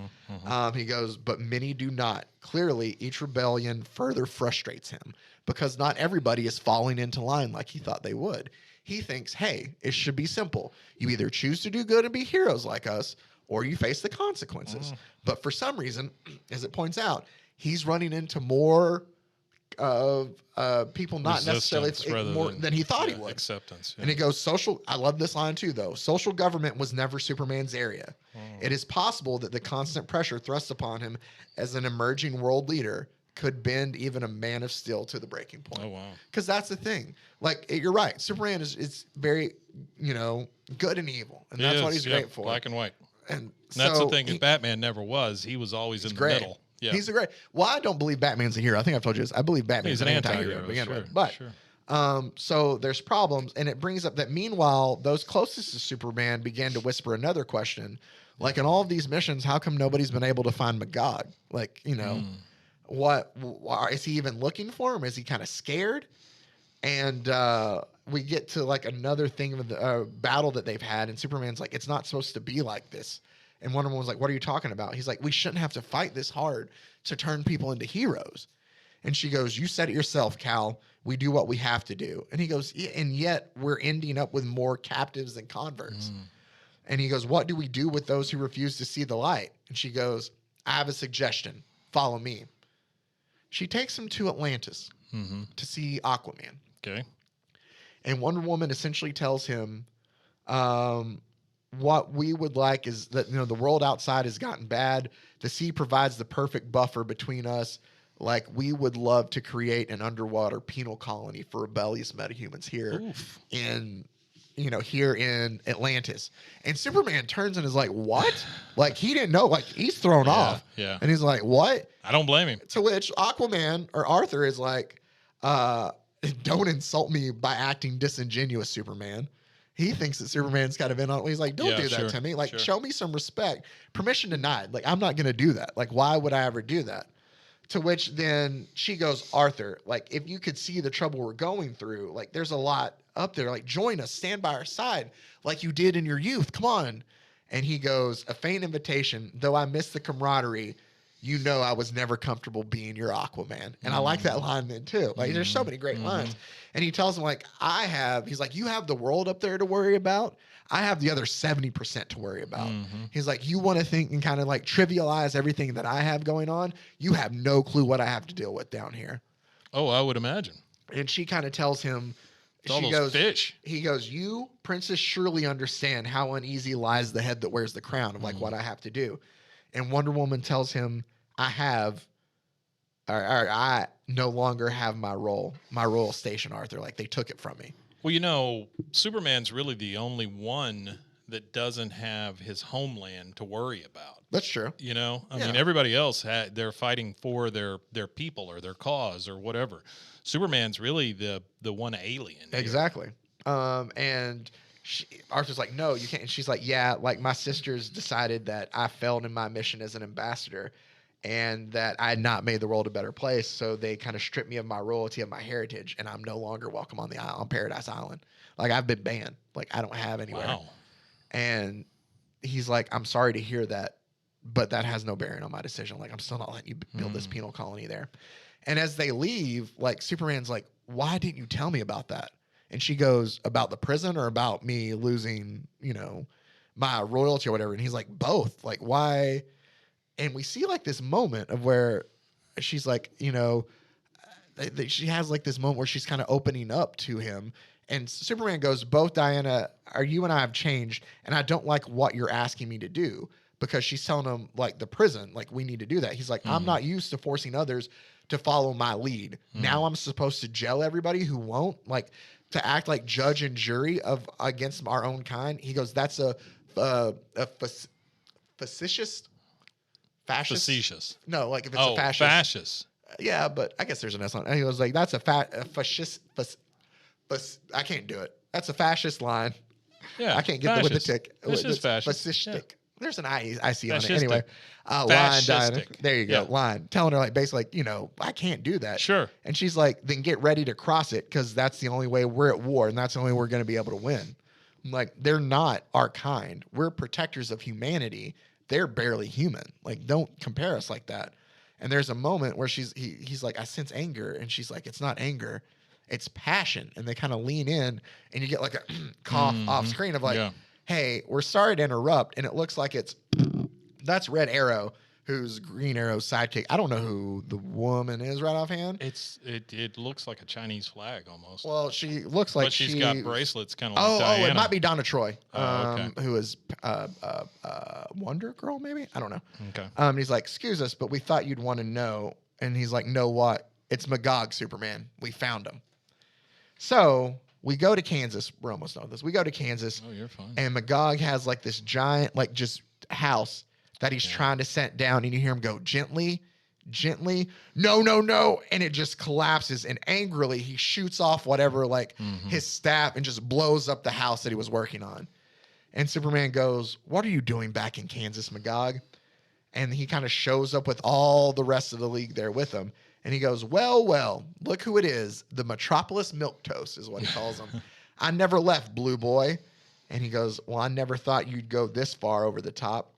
[SPEAKER 4] He goes, but many do not. Clearly, each rebellion further frustrates him because not everybody is falling into line like he thought they would. He thinks, hey, it should be simple. You either choose to do good and be heroes like us, or you face the consequences. But for some reason, as it points out, he's running into more people not necessarily more than he thought he would.
[SPEAKER 1] Acceptance. Yeah.
[SPEAKER 4] And he goes, social, I love this line too, though. Social government was never Superman's area. It is possible that the constant pressure thrust upon him as an emerging world leader could bend even a Man of Steel to the breaking point.
[SPEAKER 1] Oh, wow.
[SPEAKER 4] Because that's the thing. Like, you're right. Superman is very, you know, good and evil. And that's what he's great for.
[SPEAKER 1] Black and white.
[SPEAKER 4] And
[SPEAKER 1] that's
[SPEAKER 4] so
[SPEAKER 1] the thing. Batman never was. He was always in the
[SPEAKER 4] great.
[SPEAKER 1] middle. Yeah.
[SPEAKER 4] He's a great. Well, I don't believe Batman's a hero. I think I've told you this. I believe Batman's
[SPEAKER 1] He's an
[SPEAKER 4] anti-hero
[SPEAKER 1] anti-hero.
[SPEAKER 4] to begin
[SPEAKER 1] Sure,
[SPEAKER 4] with. But
[SPEAKER 1] sure.
[SPEAKER 4] so there's problems, and it brings up that meanwhile, those closest to Superman began to whisper another question. Like, in all of these missions, how come nobody's been able to find Magog? Like, you know, what is he even looking for him? Is he kind of scared? And we get to like another thing of the battle that they've had, and Superman's like, it's not supposed to be like this. And Wonder Woman's like, what are you talking about? He's like, we shouldn't have to fight this hard to turn people into heroes. And she goes, you said it yourself, Cal. We do what we have to do. And he goes, yeah, and yet we're ending up with more captives than converts. And he goes, what do we do with those who refuse to see the light? And she goes, I have a suggestion. Follow me. She takes him to Atlantis to see Aquaman.
[SPEAKER 1] Okay.
[SPEAKER 4] And Wonder Woman essentially tells him, what we would like is that, the world outside has gotten bad. The sea provides the perfect buffer between us. Like, we would love to create an underwater penal colony for rebellious metahumans here here in Atlantis. And Superman turns and is like, what? Like, he didn't know. Like, he's thrown off.
[SPEAKER 1] Yeah.
[SPEAKER 4] And he's like, what?
[SPEAKER 1] I don't blame him.
[SPEAKER 4] To which Aquaman or Arthur is like, don't insult me by acting disingenuous, Superman. He thinks that Superman's kind of in on it. He's like, don't do that to me. Like, show me some respect. Permission denied. Like, I'm not going to do that. Like, why would I ever do that? To which then she goes, Arthur, like, if you could see the trouble we're going through, like, there's a lot up there. Like, join us, stand by our side like you did in your youth. Come on. And he goes, a faint invitation, though I miss the camaraderie, I was never comfortable being your Aquaman. And I like that line then too. Like, there's so many great lines. And he tells him, like, he's like, you have the world up there to worry about. I have the other 70% to worry about. He's like, you want to think and kind of like trivialize everything that I have going on. You have no clue what I have to deal with down here.
[SPEAKER 1] Oh, I would imagine.
[SPEAKER 4] And she kind of tells him,
[SPEAKER 1] fish.
[SPEAKER 4] He goes, you, princess, surely understand how uneasy lies the head that wears the crown of like what I have to do. And Wonder Woman tells him, I no longer have my royal station, Arthur. Like, they took it from me.
[SPEAKER 1] Well, Superman's really the only one that doesn't have his homeland to worry about.
[SPEAKER 4] That's true.
[SPEAKER 1] I mean, everybody else they're fighting for their people or their cause or whatever. Superman's really the one alien.
[SPEAKER 4] Exactly. And Arthur's like, no, you can't. And she's like, yeah, like, my sisters decided that I failed in my mission as an ambassador and that I had not made the world a better place. So they kind of stripped me of my royalty, of my heritage, and I'm no longer welcome on Paradise Island. Like, I've been banned. Like, I don't have anywhere.
[SPEAKER 1] Wow.
[SPEAKER 4] And he's like, I'm sorry to hear that, but that has no bearing on my decision. Like, I'm still not letting you build this penal colony there. And as they leave, like, Superman's like, why didn't you tell me about that? And she goes, about the prison or about me losing, my royalty or whatever? And he's like, both. Like, why? And we see like this moment of where she's like, she has like this moment where she's kind of opening up to him. And Superman goes, both, Diana, you and I have changed, and I don't like what you're asking me to do, because she's telling him, like, the prison, like, we need to do that. He's like, I'm not used to forcing others to follow my lead. Now I'm supposed to jail everybody who won't, like, to act like judge and jury against our own kind. He goes, that's a facetious. Fascist?
[SPEAKER 1] Facetious.
[SPEAKER 4] No, like, if it's a fascist.
[SPEAKER 1] Fascist.
[SPEAKER 4] Yeah, but I guess there's an S on it. And he was like, that's a fascist. I can't do it. That's a fascist line.
[SPEAKER 1] Yeah.
[SPEAKER 4] I can't get the with the tick.
[SPEAKER 1] This is fascist.
[SPEAKER 4] Fascistic.
[SPEAKER 1] Yeah.
[SPEAKER 4] There's an I see on it.
[SPEAKER 1] Fascistic.
[SPEAKER 4] Anyway, line, Diana.
[SPEAKER 1] Fascistic.
[SPEAKER 4] There you go.
[SPEAKER 1] Yeah.
[SPEAKER 4] Line. Telling her, like, basically, like, I can't do that.
[SPEAKER 1] Sure.
[SPEAKER 4] And she's like, then get ready to cross it, because that's the only way. We're at war, and that's the only way we're going to be able to win. I'm like, they're not our kind. We're protectors of humanity. They're barely human. Like, don't compare us like that. And there's a moment where he's like, I sense anger. And she's like, it's not anger, it's passion. And they kind of lean in, and you get like a cough off screen of like, hey, we're sorry to interrupt. And it looks like that's Red Arrow, who's Green Arrow's sidekick. I don't know who the woman is right offhand.
[SPEAKER 1] It looks like a Chinese flag almost.
[SPEAKER 4] Well, she looks like
[SPEAKER 1] but she's got bracelets kind of like Diana.
[SPEAKER 4] It might be Donna Troy,
[SPEAKER 1] Okay.
[SPEAKER 4] who is Wonder Girl, maybe? I don't know.
[SPEAKER 1] Okay.
[SPEAKER 4] He's like, excuse us, but we thought you'd want to know. And he's like, know what? It's Magog, Superman. We found him. So we go to Kansas. We're almost done with this. We go to Kansas.
[SPEAKER 1] Oh, you're fine.
[SPEAKER 4] And Magog has like this giant, like, just house that he's trying to set down. And you hear him go, gently, no. And it just collapses. And angrily, he shoots off whatever, like, his staff, and just blows up the house that he was working on. And Superman goes, what are you doing back in Kansas, Magog? And he kind of shows up with all the rest of the league there with him. And he goes, well, look who it is. The Metropolis Milquetoast is what he calls him. I never left, Blue Boy. And he goes, well, I never thought you'd go this far over the top.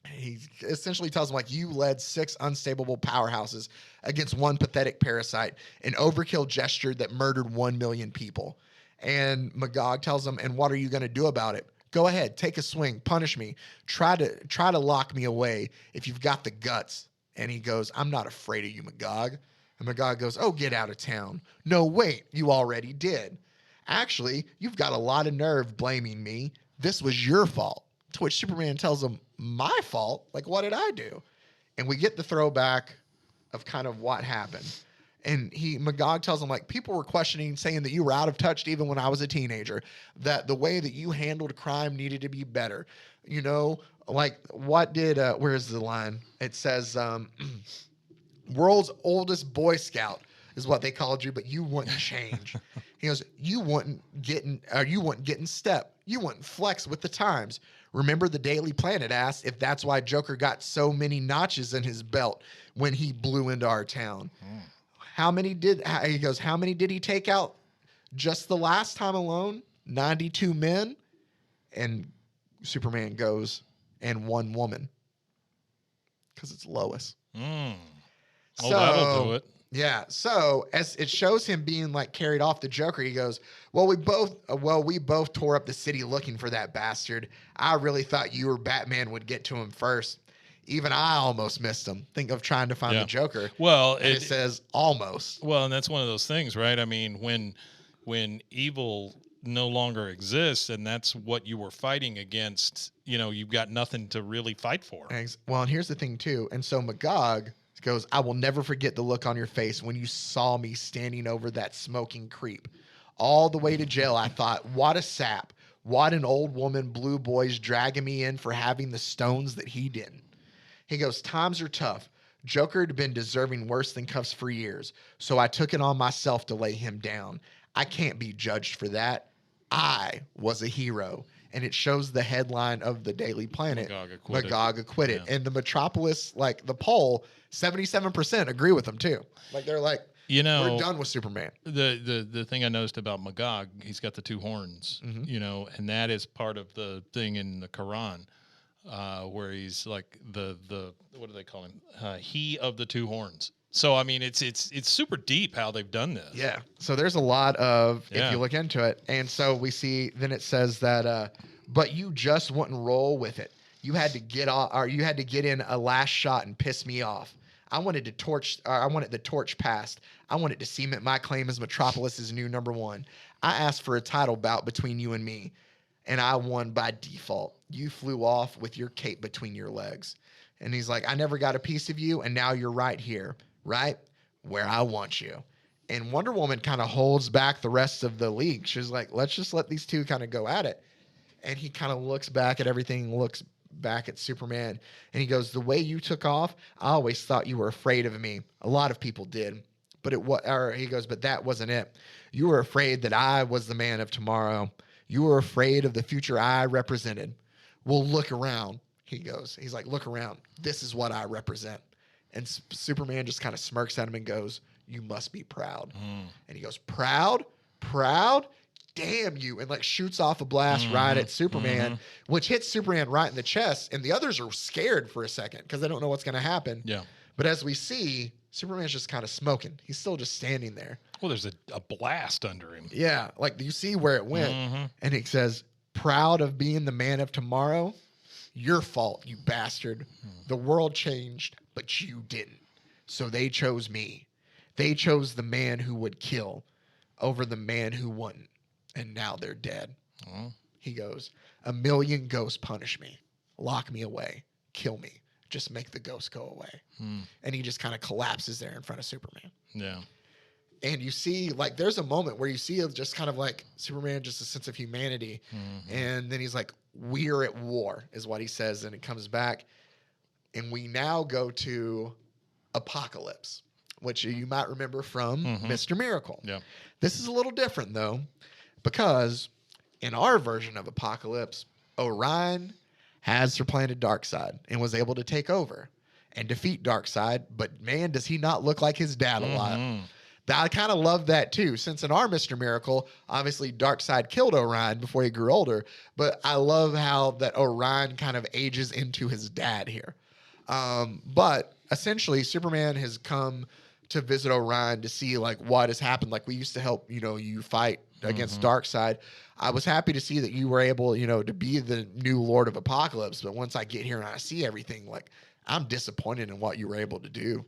[SPEAKER 4] He essentially tells him, like, you led 6 unstable powerhouses against one pathetic parasite, an overkill gesture that murdered 1 million people. And Magog tells him, and what are you going to do about it? Go ahead, take a swing, punish me. Try to lock me away if you've got the guts. And he goes, I'm not afraid of you, Magog. And Magog goes, oh, get out of town. No, wait, you already did. Actually, you've got a lot of nerve blaming me. This was your fault. To which Superman tells him, my fault? Like, what did I do? And we get the throwback of kind of what happened. And Magog tells him, like, people were questioning, saying that you were out of touch even when I was a teenager, that the way that you handled crime needed to be better. You know, like, what did, where's the line? It says, world's oldest Boy Scout is what they called you, but you wouldn't change. He goes, you wouldn't get in step. You wouldn't flex with the times. Remember the Daily Planet asked if that's why Joker got so many notches in his belt when he blew into our town. How many did he take out just the last time alone? 92 men? And Superman goes, and one woman. Because it's Lois.
[SPEAKER 1] Oh, that'll do it.
[SPEAKER 4] Yeah. So as it shows him being like carried off the Joker, he goes, we both tore up the city looking for that bastard. I really thought you or Batman would get to him first. Even I almost missed him. Think of trying to find the Joker.
[SPEAKER 1] Well,
[SPEAKER 4] and it says almost.
[SPEAKER 1] Well, and that's one of those things, right? I mean, when evil no longer exists and that's what you were fighting against, you know, you've got nothing to really fight for.
[SPEAKER 4] Well, and here's the thing too. And so Magog goes, I will never forget the look on your face when you saw me standing over that smoking creep. All the way to jail, I thought, what a sap. What an old woman Blue Boy's dragging me in for having the stones that he didn't. He goes, times are tough. Joker had been deserving worse than cuffs for years, so I took it on myself to lay him down. I can't be judged for that. I was a hero. And it shows the headline of the Daily Planet, Magog acquitted. Yeah. And the Metropolis, like the poll, 77% agree with him too. Like they're like, you know, we're done with Superman.
[SPEAKER 1] The thing I noticed about Magog, he's got the two horns, you know, and that is part of the thing in the Quran. Where he's like the what do they call him? He of the two horns. So I mean, it's super deep how they've done this.
[SPEAKER 4] Yeah. So there's a lot of if you look into it, and so we see. Then it says that, but you just wouldn't roll with it. You had to get off, or you had to get in a last shot and piss me off. I wanted the torch passed. I wanted to cement my claim as Metropolis's new number one. I asked for a title bout between you and me, and I won by default. You flew off with your cape between your legs. And he's like, I never got a piece of you, and now you're right here, right where I want you. And Wonder Woman kind of holds back the rest of the league. She's like, let's just let these two kind of go at it. And he kind of looks back at everything, looks back at Superman, and he goes, the way you took off, I always thought you were afraid of me. A lot of people did. But he goes, but that wasn't it. You were afraid that I was the man of tomorrow. You were afraid of the future I represented. Well, look around, he goes. He's like, look around. This is what I represent. And Superman just kind of smirks at him and goes, you must be proud. And he goes, proud? Proud? Damn you. And like shoots off a blast right at Superman, which hits Superman right in the chest. And the others are scared for a second because they don't know what's going to happen.
[SPEAKER 1] Yeah.
[SPEAKER 4] But as we see, Superman's just kind of smoking. He's still just standing there.
[SPEAKER 1] Well, there's a blast under him.
[SPEAKER 4] Yeah. Like you see where it went. And he says, proud of being the man of tomorrow? Your fault, you bastard. The world changed, but you didn't. So they chose me. They chose the man who would kill over the man who wouldn't. And now they're dead. He goes, a million ghosts punish me. Lock me away. Kill me. Just make the ghosts go away. And he just kind of collapses there in front of Superman.
[SPEAKER 1] Yeah.
[SPEAKER 4] And you see, like, there's a moment where you see just kind of like Superman, just a sense of humanity. And then he's like, we're at war, is what he says. And it comes back. And we now go to Apocalypse, which you might remember from Mr. Miracle.
[SPEAKER 1] Yeah.
[SPEAKER 4] This is a little different, though, because in our version of Apocalypse, Orion has her planet Darkseid and was able to take over and defeat Darkseid. But, man, does he not look like his dad a lot. I kind of love that too, since in our Mr. Miracle, obviously Darkseid killed Orion before he grew older, but I love how that Orion kind of ages into his dad here. But essentially, Superman has come to visit Orion to see like what has happened. Like we used to help, you fight against Darkseid. I was happy to see that you were able, to be the new Lord of Apocalypse. But once I get here and I see everything, like I'm disappointed in what you were able to do.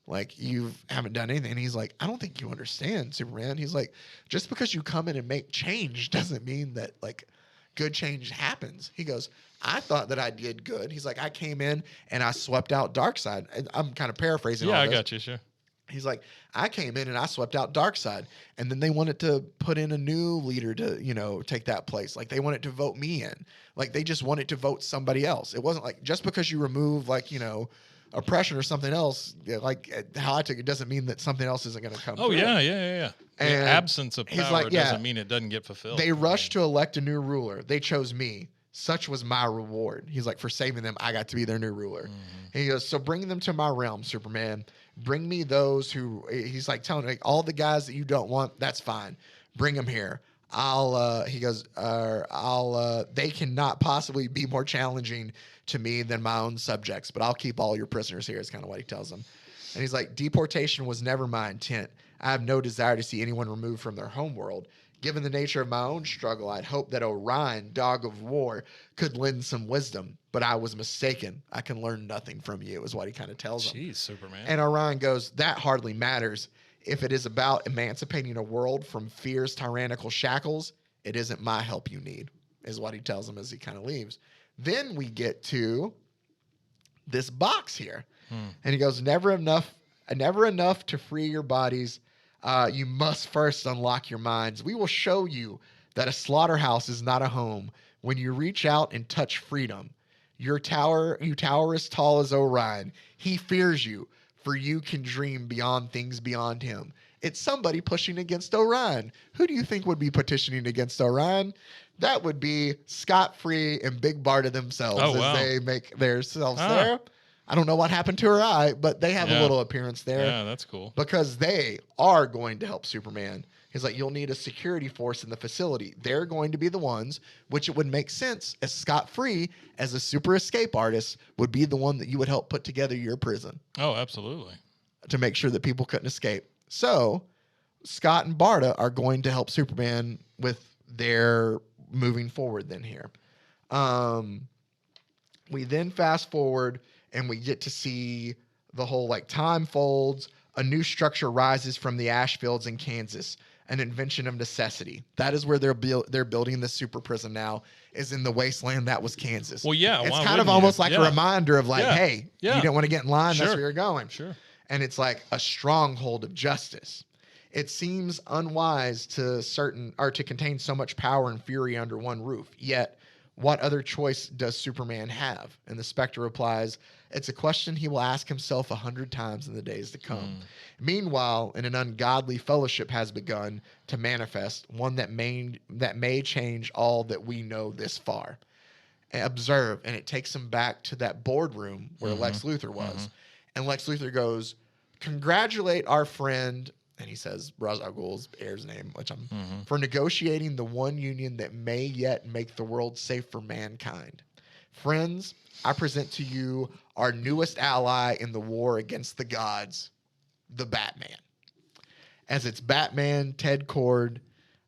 [SPEAKER 4] Like you haven't done anything. And he's like, I don't think you understand, Superman. He's like, just because you come in and make change doesn't mean that like good change happens. He goes, I thought that I did good. He's like, I came in and I swept out Darkseid. And I'm kind of paraphrasing.
[SPEAKER 1] Yeah,
[SPEAKER 4] all
[SPEAKER 1] I
[SPEAKER 4] this.
[SPEAKER 1] got you. Sure.
[SPEAKER 4] He's like, I came in and I swept out Darkseid, and then they wanted to put in a new leader to, take that place. Like they wanted to vote me in. Like they just wanted to vote somebody else. It wasn't like just because you remove like, oppression or something else, like how I took it doesn't mean that something else isn't going to come.
[SPEAKER 1] Oh
[SPEAKER 4] through.
[SPEAKER 1] yeah. The
[SPEAKER 4] And
[SPEAKER 1] absence of
[SPEAKER 4] he's
[SPEAKER 1] power
[SPEAKER 4] like, yeah,
[SPEAKER 1] doesn't mean it doesn't get fulfilled.
[SPEAKER 4] They rushed to elect a new ruler. They chose me. Such was my reward. He's like, for saving them, I got to be their new ruler. And he goes, so bring them to my realm, Superman. Bring me those who, he's like telling like, all the guys that you don't want, that's fine. Bring them here. He goes, they cannot possibly be more challenging to me than my own subjects, but I'll keep all your prisoners here is kind of what he tells them. And he's like, deportation was never my intent. I have no desire to see anyone removed from their homeworld. Given the nature of my own struggle, I'd hope that Orion, dog of war, could lend some wisdom, but I was mistaken. I can learn nothing from you, is what he kind of tells them.
[SPEAKER 1] Jeez, Superman.
[SPEAKER 4] And Orion goes, that hardly matters. If it is about emancipating a world from fear's tyrannical shackles, it isn't my help you need, is what he tells them as he kind of leaves. Then we get to this box here. And he goes, never enough to free your bodies. You must first unlock your minds. We will show you that a slaughterhouse is not a home. When you reach out and touch freedom, you tower as tall as Orion. He fears you, for you can dream beyond things beyond him. It's somebody pushing against Orion. Who do you think would be petitioning against Orion? That would be Scott Free and Big Barda themselves as they make themselves there. I don't know what happened to her eye, but they have a little appearance there.
[SPEAKER 1] Yeah, that's cool.
[SPEAKER 4] Because they are going to help Superman. He's like, you'll need a security force in the facility. They're going to be the ones, which it would make sense as Scott Free, as a super escape artist, would be the one that you would help put together your prison.
[SPEAKER 1] Oh, absolutely.
[SPEAKER 4] To make sure that people couldn't escape. So Scott and Barda are going to help Superman with their moving forward then here. We then fast forward and we get to see the whole like time folds. A new structure rises from the ash fields in Kansas, an invention of necessity. That is where they're building the super prison now, is in the wasteland that was Kansas.
[SPEAKER 1] Well, yeah.
[SPEAKER 4] It's
[SPEAKER 1] why
[SPEAKER 4] kind of
[SPEAKER 1] wouldn't
[SPEAKER 4] almost
[SPEAKER 1] you?
[SPEAKER 4] like a reminder of like, hey, you didn't want to get in line, that's where you're going.
[SPEAKER 1] Sure.
[SPEAKER 4] And it's like a stronghold of justice. It seems unwise to contain so much power and fury under one roof. Yet, what other choice does Superman have? And the Spectre replies, it's a question he will ask himself 100 times in the days to come. Meanwhile, an ungodly fellowship has begun to manifest, one that may change all that we know this far. And observe, and it takes him back to that boardroom where Lex Luthor was. And Lex Luthor goes, congratulate our friend, and he says Ra's al Ghul's heir's name, which I'm for negotiating the one union that may yet make the world safe for mankind. Friends, I present to you our newest ally in the war against the gods, the Batman. As it's Batman, Ted Cord,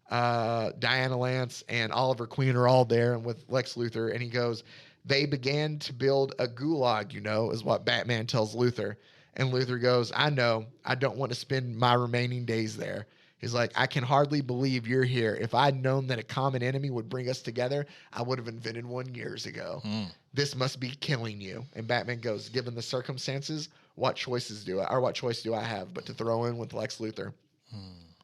[SPEAKER 4] Diana Lance, and Oliver Queen are all there, and with Lex Luthor, and he goes, they began to build a gulag, is what Batman tells Luthor. And Luthor goes, I know. I don't want to spend my remaining days there. He's like, I can hardly believe you're here. If I'd known that a common enemy would bring us together, I would have invented one years ago. This must be killing you. And Batman goes, given the circumstances, what choice do I have but to throw in with Lex Luthor?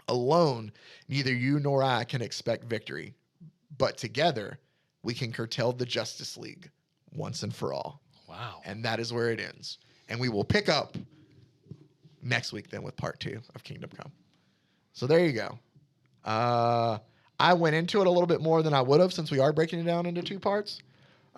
[SPEAKER 4] Alone, neither you nor I can expect victory. But together, we can curtail the Justice League once and for all.
[SPEAKER 1] Wow.
[SPEAKER 4] And that is where it ends. And we will pick up next week then with part 2 of Kingdom Come. So there you go. I went into it a little bit more than I would have, since we are breaking it down into 2 parts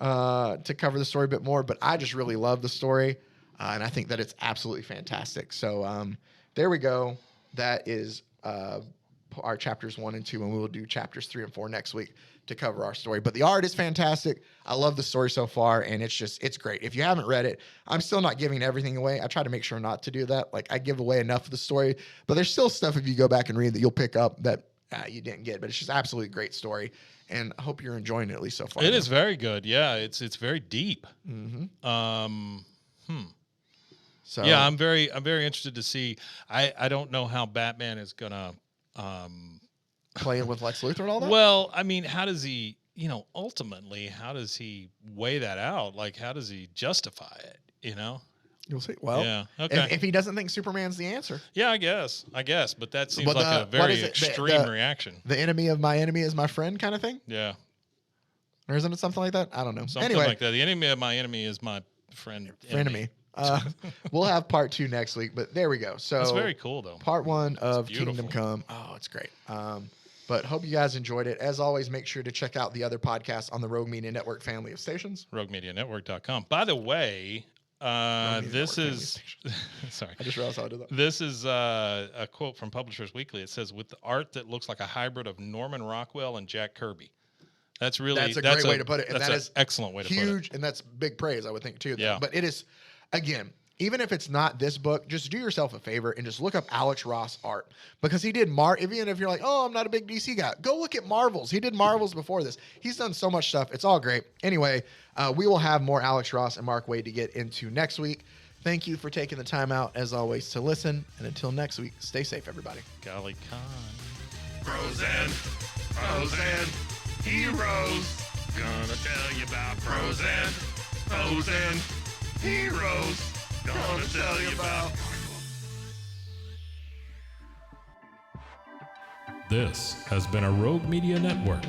[SPEAKER 4] to cover the story a bit more. But I just really love the story, and I think that it's absolutely fantastic. So there we go. That is our chapters 1 and 2, and we will do chapters 3 and 4 next week. to cover our story. But the art is fantastic. I love the story so far, and it's great. If you haven't read it, I'm still not giving everything away. I try to make sure not to do that. Like, I give away enough of the story, but there's still stuff if you go back and read that you'll pick up that you didn't get. But it's just absolutely great story, and I hope you're enjoying it at least so far.
[SPEAKER 1] It is very good. Yeah, it's very deep.
[SPEAKER 4] So
[SPEAKER 1] Yeah, I'm very interested to see. I don't know how Batman is gonna.
[SPEAKER 4] playing with Lex Luthor and all that.
[SPEAKER 1] Well, I mean, how does he? Ultimately, how does he weigh that out? Like, how does he justify it?
[SPEAKER 4] You'll see. Well,
[SPEAKER 1] Yeah. Okay.
[SPEAKER 4] if he doesn't think Superman's the answer,
[SPEAKER 1] Yeah, I guess. But that seems
[SPEAKER 4] But
[SPEAKER 1] like a
[SPEAKER 4] what
[SPEAKER 1] very
[SPEAKER 4] is it?
[SPEAKER 1] extreme reaction.
[SPEAKER 4] the enemy of my enemy is my friend kind of thing,
[SPEAKER 1] Yeah,
[SPEAKER 4] or isn't it something like that? I don't know.
[SPEAKER 1] something
[SPEAKER 4] Anyway,
[SPEAKER 1] like that. The enemy of my enemy is my friend.
[SPEAKER 4] enemy. We'll have part 2 next week, but there we go. So
[SPEAKER 1] That's very cool, though.
[SPEAKER 4] part 1 of
[SPEAKER 1] beautiful.
[SPEAKER 4] Kingdom Come. Oh, it's great. But hope you guys enjoyed it. As always, make sure to check out the other podcasts on the Rogue Media Network family of stations.
[SPEAKER 1] RogueMediaNetwork.com. By the way, this
[SPEAKER 4] Network
[SPEAKER 1] is sorry.
[SPEAKER 4] I just realized how I did that.
[SPEAKER 1] This is a quote from Publishers Weekly. It says, "With the art that looks like a hybrid of Norman Rockwell and Jack Kirby." That's a
[SPEAKER 4] great way to put it. And
[SPEAKER 1] That's
[SPEAKER 4] that
[SPEAKER 1] an
[SPEAKER 4] is
[SPEAKER 1] excellent way to put it.
[SPEAKER 4] huge, and that's big praise, I would think, too.
[SPEAKER 1] Yeah.
[SPEAKER 4] But it is, again, even if it's not this book, just do yourself a favor and just look up Alex Ross art, because he did even if you're like, oh, I'm not a big DC guy, go look at Marvels. He did Marvels before this. He's done so much stuff. It's all great. Anyway, we will have more Alex Ross and Mark Waid to get into next week. Thank you for taking the time out, as always, to listen. And until next week, stay safe, everybody.
[SPEAKER 1] Golly con.
[SPEAKER 2] Pros and heroes. Gonna tell you about pros and heroes. Gonna tell you about.
[SPEAKER 5] This has been a Rogue Media Network